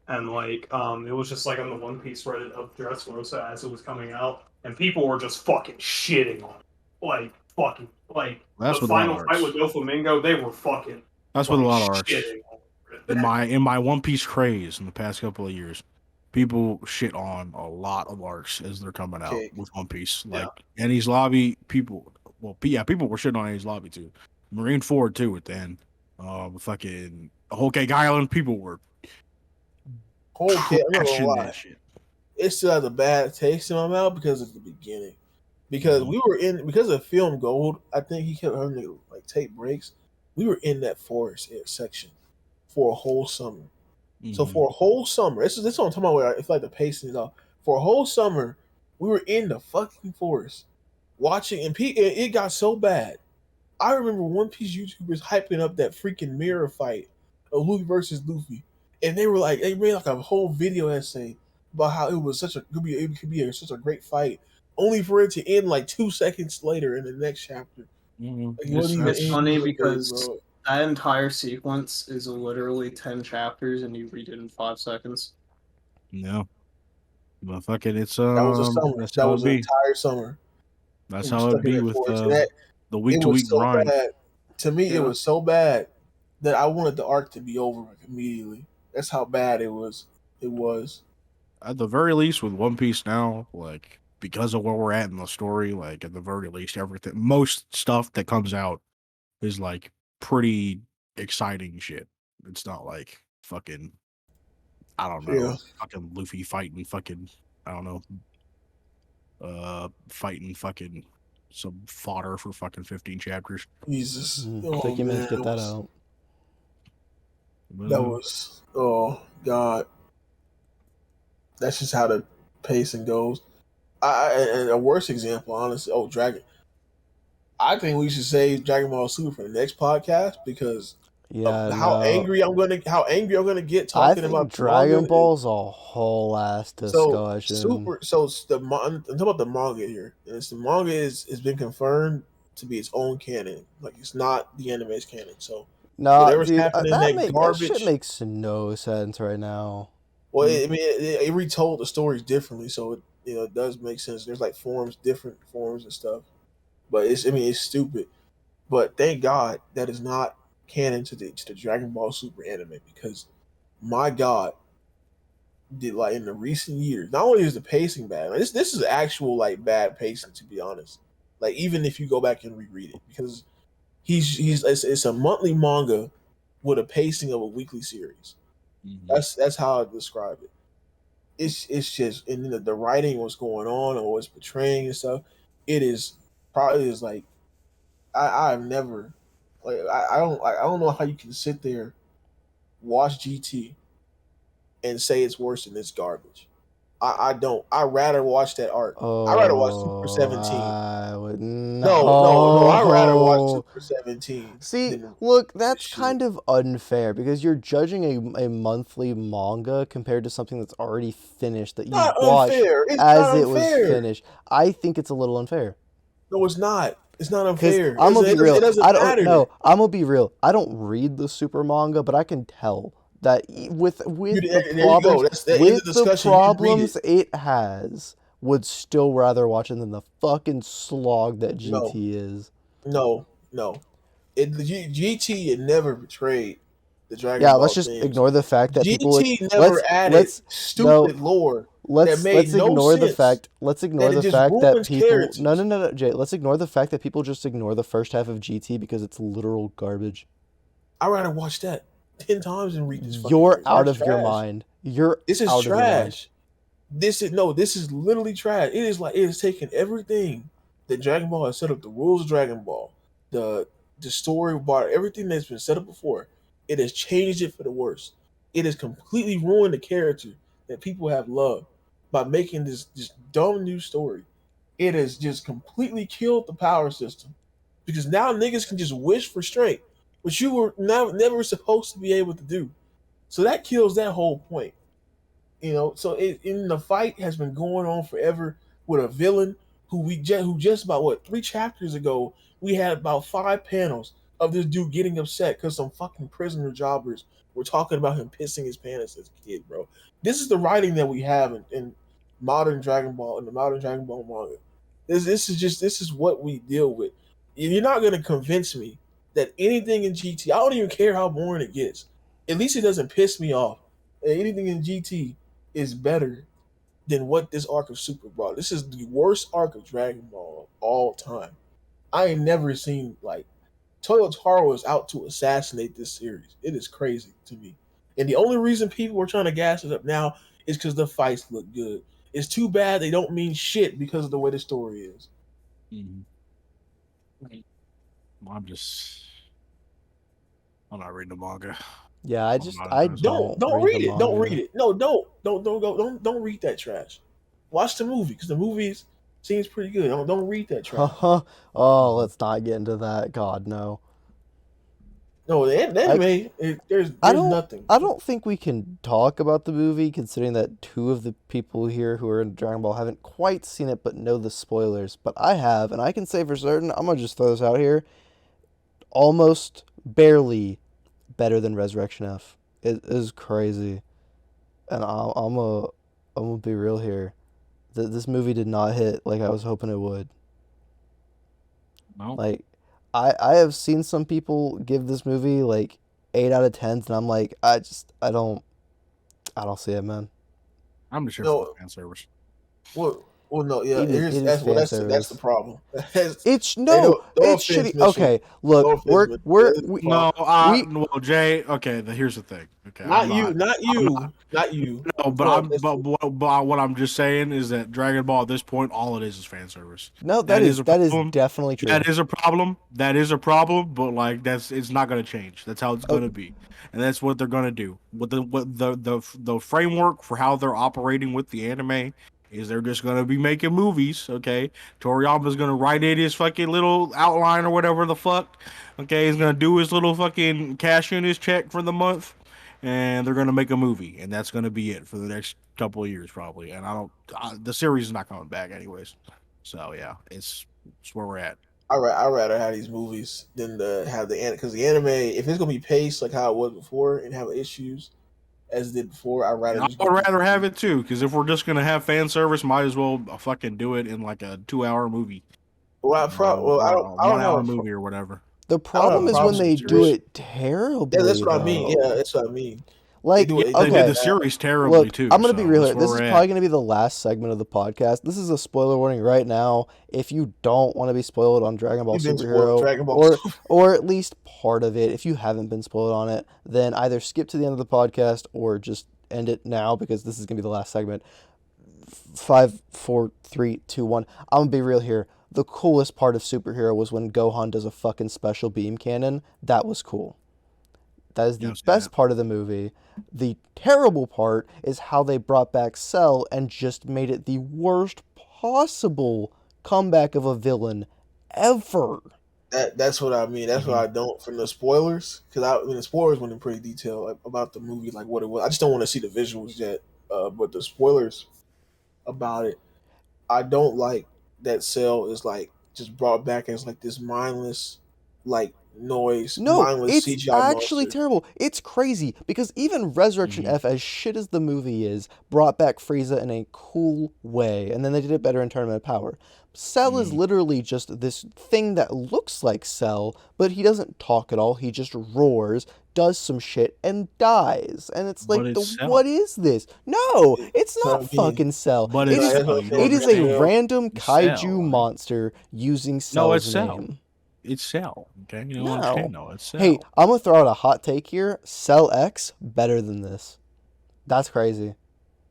and like it was just like on the One Piece Reddit of Dressrosa as it was coming out, and people were just fucking shitting on it, like fucking like That's the with a lot of final fight arcs. with Doflamingo, they were fucking That's like, with a lot of arcs. shitting on it. In my One Piece craze in the past couple of years, people shit on a lot of arcs as they're coming out Okay. with One Piece. Yeah. Like Enies Lobby, people. Well, yeah, people were shitting on Enies Lobby too. Marine Ford too. At the end, fucking Whole Cake Island, people were whole kid. I'm not gonna trashing lie. that shit. It still has a bad taste in my mouth because of the beginning. Because we were because of Film Gold, I think he kept having to like take breaks. We were in that forest section for a whole summer. So for a whole summer, this is what I'm talking about. Where it's like the pacing is off. For a whole summer, we were in the fucking forest watching, and it got so bad. I remember One Piece YouTubers hyping up that freaking mirror fight of Luffy versus Luffy, and they made like a whole video essay about how it was such a such a great fight, only for it to end like 2 seconds later in the next chapter. Like, it wasn't even It's ending funny good, because bro. that entire sequence is literally 10 chapters and you read it in 5 seconds. No, but fucking it's That was a summer. that's That how was it an be. entire summer. That's We were how stuck it in be that with forest, and that the week it to was week so grind. bad. To me, Yeah. it was so bad that I wanted the arc to be over like, immediately. That's how bad it was. It was. At the very least, with One Piece now, like because of where we're at in the story, like at the very least, everything, most stuff that comes out is like pretty exciting shit. It's not like fucking, I don't know, Yeah. fucking Luffy fighting fucking, I don't know, fighting fucking some fodder for fucking 15 chapters. Jesus. Oh, Take your minutes man, to get that out. That was. Oh God. That's just how the pacing goes. And a worse example, honestly. Oh, Dragon. I think we should save Dragon Ball Super for the next podcast because Yeah, how no. angry I'm gonna get I talking think about the Dragon manga. Ball's a whole ass So discussion. I'm talking about the manga here. And the manga has been confirmed to be its own canon. Like it's not the anime's canon. So Nah, whatever's dude, happening in that that shit garbage. makes no sense right now. Well, it retold the stories differently, so it does make sense. There's like different forms and stuff. But it's stupid. But thank God that is not canon to the Dragon Ball Super anime because my God, did like in the recent years, not only is the pacing bad, like, this is actual like bad pacing to be honest. Like even if you go back and reread it, because it's a monthly manga with a pacing of a weekly series. That's how I describe it. It's just and then the writing, what's going on and what's portraying and stuff. It is probably is like I've never like I don't know how you can sit there, watch GT, and say it's worse than this garbage. I don't. I rather watch that arc. I rather watch Super Oh, 17. I would No. I rather watch no. Super 17 See, than look, this that's shit. kind of unfair because you're judging a monthly manga compared to something that's already finished that you Not watched unfair. It's as not it was unfair. finished. I think it's a little unfair. No, it's not. It's not Because unfair. I'm gonna be real. It doesn't I don't matter. know. I'm gonna be real. I don't read the super manga, but I can tell that with There the you go. problems That's the end of with the the discussion. You read problems it. it has, would still rather watch it than the fucking slog that No. GT is. No. GT had never betrayed the Dragon Yeah, Ball let's just things. ignore the fact that people. GT never added stupid lore that made Let's no ignore the sense. fact. Let's ignore That it the just fact that ruins people. characters. No, Jay. Let's ignore the fact that people just ignore the first half of GT because it's literal garbage. I'd rather watch that 10 times and read this. You're Fucking out It's of your trash. mind. You're This is out of your mind. trash. This is literally trash. It is like it is taking everything that Dragon Ball has set up, the rules of Dragon Ball, the story about everything that's been set up before. It has changed it for the worse. It has completely ruined the character that people have loved by making this dumb new story. It has just completely killed the power system because now niggas can just wish for strength, which you were never supposed to be able to do. So that kills that whole point. So in the fight has been going on forever with a villain who just about 3 chapters ago we had about 5 panels of this dude getting upset because some fucking prisoner jobbers were talking about him pissing his pants as a kid, bro. This is the writing that we have in modern Dragon Ball in the modern Dragon Ball manga. This is what we deal with. You're not gonna convince me that anything in GT, I don't even care how boring it gets. At least it doesn't piss me off. Anything in GT is better than what this arc of Super brought. This is the worst arc of Dragon Ball of all time. I ain't never seen like Toyotaro is out to assassinate this series. It is crazy to me. And the only reason people are trying to gas it up now is because the fights look good. It's too bad they don't mean shit because of the way the story is. I'm not reading the manga. Yeah, I don't Don't read the it. Don't manga. read it. No, don't read that trash. Watch the movie because the movie seems pretty good. Don't read that trash. Oh, let's not get into that. God, no. No, the anime, there's nothing. I don't think we can talk about the movie considering that 2 of the people here who are in Dragon Ball haven't quite seen it but know the spoilers. But I have, and I can say for certain, I'm gonna just throw this out here, almost barely better than Resurrection F. It is crazy. And I'm gonna be real here. This movie did not hit like I was hoping it would. No. Like, I have seen some people give this movie like 8 out of 10s, and I'm like, I don't see it, man. I'm just here for the fan service. Well, no, yeah, It is that's fan service. that's the problem. It's It's shitty. Okay, look, Well, Jay. Okay, here's the thing. Okay, not you. No, but what I'm just saying is that Dragon Ball at this point, all it is fan service. No, that is definitely true. That is a problem. But like it's not gonna change. That's how it's gonna be, and that's what they're gonna do. What the framework for how they're operating with the anime is they're just gonna be making movies. Okay, Toriyama's gonna write it his fucking little outline or whatever the fuck. Okay, he's gonna do his little fucking cash in his check for the month. And they're going to make a movie, and that's going to be it for the next couple of years, probably. And the series is not coming back, anyways. So yeah, it's where we're at. I'd rather have these movies than to have the anime, because the anime, if it's going to be paced like how it was before and have issues as it did before, I'd rather have it too, because if we're just going to have fan service, might as well fucking do it in like a 2-hour movie. Well, I don't 1 hour know movie or whatever. The problem is when they do it terribly. Yeah, that's what though. I mean. Yeah, that's what I mean. Like, They did the series terribly look, too. I'm gonna be real here. This is probably going to be the last segment of the podcast. This is a spoiler warning right now. If you don't want to be spoiled on Dragon Ball Superhero, or at least part of it, if you haven't been spoiled on it, then either skip to the end of the podcast or just end it now, because this is gonna be the last segment. 5, 4, 3, 2, 1. I'm gonna be real here. The coolest part of Superhero was when Gohan does a fucking special beam cannon. That was cool. That is the best part of the movie. The terrible part is how they brought back Cell and just made it the worst possible comeback of a villain ever. That's what I mean. That's what I don't from the spoilers, because the spoilers went in pretty detail about the movie, like what it was. I just don't want to see the visuals yet. But the spoilers about it, I don't like that Cell is like just brought back as like this mindless, like noise. No, mindless it's CGI actually monster. terrible. It's crazy because even Resurrection F, as shit as the movie is, brought back Frieza in a cool way, and then they did it better in Tournament of Power. Cell is literally just this thing that looks like Cell, but he doesn't talk at all. He just roars, does some shit, and dies. And it's like, what is this? No, it's not fucking Cell. But it is a random kaiju monster using Cell's name. It's Cell. Okay, you don't understand. No, it's Cell. Hey, I'm gonna throw out a hot take here. Cell X better than this. That's crazy.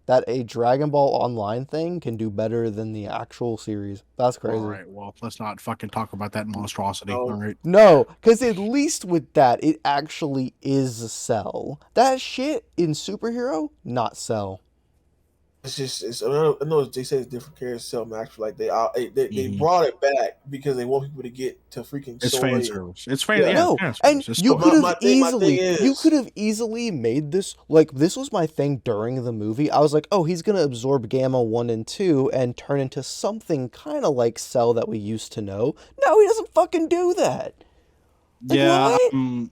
That a Dragon Ball Online thing can do better than the actual series. That's crazy. All right, well, let's not fucking talk about that monstrosity. All right. No, because at least with that, it actually is Cell. That shit in Superhero, not Cell. I know they say it's different characters sell match, but like they Mhm. brought it back because they want people to get to freaking It's fan Soy. service. It's fan. Yeah. Yeah, No, fan and service. It's you still, could My, have my thing you could is, have easily made this like this was my thing during the movie. I was like, oh, he's gonna absorb Gamma 1 and 2 and turn into something kind of like Cell that we used to know. No, he doesn't fucking do that. Like yeah. what?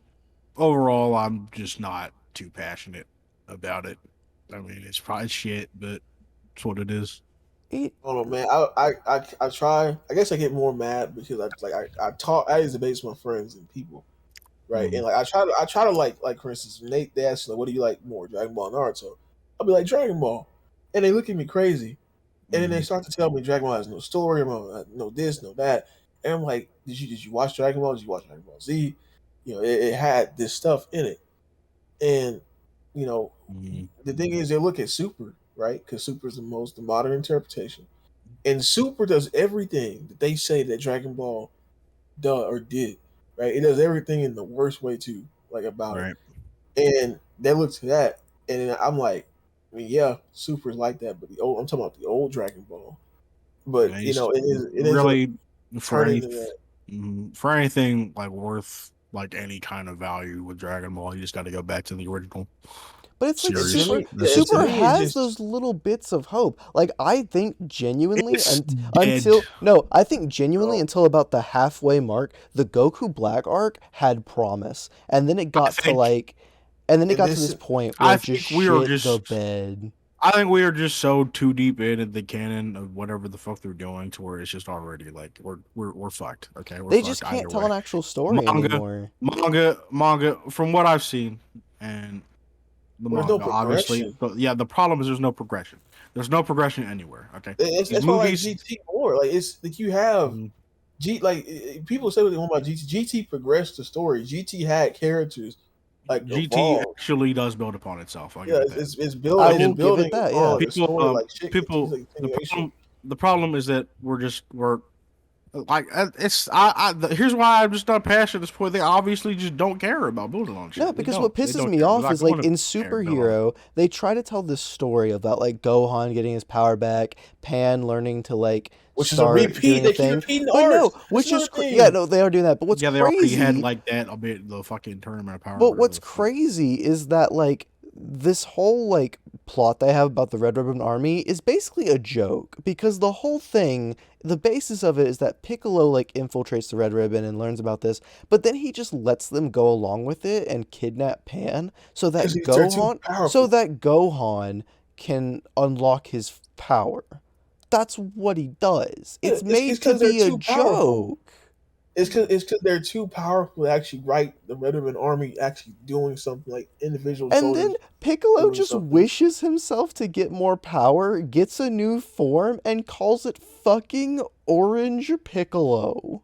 Overall, I'm just not too passionate about it. I mean, it's probably shit, but it's what it is. It, I don't know, man. I try. I guess I get more mad because I use debates with my friends and people, right? Mhm. And like I try to like for instance, when they ask like, what do you like more, Dragon Ball or Naruto? I'll be like Dragon Ball, and they look at me crazy, and then they Mhm. start to tell me Dragon Ball has no story, no this, no that, and I'm like, did you watch Dragon Ball? Did you watch Dragon Ball Z? You know, it had this stuff in it, and you know, Mhm. the thing is, they look at Super, right? Because Super is the modern interpretation, and Super does everything that they say that Dragon Ball does or did, right? It does everything in the worst way too, like about it. Right. And they look to that, and then I'm like, I mean, yeah, Super's like that, but I'm talking about the old Dragon Ball. But Yeah, you he's know, it ends up really for turning any to that. for anything like worth like any kind of value with Dragon Ball, you just got to go back to the original but it's like And to series. Super me, yeah, That's and just to Super it. me, it's has just those little bits of hope. Like I think genuinely It's until dead. no, I think genuinely oh, until about the halfway mark, the Goku Black arc had promise. And then it I got to think like and then it and got to this this point where I it just think we are shit the just bed. I think we are just so too deep into the canon of whatever the fuck they're doing to where it's just already like we're fucked. Okay, we're They just fucked can't either tell an way. actual story Manga, anymore. manga. From what I've seen, and the there's no manga, obviously, progression. but yeah, the problem is there's no progression. There's no progression anywhere. Okay, these That's why I like movies. GT more. Like it's like you have Mhm. People say what they want about GT. GT progressed the story. GT had characters like GT evolve. actually does build upon itself. I'll give Yeah, it that. I it's will give it building that, upon yeah. like a People, story like shit. It's people. like a continuation. The problem is that we're like it's here's why I'm just not passionate at this point. They obviously just don't care about building on No, shit. because what They pisses don't me care. They're off not is like going to in build on it. Superhero, they try to tell this story about like Gohan getting his power back, Pan learning to like Which is a start repeat. doing a They keep thing. repeating the But no, arcs. That's which is another yeah, thing. no, they are doing that. But what's Yeah, they already had crazy like that a bit the fucking tournament of power. But Whatever what's the fuck. crazy is that like this whole like plot they have about the Red Ribbon Army is basically a joke because the whole thing, the basis of it is that Piccolo like infiltrates the Red Ribbon and learns about this, but then he just lets them go along with it and kidnap Pan Because they're too So powerful. that Gohan can unlock his power. That's what he does. Yeah, It's it's made to because they're be a too powerful. joke. It's because they're too powerful to actually write the Red Ribbon Army actually doing something like individual And then soldiers Piccolo doing just something. wishes himself to get more power, gets a new form, and calls it fucking Orange Piccolo.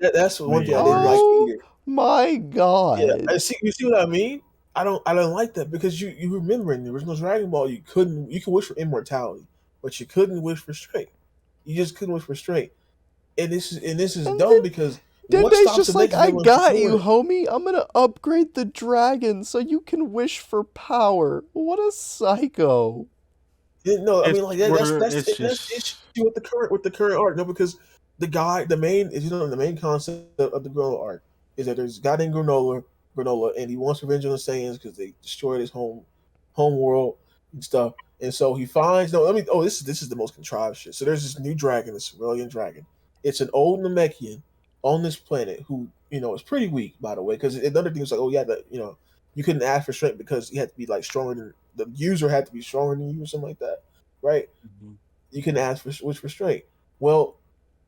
That's one thing I didn't like Yes. Oh either. my Yeah, god. I see. You see what I mean? I don't like that because you remember in the original Dragon Ball you could wish for immortality, but you couldn't wish for strength. You just couldn't wish for strength, and this is And dumb because then what Dende's stops the just like, next I villain from got doing you, it? homie. I'm gonna upgrade the dragon so you can wish for power. What a psycho. No, I It's mean like where it's that's the just issue with the current arc. No, because the main is the main concept of the granola arc is that there's a guy named Granola, and he wants revenge on the Saiyans because they destroyed his home world and stuff. And so he finds no. I mean, this is the most contrived shit. So there's this new dragon, this Cerulean dragon. It's an old Namekian on this planet who is pretty weak, by the way. Because another thing is like, oh yeah, you couldn't ask for strength because you had to be like stronger than the user had to be stronger than you or something like that, right? You can ask for which restraint. Well,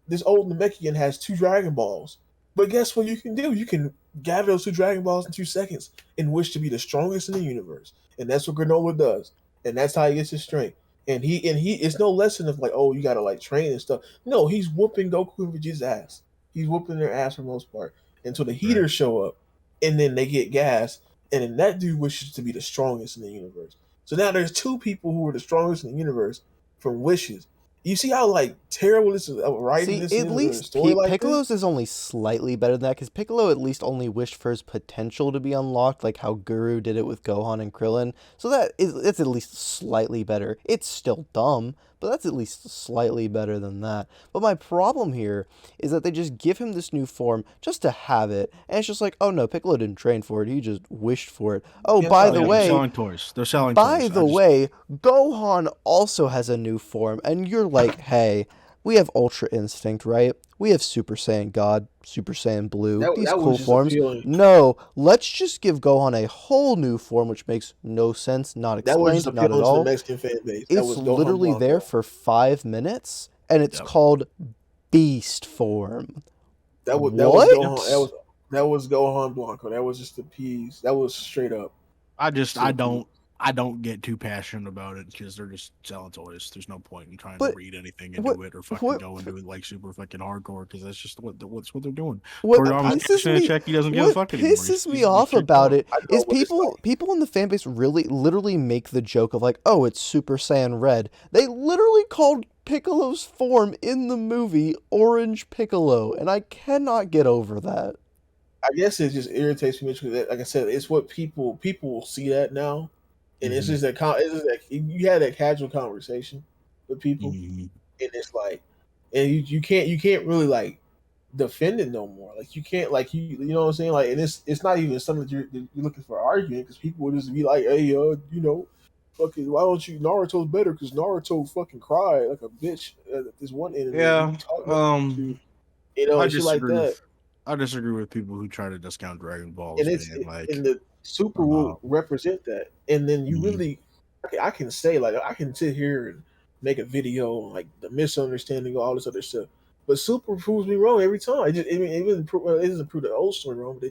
this old Namekian has two Dragon Balls, but guess what you can do? You can gather those two Dragon Balls in 2 seconds and wish to be the strongest in the universe, and that's what Granola does, and that's how he gets his strength. And he it's no lesson of like, oh, you gotta like train and stuff. No, he's whooping Goku and Vegeta's ass. He's whooping their ass for the most part until the right. heaters show up, and then they get gas, and then that dude wishes to be the strongest in the universe. So now there's two people who are the strongest in the universe from wishes, You see how like terrible this is writing See, this at in a least story like Piccolo's this. is only slightly better than that, because Piccolo at least only wished for his potential to be unlocked, like how Guru did it with Gohan and Krillin. So it's at least slightly better. It's still dumb, but that's at least slightly better than that. But my problem here is that they just give him this new form just to have it, and it's just like, oh no, Piccolo didn't train for it, he just wished for it. Oh, Yeah, that's by how the it Yeah, is. they're way, selling toys. They're selling by toys. the way, Gohan also has a new form, and you're like, hey, we have Ultra Instinct, right? We have Super Saiyan God, Super Saiyan Blue, these That cool was just forms. appealing. No, let's just give Gohan a whole new form, which makes no sense, not That was just explained, not at appealing to the all. Mexican fan base. That It's was Gohan literally there Blanco. for 5 minutes, and it's Yep. called Beast Form. That was What? Gohan. That was Gohan Blanco. That was just the peas. That was straight up. I Still don't get too passionate about it because they're just selling toys. There's no point in trying But to read anything into what- it or fucking what- go into it like super fucking hardcore because that's just what they're doing. What Toriyama's pisses cashing a me, check he doesn't give a what fuck anymore. pisses me He's off straight about down. it I know, is but it's people in the fan base really literally make the joke of like, oh, it's Super Saiyan Red. They literally called Piccolo's form in the movie Orange Piccolo, and I cannot get over that. I guess it just irritates me because, like I said, it's what people will see that now, and it's Mhm. just it's just that you had that casual conversation with people, Mhm. and it's like, and you can't really like defend it no more. Like you can't like you know what I'm saying. Like, and it's not even something that you're looking for argument because people would just be like, hey, fucking, why don't you Naruto's better because Naruto fucking cried like a bitch at this one enemy. Yeah, He taught Naruto to, I and shit like disagree that. with I disagree with people who try to discount Dragon Ball And as it's being like and the super will represent that. And then you Mhm. really, I can say like I can sit here and make a video on like the misunderstanding all this other stuff, but super proves me wrong every time. It doesn't prove the old story wrong, but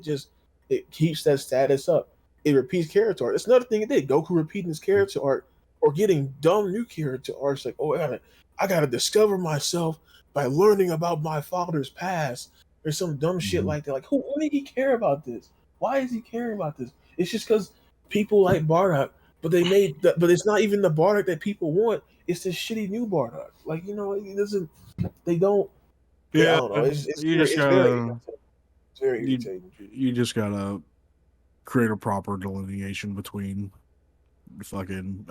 it keeps that status up. It repeats character art. It's another thing it did. Goku repeating his character art or getting dumb new character arts like, oh, I gotta discover myself by learning about my father's past or some dumb shit Mhm. like that. Like, why did he care about this? Why is he caring about this? It's just because people like Bardock, but but it's not even the Bardock that people want. It's this shitty new Bardock. Like, it doesn't. They don't. I Yeah, don't know. It's you very, just it's very gotta irritating. It's very you, irritating. you just gotta create a proper delineation between the fucking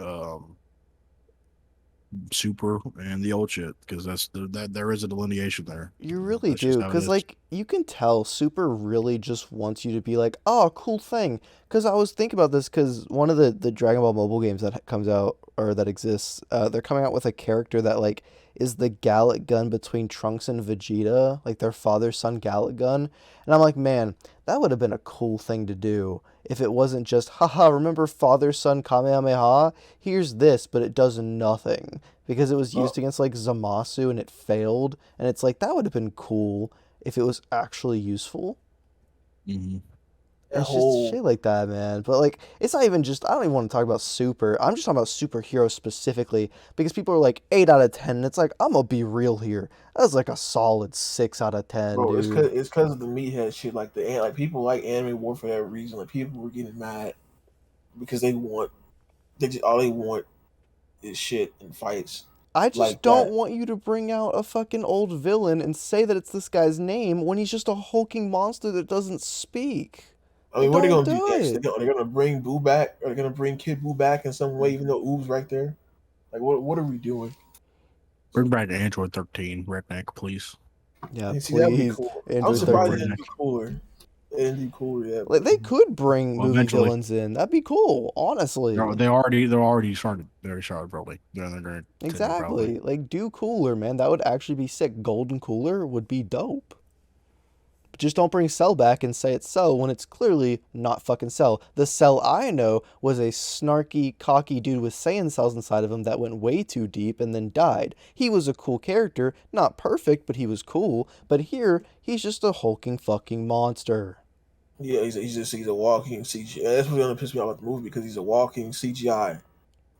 super and the old shit because that there is a delineation there. You really That's just do, how it because, is. like, you can tell Super really just wants you to be like, oh, cool thing. Because I was thinking about this, because one of the Dragon Ball mobile games that comes out, or that exists, they're coming out with a character that, like, is the Gallic gun between Trunks and Vegeta, like their father-son Gallic gun. And I'm like, man, that would have been a cool thing to do if it wasn't just, haha, remember father-son Kamehameha? Here's this, but it does nothing. Because it was used against like Zamasu and it failed, and it's like that would have been cool if it was actually useful. Mhm. That It's whole just shit like that, man. But like, it's not even just. I don't even want to talk about Super. I'm just talking about superheroes specifically because people are like 8 out of 10. And it's like I'm gonna be real here. That's like a solid 6 out of 10, bro. dude. It's because of the meathead shit. Like people like anime war for that reason. Like people were getting mad because all they want is shit and fights I just like don't that. want you to bring out a fucking old villain and say that it's this guy's name when he's just a hulking monster that doesn't speak. I mean, what are they Don't gonna do do next? it. They're gonna bring Boo back? Are they gonna bring Kid Boo back in some way, even though Oob's right there? Like, what are we doing? Bring back Android 13, redneck, please. Yeah, See, that'd be please. cool. I'm Android surprised they 13. didn't do cooler. They didn't do cooler yet. Like, they could bring Well, movie eventually. villains in. That'd be cool, honestly. They're already started. They already started probably. They're gonna continue Exactly. probably. Like, do Cooler, man. That would actually be sick. Golden Cooler would be dope. But just don't bring Cell back and say it's Cell when it's clearly not fucking Cell. The Cell I know was a snarky, cocky dude with Saiyan cells inside of him that went way too deep and then died. He was a cool character. Not perfect, but he was cool. But here, he's just a hulking fucking monster. Yeah, he's a walking CGI. That's what's gonna piss me off about the movie because he's a walking CGI.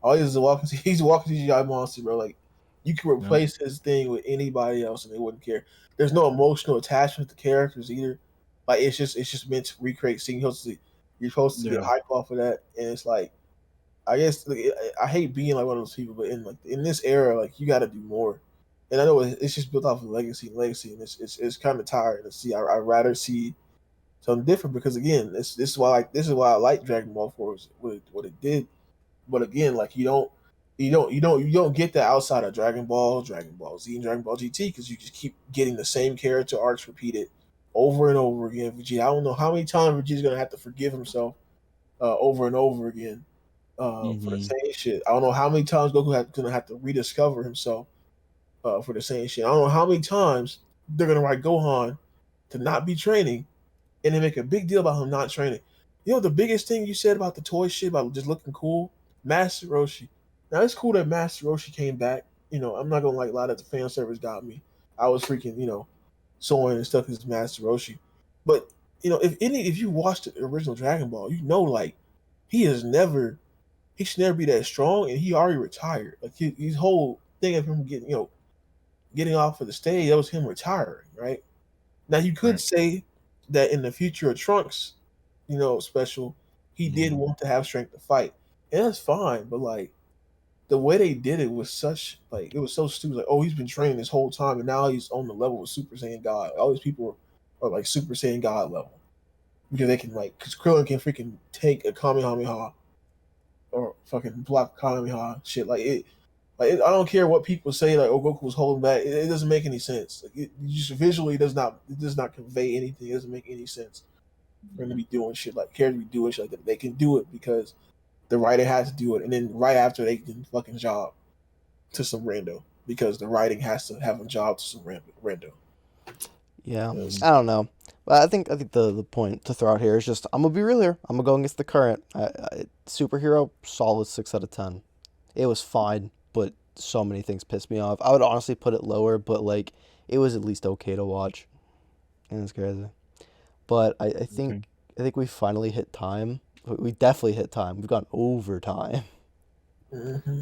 All he is a walking he's a walking CGI monster, bro. Like you can replace his thing with anybody else and they wouldn't care. There's no emotional attachment to characters either. Like it's just meant to recreate scenes. You're supposed to get Yeah. hype off of that, and it's like I guess I hate being like one of those people, but in this era, like you got to do more. and I know it's just built off of legacy and legacy, and it's kind of tired to see. I'd rather see something different because again, this is why I like Dragon Ball for what it did. But again, like you don't get that outside of Dragon Ball, Dragon Ball Z, and Dragon Ball GT because you just keep getting the same character arcs repeated over and over again. Vegeta, I don't know how many times Vegeta's gonna have to forgive himself over and over again for the same shit. I don't know how many times Goku gonna have to rediscover himself for the same shit. I don't know how many times they're gonna write Gohan to not be training, and they make a big deal about him not training. You know the biggest thing you said about the toy shit about just looking cool, Master Roshi. Now it's cool that Master Roshi came back. You know I'm not gonna like lie that the fan service got me. I was freaking sewing and stuff as Master Roshi, but if you watched the original Dragon Ball, you know like he should never be that strong, and he already retired. Like his whole thing of him getting off of the stage, that was him retiring, right? Now you could say that in the future of Trunks, special, he did want to have strength to fight, and that's fine. But like the way they did it was it was so stupid. Like, oh, he's been training this whole time, and now he's on the level of Super Saiyan God. All these people are like Super Saiyan God level because they can because Krillin can freaking take a Kamehameha or fucking block Kamehameha shit. I don't care what people say. Like, oh, Goku was holding back. It doesn't make any sense. Like, it just visually does not convey anything. It doesn't make any sense for them to be doing shit like characters be doing shit like that. They can do it because the writer has to do it, and then right after they can fucking job to some rando because the writing has to have a job to some rando. Yeah, I don't know. But I think the point to throw out here is just I'm gonna be real here. I'm gonna go against the current superhero. Solid 6 out of 10. It was fine, but so many things pissed me off. I would honestly put it lower, but like it was at least okay to watch. And it's crazy. But I think we finally hit time. We definitely hit time. We've gone over time. Mm-hmm.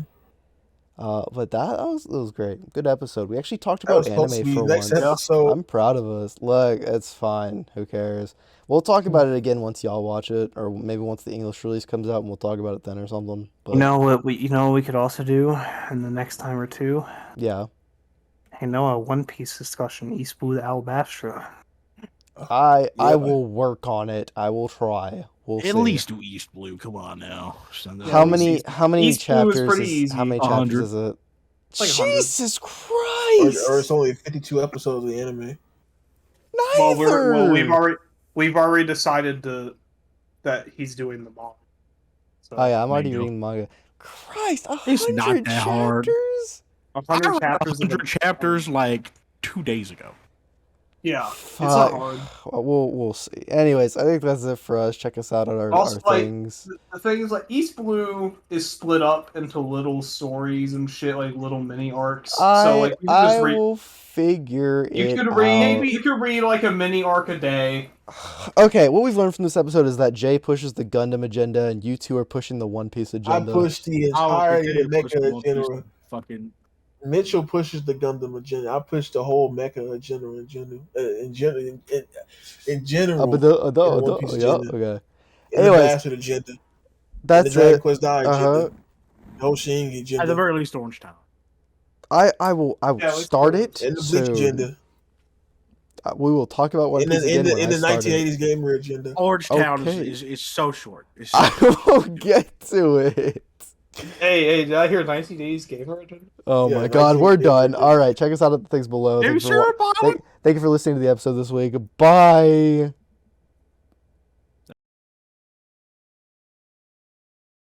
But that was great. Good episode. We actually talked about anime for once. Episode. I'm proud of us. Look, it's fine. Who cares? We'll talk about it again once y'all watch it, or maybe once the English release comes out, and we'll talk about it then or something. But, what we could also do in the next time or two? Yeah. Hey Noah, One Piece discussion, East Blue Alabastra. I will work on it. I will try. We'll see. At least do East Blue. Come on now. How many East chapters Blue is pretty easy. How many 100. chapters is it? Like Jesus Christ! Or it's only 52 episodes of the anime. Neither. We've already decided that he's doing the manga. So, Oh yeah, I'm already reading the manga. Christ, It's 100 not that hard. chapters? 100 chapters. 100 chapters like 2 days ago. Yeah, Fuck. it's not hard. We'll see. Anyways, I think that's it for us. Check us out on our Also, things. The thing is, like, East Blue is split up into little stories and shit, like little mini arcs. So, like, you can just read. Will figure You it could read. out. Maybe you could read like a mini arc a day. Okay, what we've learned from this episode is that Jay pushes the Gundam agenda, and you two are pushing the One Piece agenda. I pushed the entirety of the Push Mecha One Piece agenda. Fucking Mitchell pushes the Gundam agenda. I push the whole Mecha agenda in general. In general, One Piece yeah, agenda. okay. And Anyways, the Bastard agenda. And the That's Dragon it. Quest IX agenda. No Shing agenda. at the very least, Orange Town. I will Yeah, start it. And the Bleach soon. agenda. We will talk about One In Piece again when the I start it. 1980s gamer agenda. Orange Town Okay. is so short. It's so I will get to it. Hey, did I hear 90 Days Gamer Agenda? Oh Yeah, my god, we're 1980s done. agenda. All right, check us out at the things below. Are you Thank you for sure about it? thank you for listening to the episode this week. Bye.